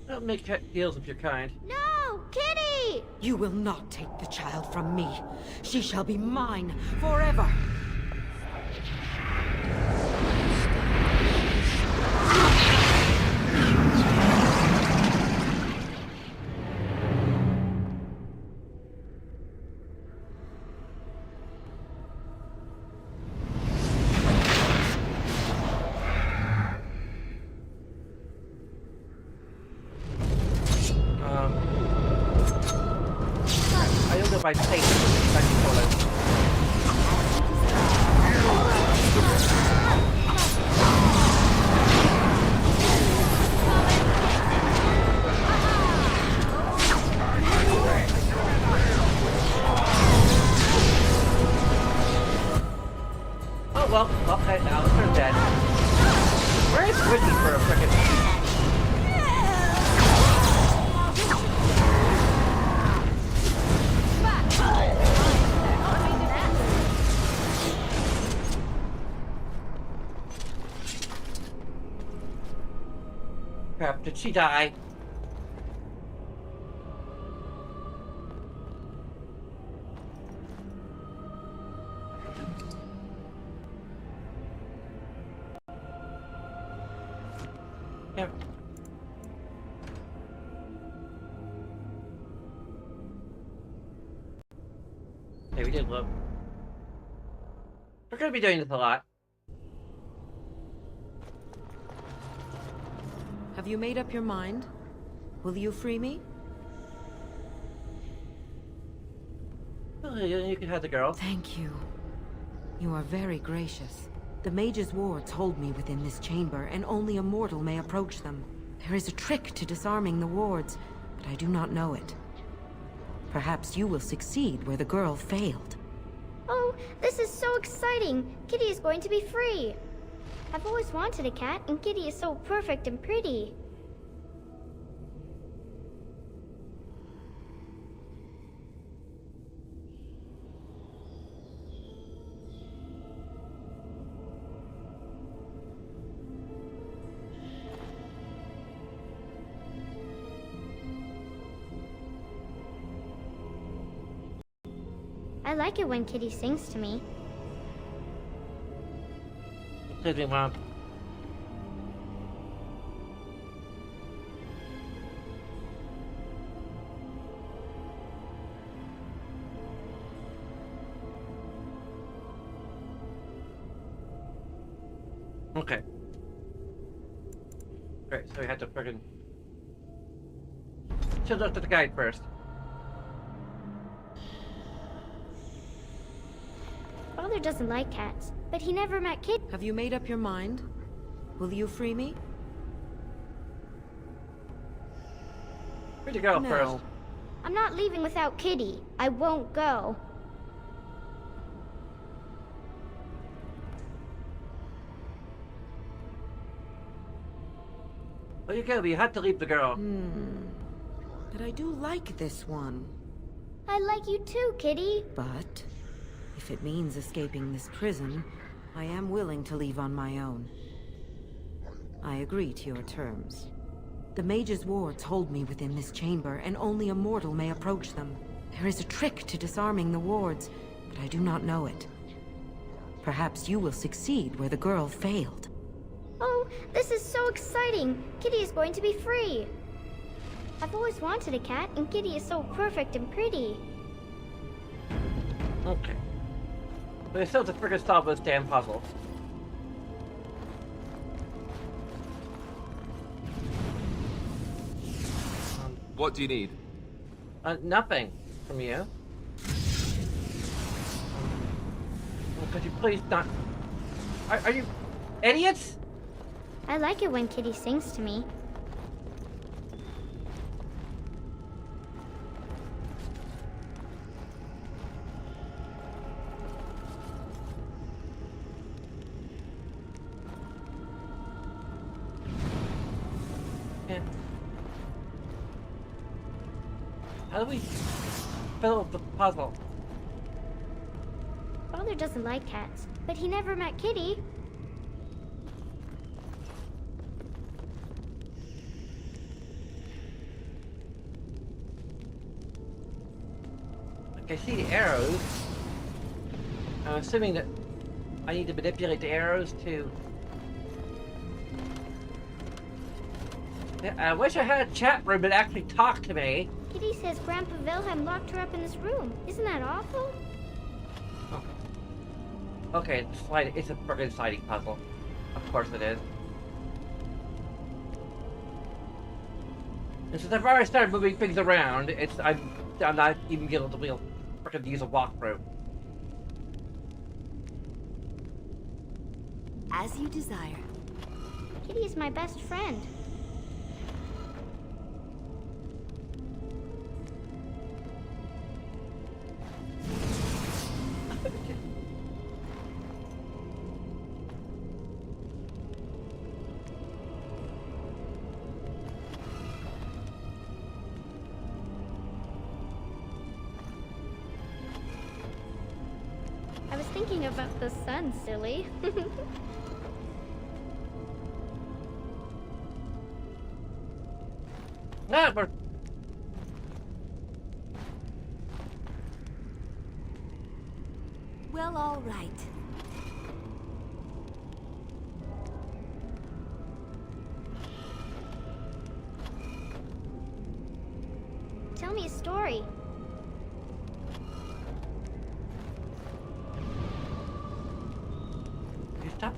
Don't make deals if you're kind. No! Kitty! You will not take the child from me. She shall be mine forever. I don't know if I say this, I can call it. Oh well, okay, now they're dead. Where is Whitney for a frickin'? Crap, did she die? Yep. Yeah, we did look. We're gonna be doing this a lot. Have you made up your mind? Will you free me? Oh, you can have the girl. Thank you. You are very gracious. The mage's wards hold me within this chamber, and only a mortal may approach them. There is a trick to disarming the wards, but I do not know it. Perhaps you will succeed where the girl failed. Oh, this is so exciting! Kitty is going to be free! I've always wanted a cat, and Kitty is so perfect and pretty. I like it when Kitty sings to me. Excuse me, Mom. Okay. Great, so we had to friggin' should look at the guide first. Father doesn't like cats, but he never met Kitty. Have you made up your mind? Will you free me? Where'd you go No. first? I'm not leaving without Kitty. I won't go. Well, you go, but you had to leave the girl. But I do like this one. I like you too, Kitty. But if it means escaping this prison, I am willing to leave on my own. I agree to your terms. The mage's wards hold me within this chamber, and only a mortal may approach them. There is a trick to disarming the wards, but I do not know it. Perhaps you will succeed where the girl failed. Oh, this is so exciting! Kitty is going to be free! I've always wanted a cat, and Kitty is so perfect and pretty. Okay. But I still have to friggin' solve this damn puzzle. What do you need? Nothing from you. Could you please not... Are you idiots? I like it when Kitty sings to me. How do we fill the puzzle? Father doesn't like cats, but he never met Kitty. I see the arrows. I'm assuming that I need to manipulate the arrows to... Yeah, I wish I had a chat room that actually talked to me. Kitty says Grandpa Wilhelm locked her up in this room. Isn't that awful? Oh. Okay, it's a friggin' sliding puzzle. Of course it is. And since I've already started moving things around, I'm not even able to frickin' use a walkthrough. As you desire. Kitty is my best friend. I was thinking about the sun, silly. Never. Well, all right. Tell me a story. You stop.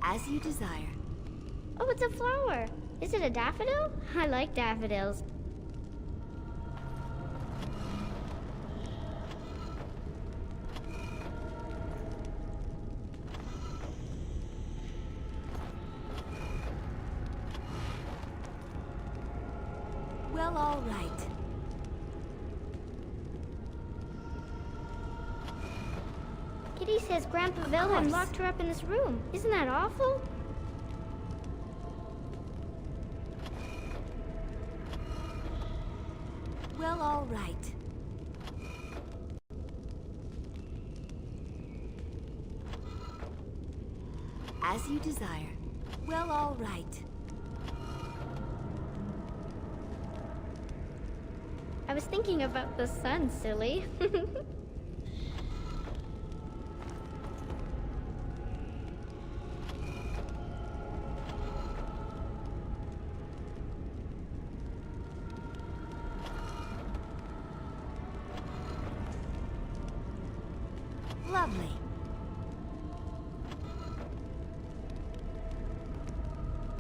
As you desire. Oh, it's a flower. Is it a daffodil? I like daffodils. Well, all right. Kitty says Grandpa Wilhelm locked her up in this room. Isn't that awful? Well, all right. As you desire. Well, all right. I was thinking about the sun, silly. Lovely.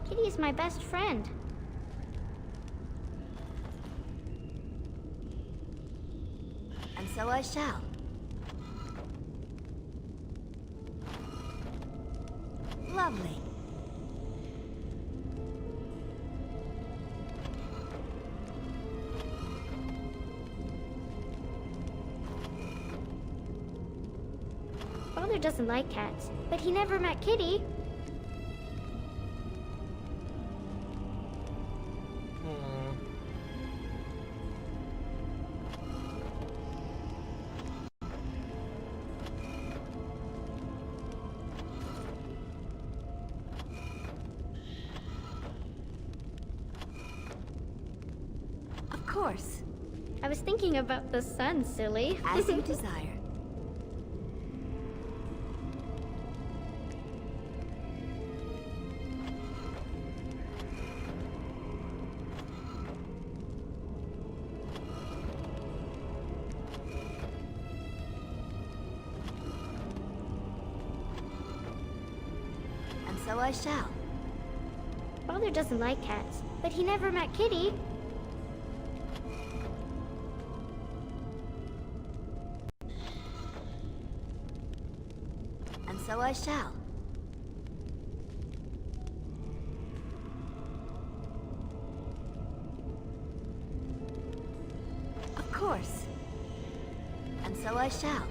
Kitty is my best friend. And so I shall. Lovely. Father doesn't like cats, but he never met Kitty. Of course. I was thinking about the sun, silly. As you desire. And so I shall. Father doesn't like cats, but he never met Kitty. And so I shall. Of course. And so I shall.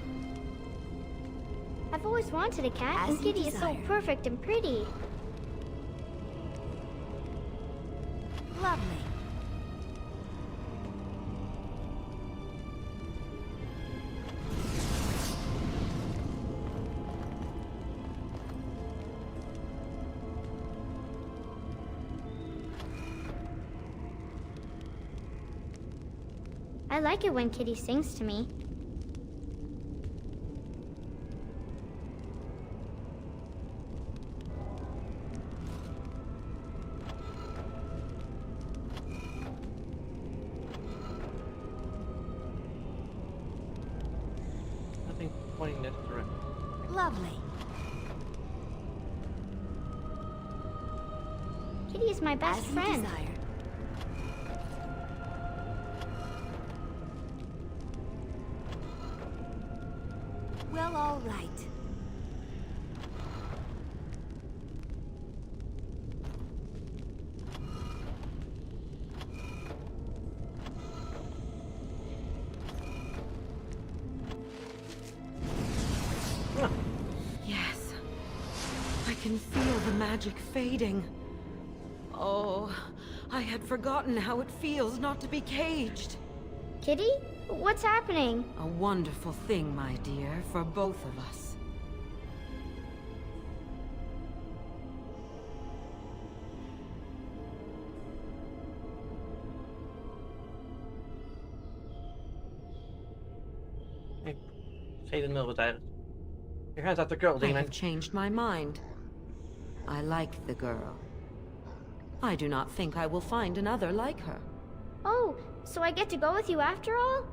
I've always wanted a cat, As and you Kitty is so desire. perfect and pretty. Lovely. I like it when Kitty sings to me. Nothing pointing this direction. Lovely. Kitty is my best As you friend. desire. Well, all right. Yes. I can feel the magic fading. Oh, I had forgotten how it feels not to be caged. Kitty? What's happening? A wonderful thing, my dear, for both of us. Hey, say in the middle of that. Your hands off the girl, I demon. have changed my mind. I like the girl. I do not think I will find another like her. Oh, so I get to go with you after all?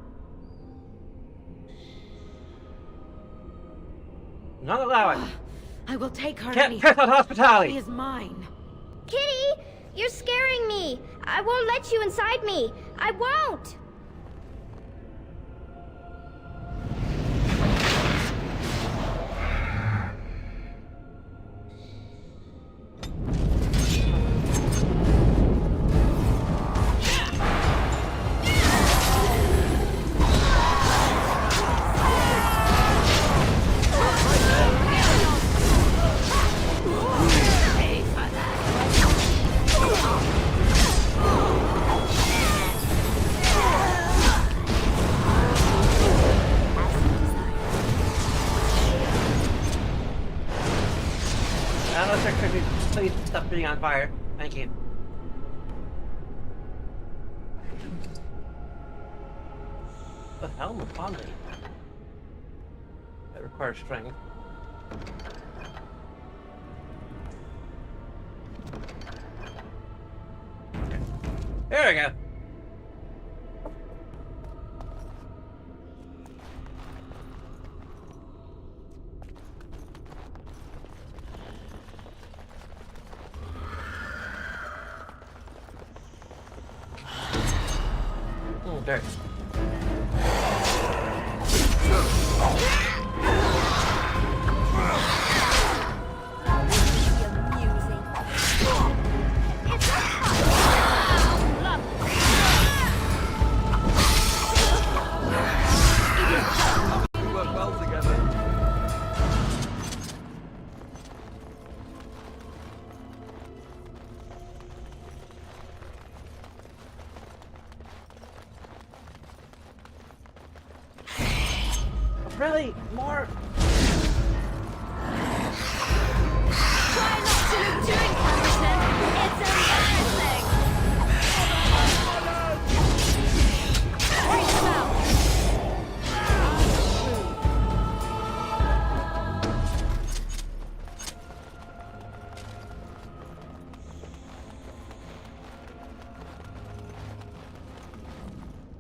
Not allowed. I will take her. Can't anyhow. piss on hospitality. She is mine. Kitty! You're scaring me! I won't let you inside me! I won't! Please stop being on fire. Thank you. The helm of Bonley. That requires strength. There we go. Oh, dirt. We work well together. Really? More? Try not to look too incompetent. It's embarrassing. Bring them out.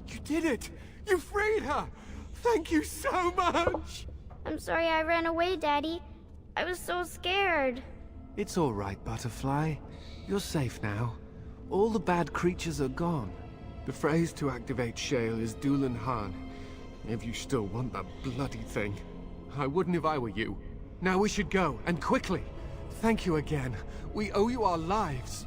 You did it! You freed her! Thank you so much! I'm sorry I ran away, Daddy. I was so scared. It's all right, Butterfly. You're safe now. All the bad creatures are gone. The phrase to activate Shale is Dulan Han. If you still want that bloody thing. I wouldn't if I were you. Now we should go, and quickly. Thank you again. We owe you our lives.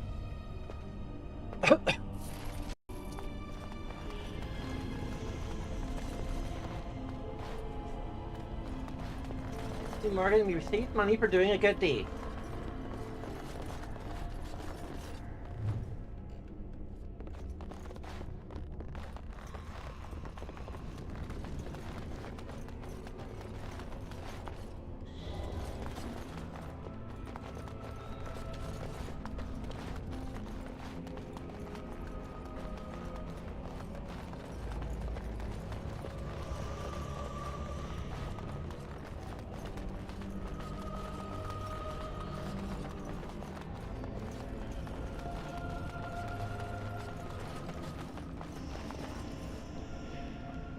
Morgan, we received money for doing a good deed.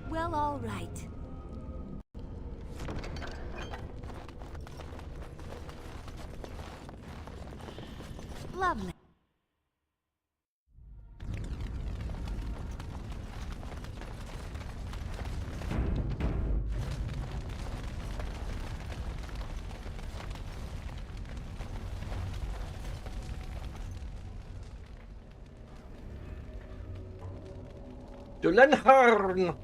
Well, all right. Lovely. Dulenharn!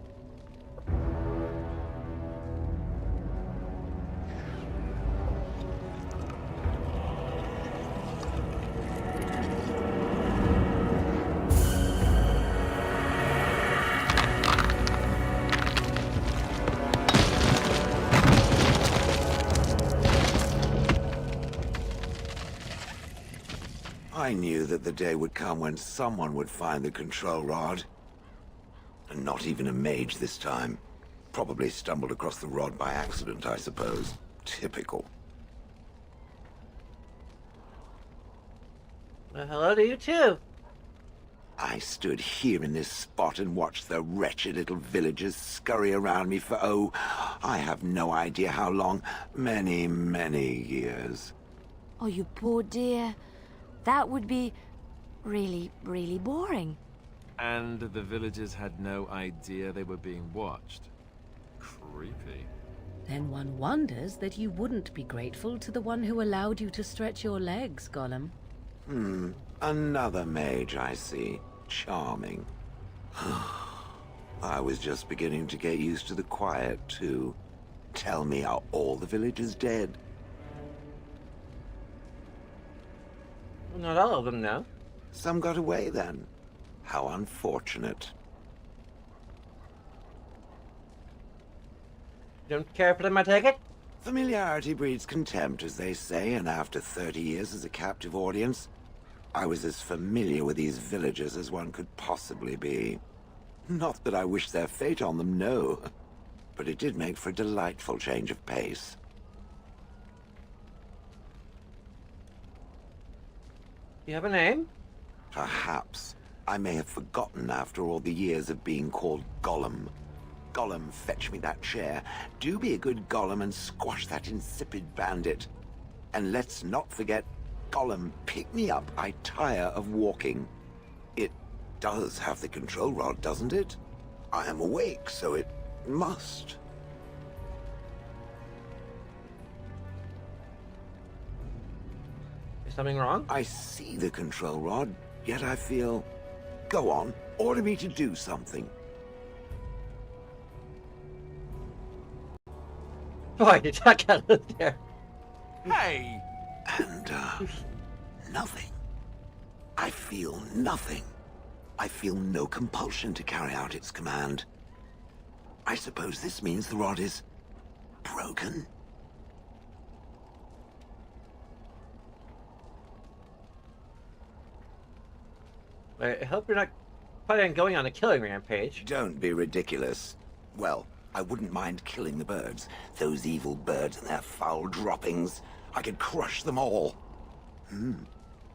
I knew that the day would come when someone would find the control rod. And not even a mage this time. Probably stumbled across the rod by accident, I suppose. Typical. Well, hello to you too. I stood here in this spot and watched the wretched little villagers scurry around me for, oh, I have no idea how long. Many, many years. Oh, you poor dear. That would be really, really boring. And the villagers had no idea they were being watched. Creepy. Then one wonders that you wouldn't be grateful to the one who allowed you to stretch your legs, Gollum. Another mage, I see. Charming. I was just beginning to get used to the quiet, too. Tell me, are all the villagers dead? Not all of them, no. Some got away, then. How unfortunate. Don't care for them, I take it? Familiarity breeds contempt, as they say, and after 30 years as a captive audience, I was as familiar with these villagers as one could possibly be. Not that I wish their fate on them, no. But it did make for a delightful change of pace. You have a name? Perhaps. I may have forgotten after all the years of being called Gollum. Gollum, fetch me that chair. Do be a good Gollum and squash that insipid bandit. And let's not forget, Gollum, pick me up. I tire of walking. It does have the control rod, doesn't it? I am awake, so it must. Is something wrong? I see the control rod, yet I feel... Go on, order me to do something. Boy, did that get out there. Hey! And, nothing. I feel nothing. I feel no compulsion to carry out its command. I suppose this means the rod is... broken? I hope you're not planning on going on a killing rampage. Don't be ridiculous. Well, I wouldn't mind killing the birds. Those evil birds and their foul droppings. I could crush them all.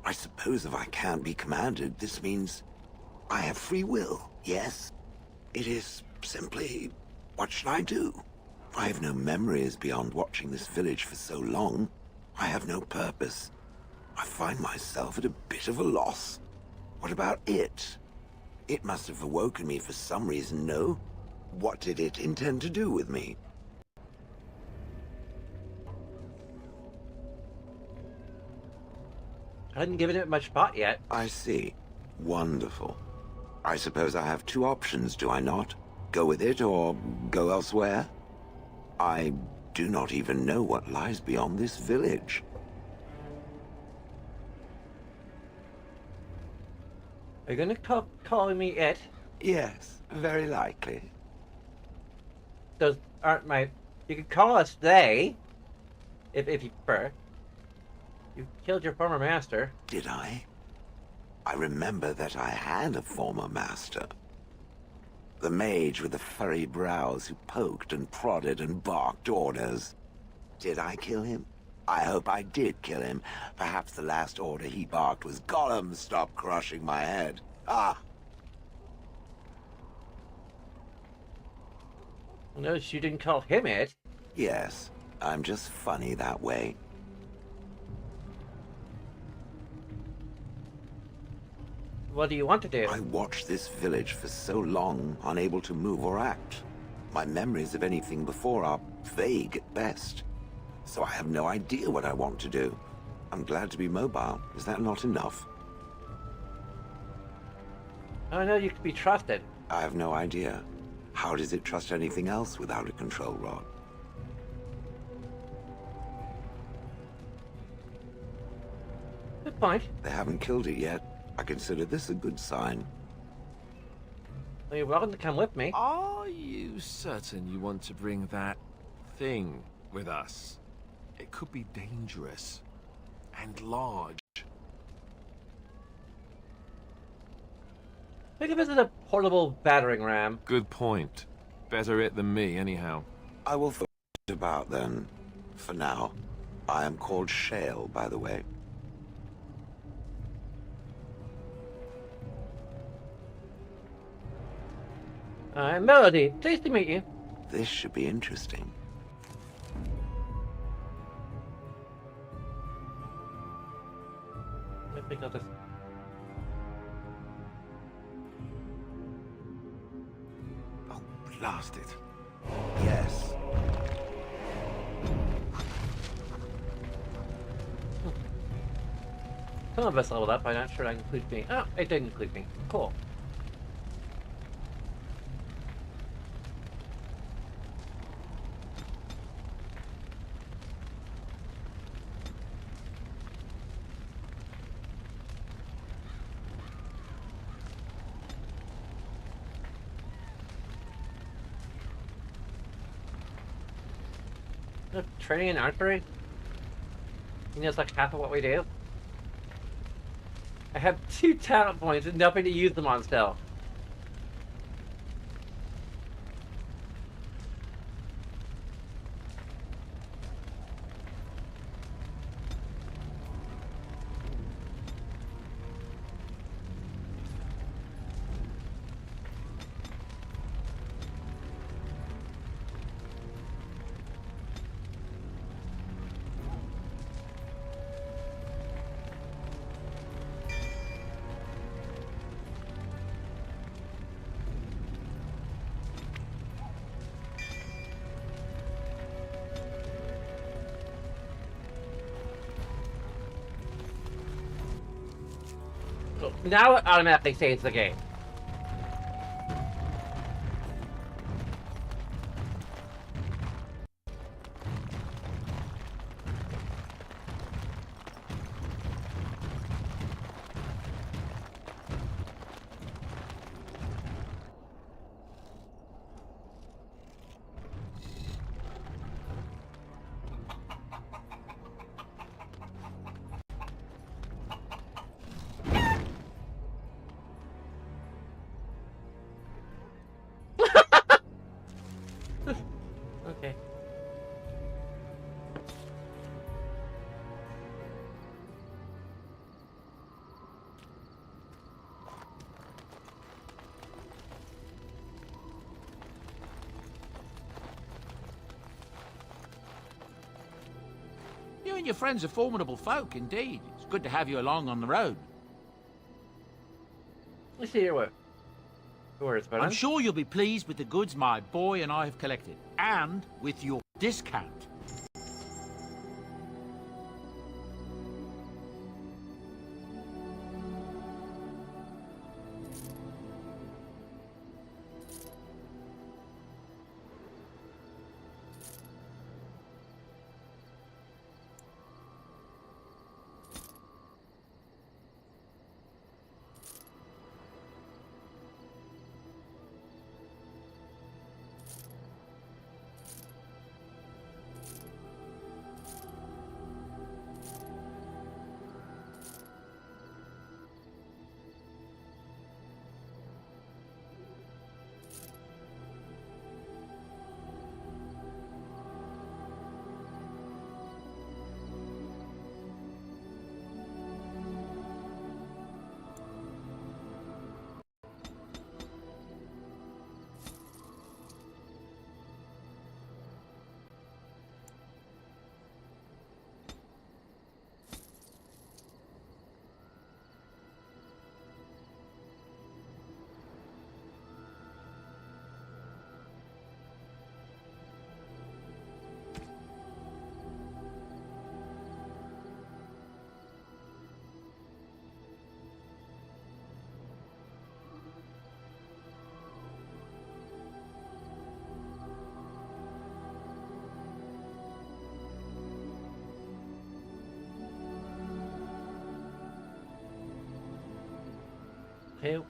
I suppose if I can't be commanded, this means I have free will, yes? It is simply, what should I do? I have no memories beyond watching this village for so long. I have no purpose. I find myself at a bit of a loss. What about it? It must have awoken me for some reason, no? What did it intend to do with me? I hadn't given it much thought yet. I see. Wonderful. I suppose I have two options, do I not? Go with it or go elsewhere? I do not even know what lies beyond this village. Are you gonna call me it? Yes, very likely. Those aren't my... You could call us they, if you prefer. You killed your former master. Did I? I remember that I had a former master. The mage with the furry brows who poked and prodded and barked orders. Did I kill him? I hope I did kill him. Perhaps the last order he barked was, "Gollum, stop crushing my head." Ah! Notice you didn't call him it. Yes, I'm just funny that way. What do you want to do? I watched this village for so long, unable to move or act. My memories of anything before are vague at best. So I have no idea what I want to do. I'm glad to be mobile. Is that not enough? I know you can be trusted. I have no idea. How does it trust anything else without a control rod? Good point. They haven't killed it yet. I consider this a good sign. Well, you're welcome to come with me. Are you certain you want to bring that thing with us? It could be dangerous and large. Think of it as a portable battering ram. Good point. Better it than me, anyhow. I will think about then. For now. I am called Shale, by the way. I'm Melody. Pleased to meet you. This should be interesting. Let me go this. Oh, blast it. Yes. Some of us leveled up. I'm not sure that includes me. Oh, it didn't include me. Cool. Training in archery? You know, it's like half of what we do. I have 2 talent points and nothing to use them on still. Now it automatically saves the game. Okay. You and your friends are formidable folk, indeed. It's It's good to have you along on the road. Let's see here where it's I'm sure you'll be pleased with the goods my boy and I have collected, and with your discount. Okay, did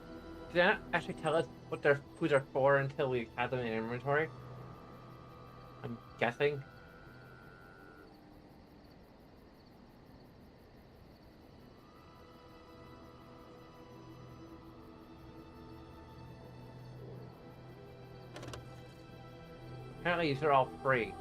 that actually tell us what their foods are for until we have them in inventory? I'm guessing. Apparently these are all free.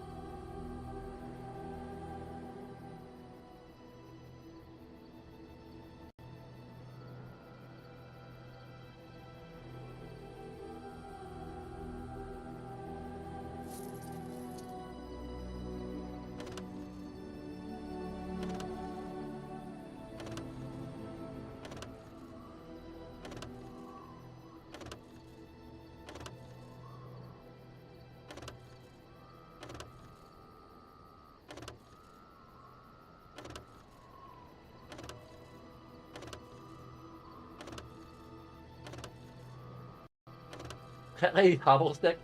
Lady Hobblestick.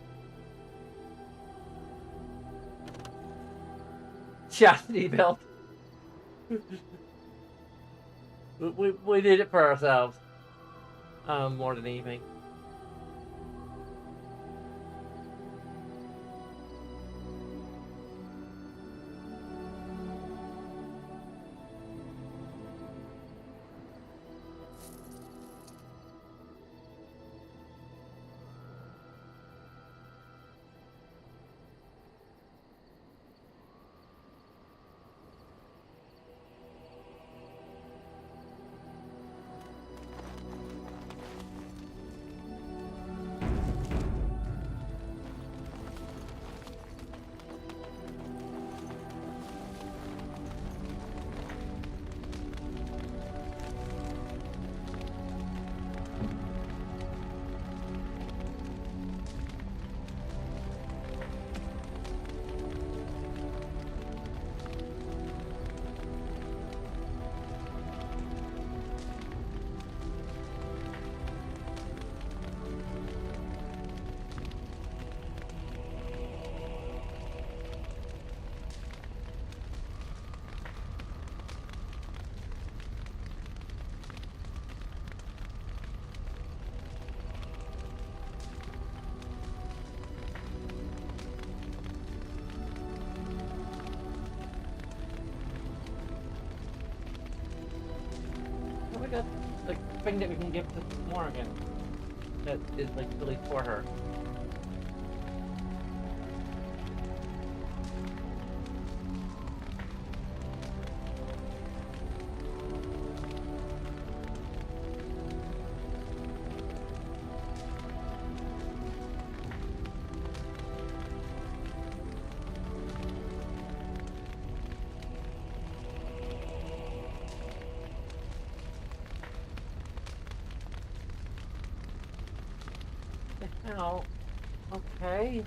Chastity belt. we did it for ourselves. More than anything. Got the thing that we can give to Morrigan that is like really for her. the hell? Okay.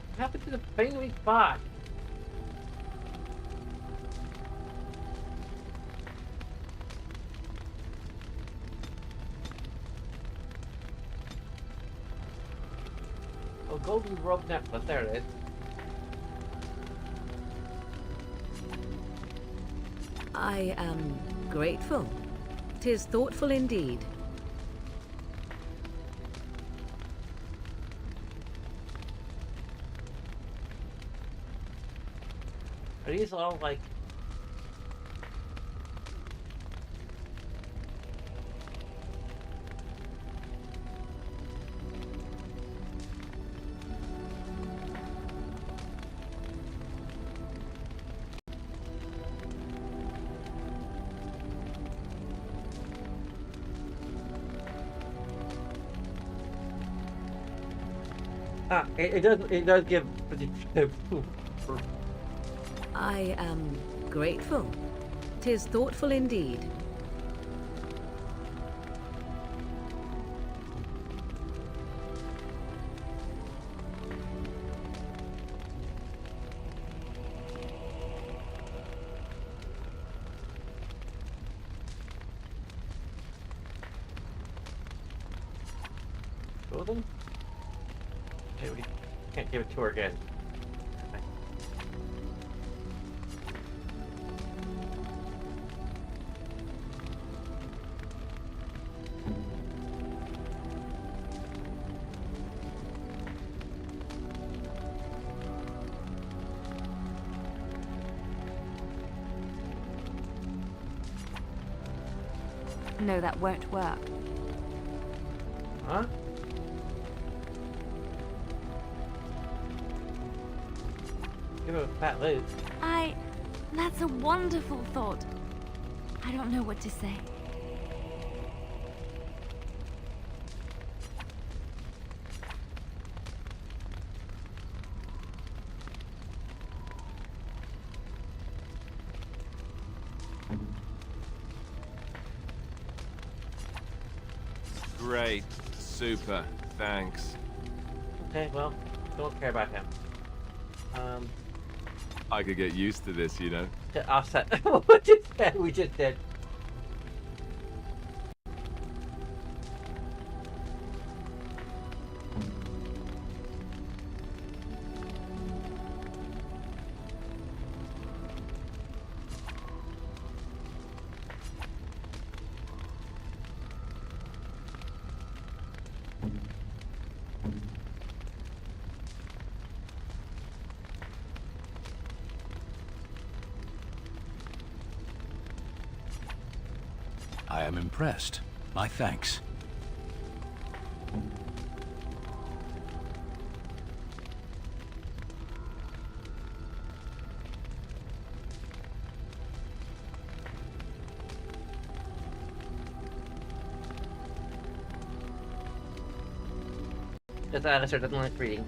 What happened to the thing we bought? Oh, golden rope necklace, there it is. I am grateful. 'Tis thoughtful indeed. Are these all like... Ah, it does give... I am grateful. 'Tis thoughtful indeed. Golden? Okay, we can't give it to her again. No, that won't work. Huh? Give it a fat loot. That's a wonderful thought. I don't know what to say. Great. Super. Thanks. Okay, well, don't care about him. I could get used to this, you know. To offset what we just did. I am impressed. My thanks. Just Alistair doesn't like reading.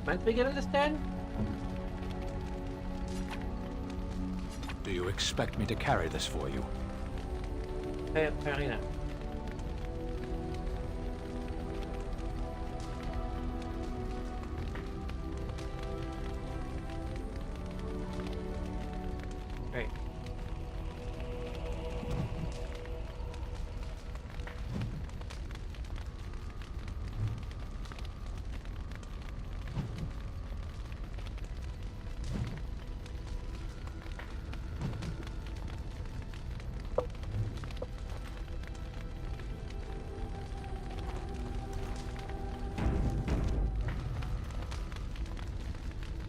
Meant to be getting this done? Do you expect me to carry this for you? Apparently not. Great.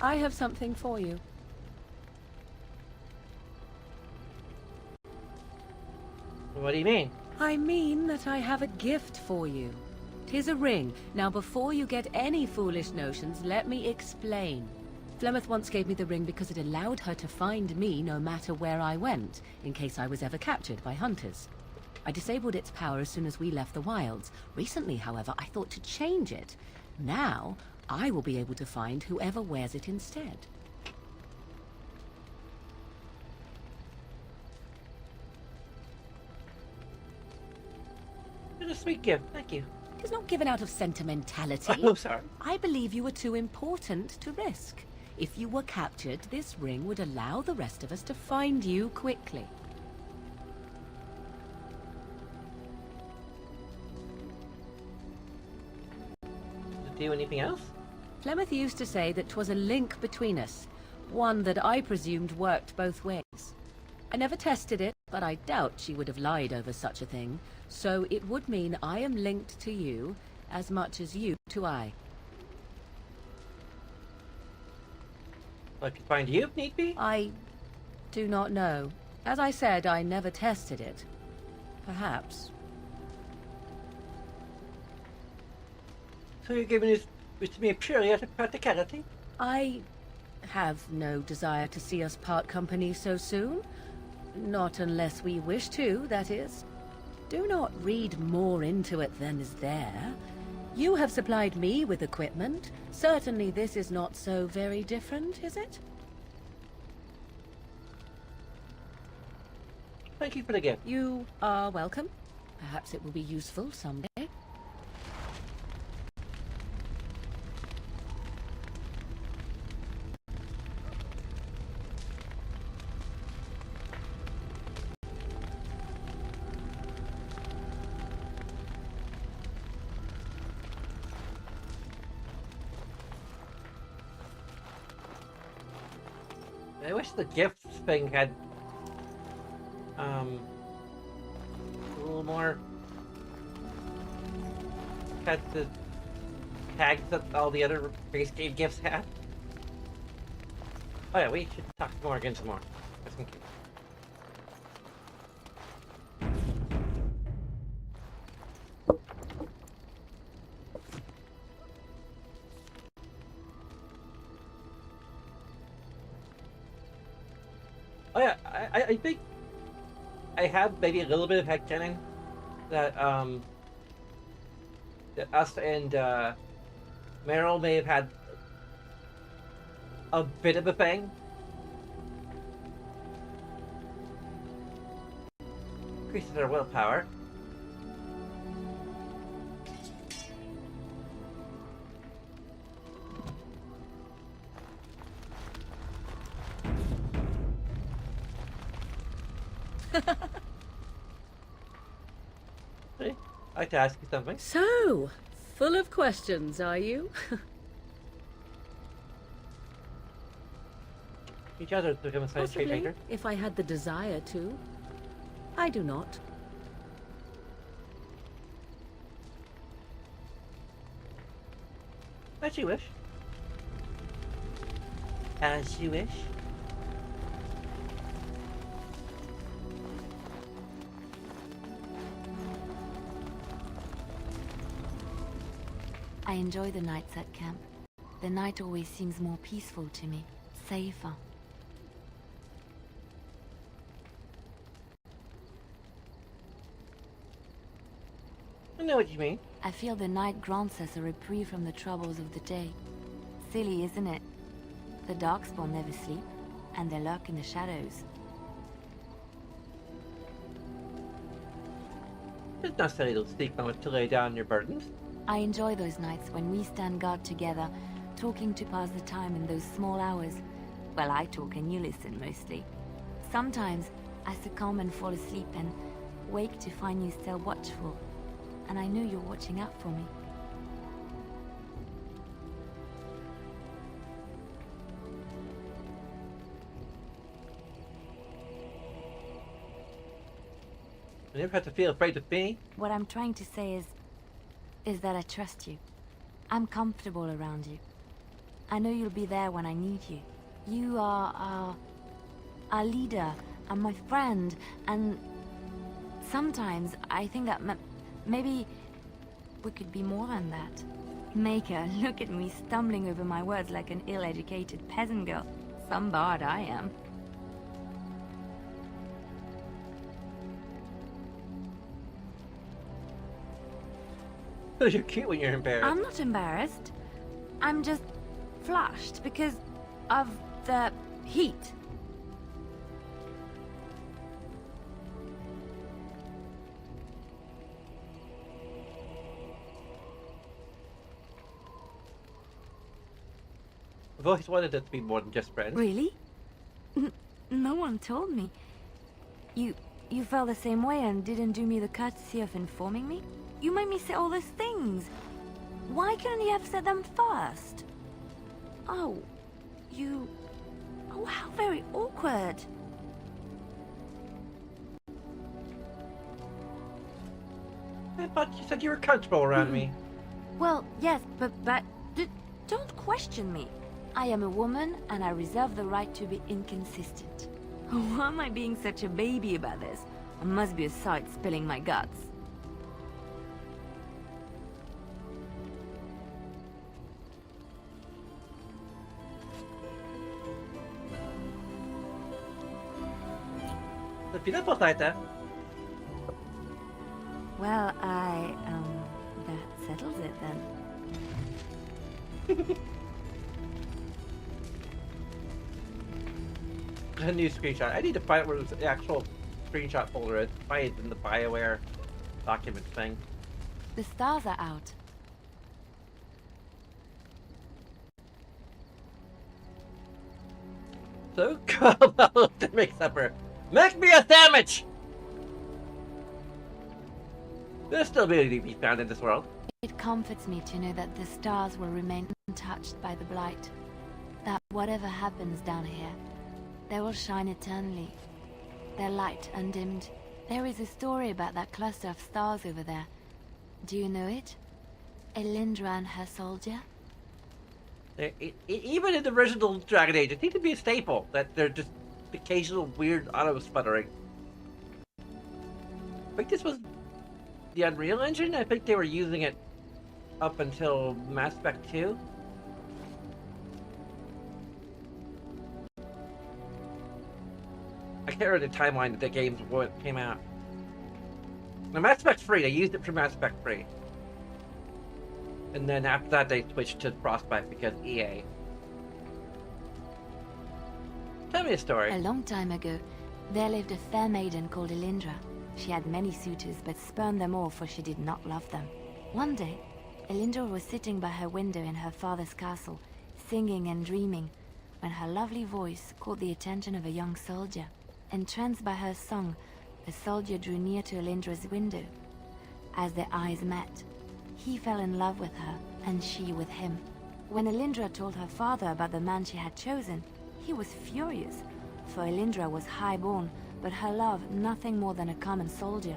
I have something for you. What do you mean? I mean that I have a gift for you. 'Tis a ring. Now, before you get any foolish notions, let me explain. Flemeth once gave me the ring because it allowed her to find me no matter where I went, in case I was ever captured by hunters. I disabled its power as soon as we left the wilds. Recently, however, I thought to change it. Now, I will be able to find whoever wears it instead. It's a sweet gift, thank you. It is not given out of sentimentality. Oh, sorry. I believe you were too important to risk. If you were captured, this ring would allow the rest of us to find you quickly. Does it do anything else? Flemeth used to say that 'twas a link between us, one that I presumed worked both ways. I never tested it, but I doubt she would have lied over such a thing, so it would mean I am linked to you as much as you to I. I could find you if need be? I do not know. As I said, I never tested it. Perhaps. So you're giving this to me purely out of practicality? I have no desire to see us part company so soon. Not unless we wish to, that is. Do not read more into it than is there. You have supplied me with equipment. Certainly this is not so very different, is it? Thank you for the gift. You are welcome. Perhaps it will be useful someday. I wish the gifts thing had a little more had the tags that all the other base game gifts had. Oh yeah, we should talk to Morgan some more. That's some cute. Oh yeah, I think I have maybe a little bit of headcanon that that us and Meryl may have had a bit of a thing. Increases our willpower. Hey, I'd like to ask you something. So, full of questions, are you? Each other to become a science trade Possibly, maker. if I had the desire to. I do not. As you wish. As you wish. I enjoy the nights at camp. The night always seems more peaceful to me, safer. I know what you mean. I feel the night grants us a reprieve from the troubles of the day. Silly, isn't it? The Darkspawn never sleep, and they lurk in the shadows. It's not silly to speak much to lay down your burdens. I enjoy those nights when we stand guard together, talking to pass the time in those small hours. Well, I talk and you listen mostly. Sometimes I succumb and fall asleep and wake to find you still watchful. And I know you're watching out for me. You never have to feel afraid of me. What I'm trying to say is that I trust you. I'm comfortable around you. I know you'll be there when I need you. You are our leader and my friend, and sometimes I think that maybe we could be more than that. Maker, look at me stumbling over my words like an ill-educated peasant girl. Some bard I am. You're cute when you're embarrassed. I'm not embarrassed. I'm just flushed because of the heat. I've always wanted it to be more than just friends. Really? No one told me. You felt the same way and didn't do me the courtesy of informing me? You made me say all those things. Why couldn't you have said them first? Oh, you... Oh, how very awkward. I thought you said you were comfortable around me. Well, yes, but don't question me. I am a woman, and I reserve the right to be inconsistent. Why am I being such a baby about this? I must be a sight spilling my guts. The beautiful side there. Well, that settles it then. A new screenshot. I need to find where the actual screenshot folder is. Find it in the BioWare document thing. The stars are out. So come out to make supper. Make me a sandwich! There's still beauty to be found in this world. It comforts me to know that the stars will remain untouched by the blight. That whatever happens down here, they will shine eternally. Their light undimmed. There is a story about that cluster of stars over there. Do you know it? Elindra and her soldier? Even in the original Dragon Age, it seemed to be a staple that they're just occasional weird auto sputtering. I think this was the Unreal Engine. I think they were using it up until Mass Effect 2. I can't remember the timeline that the games came out. Now, Mass Effect 3, they used it for Mass Effect 3. And then after that, they switched to Frostbite because EA. Tell me a story. A long time ago, there lived a fair maiden called Elindra. She had many suitors, but spurned them all, for she did not love them. One day, Elindra was sitting by her window in her father's castle, singing and dreaming, when her lovely voice caught the attention of a young soldier. Entranced by her song, the soldier drew near to Elindra's window. As their eyes met, he fell in love with her, and she with him. When Elindra told her father about the man she had chosen, he was furious, for Elindra was high-born, but her love nothing more than a common soldier.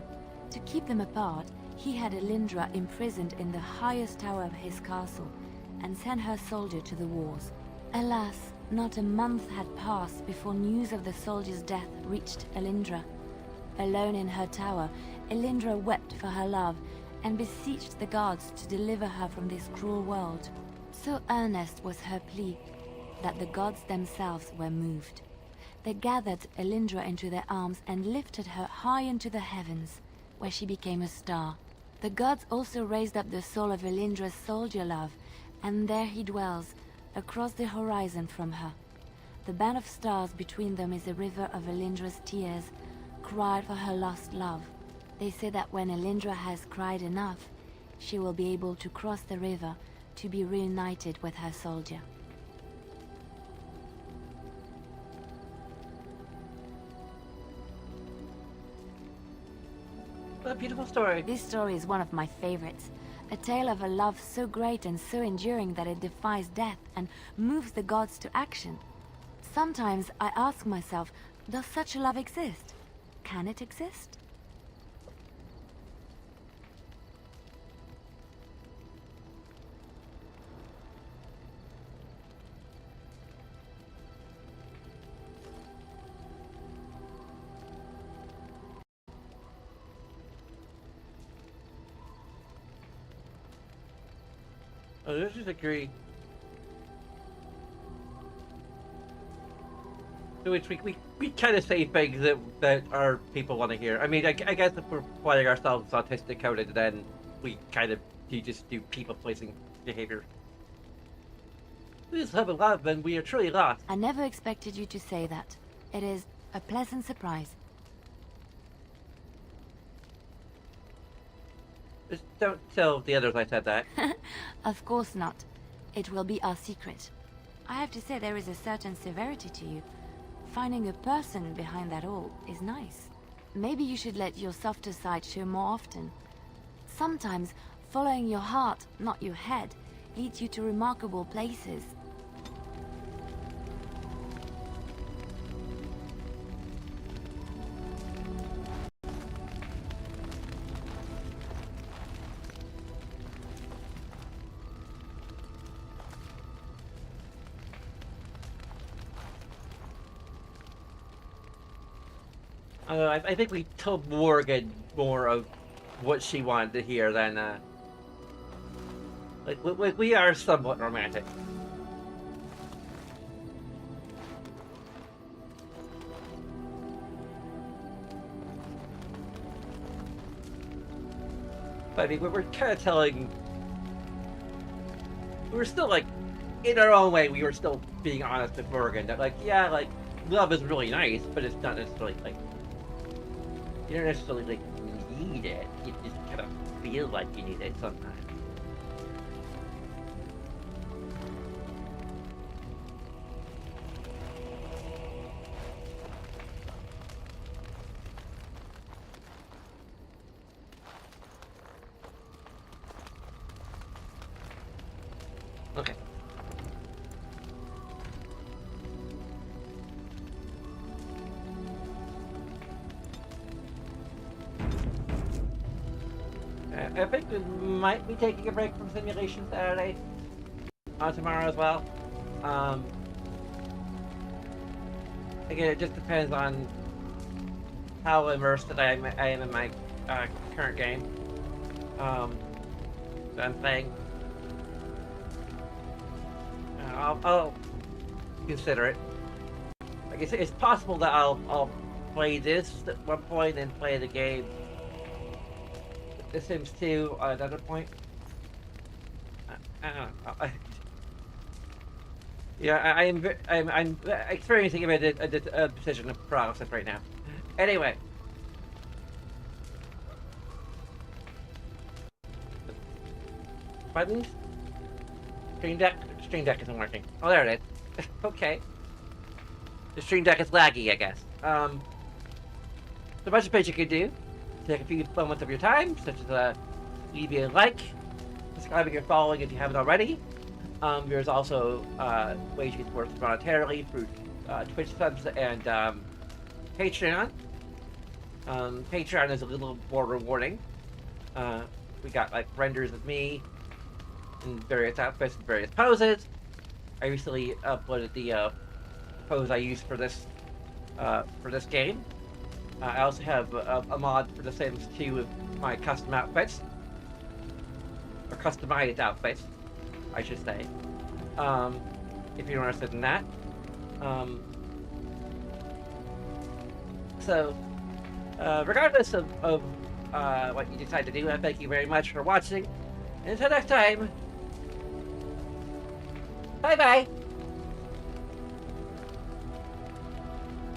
To keep them apart, he had Elindra imprisoned in the highest tower of his castle, and sent her soldier to the wars. Alas, not a month had passed before news of the soldier's death reached Elindra. Alone in her tower, Elindra wept for her love, and beseeched the gods to deliver her from this cruel world. So earnest was her plea, that the gods themselves were moved. They gathered Elindra into their arms and lifted her high into the heavens, where she became a star. The gods also raised up the soul of Elindra's soldier love, and there he dwells, across the horizon from her. The band of stars between them is a river of Elindra's tears, cried for her lost love. They say that when Elindra has cried enough, she will be able to cross the river to be reunited with her soldier. What a beautiful story. This story is one of my favorites. A tale of a love so great and so enduring that it defies death and moves the gods to action. Sometimes I ask myself, does such a love exist? Can it exist? I just agree. So we kind of say things that our people want to hear. I mean, I guess if we're playing ourselves autistic coded, then we kind of just do people pleasing behavior. Please have a love, and we are truly lost. I never expected you to say that. It is a pleasant surprise. Just don't tell the others I said that. Of course not. It will be our secret. I have to say there is a certain severity to you. Finding a person behind that all is nice. Maybe you should let your softer side show more often. Sometimes, following your heart, not your head, leads you to remarkable places. I think we told Morgan more of what she wanted to hear than, like, we are somewhat romantic. But I mean, we're kind of telling... We're still, like, in our own way, we were still being honest with Morgan. That, like, yeah, like, love is really nice, but it's not necessarily, like... You don't necessarily, like, need it. You just kind of feel like you need it sometimes. Okay. I think we might be taking a break from Simulation Saturday tomorrow as well. Again, it just depends on how immersed that I am in my current game that I'm playing. I'll consider it. Like I said, it's possible that I'll play this at one point and play the game The Sims 2 at another point. I don't know. Yeah, I'm experiencing a decision of paralysis right now. Anyway. Buttons? Stream Deck? Stream Deck isn't working. Oh, there it is. Okay. The Stream Deck is laggy, I guess. So a bunch of things you could do. Take a few moments of your time, such as leaving a like, subscribing or following if you haven't already. There's also ways you can support us monetarily through Twitch subs and Patreon. Patreon is a little more rewarding. We got like renders of me in various outfits and various poses. I recently uploaded the pose I used for this game. I also have a mod for The Sims 2 with my custom outfits. Or customized outfits, I should say. If you're interested in that. So, regardless of what you decide to do, I thank you very much for watching. And until next time, bye-bye!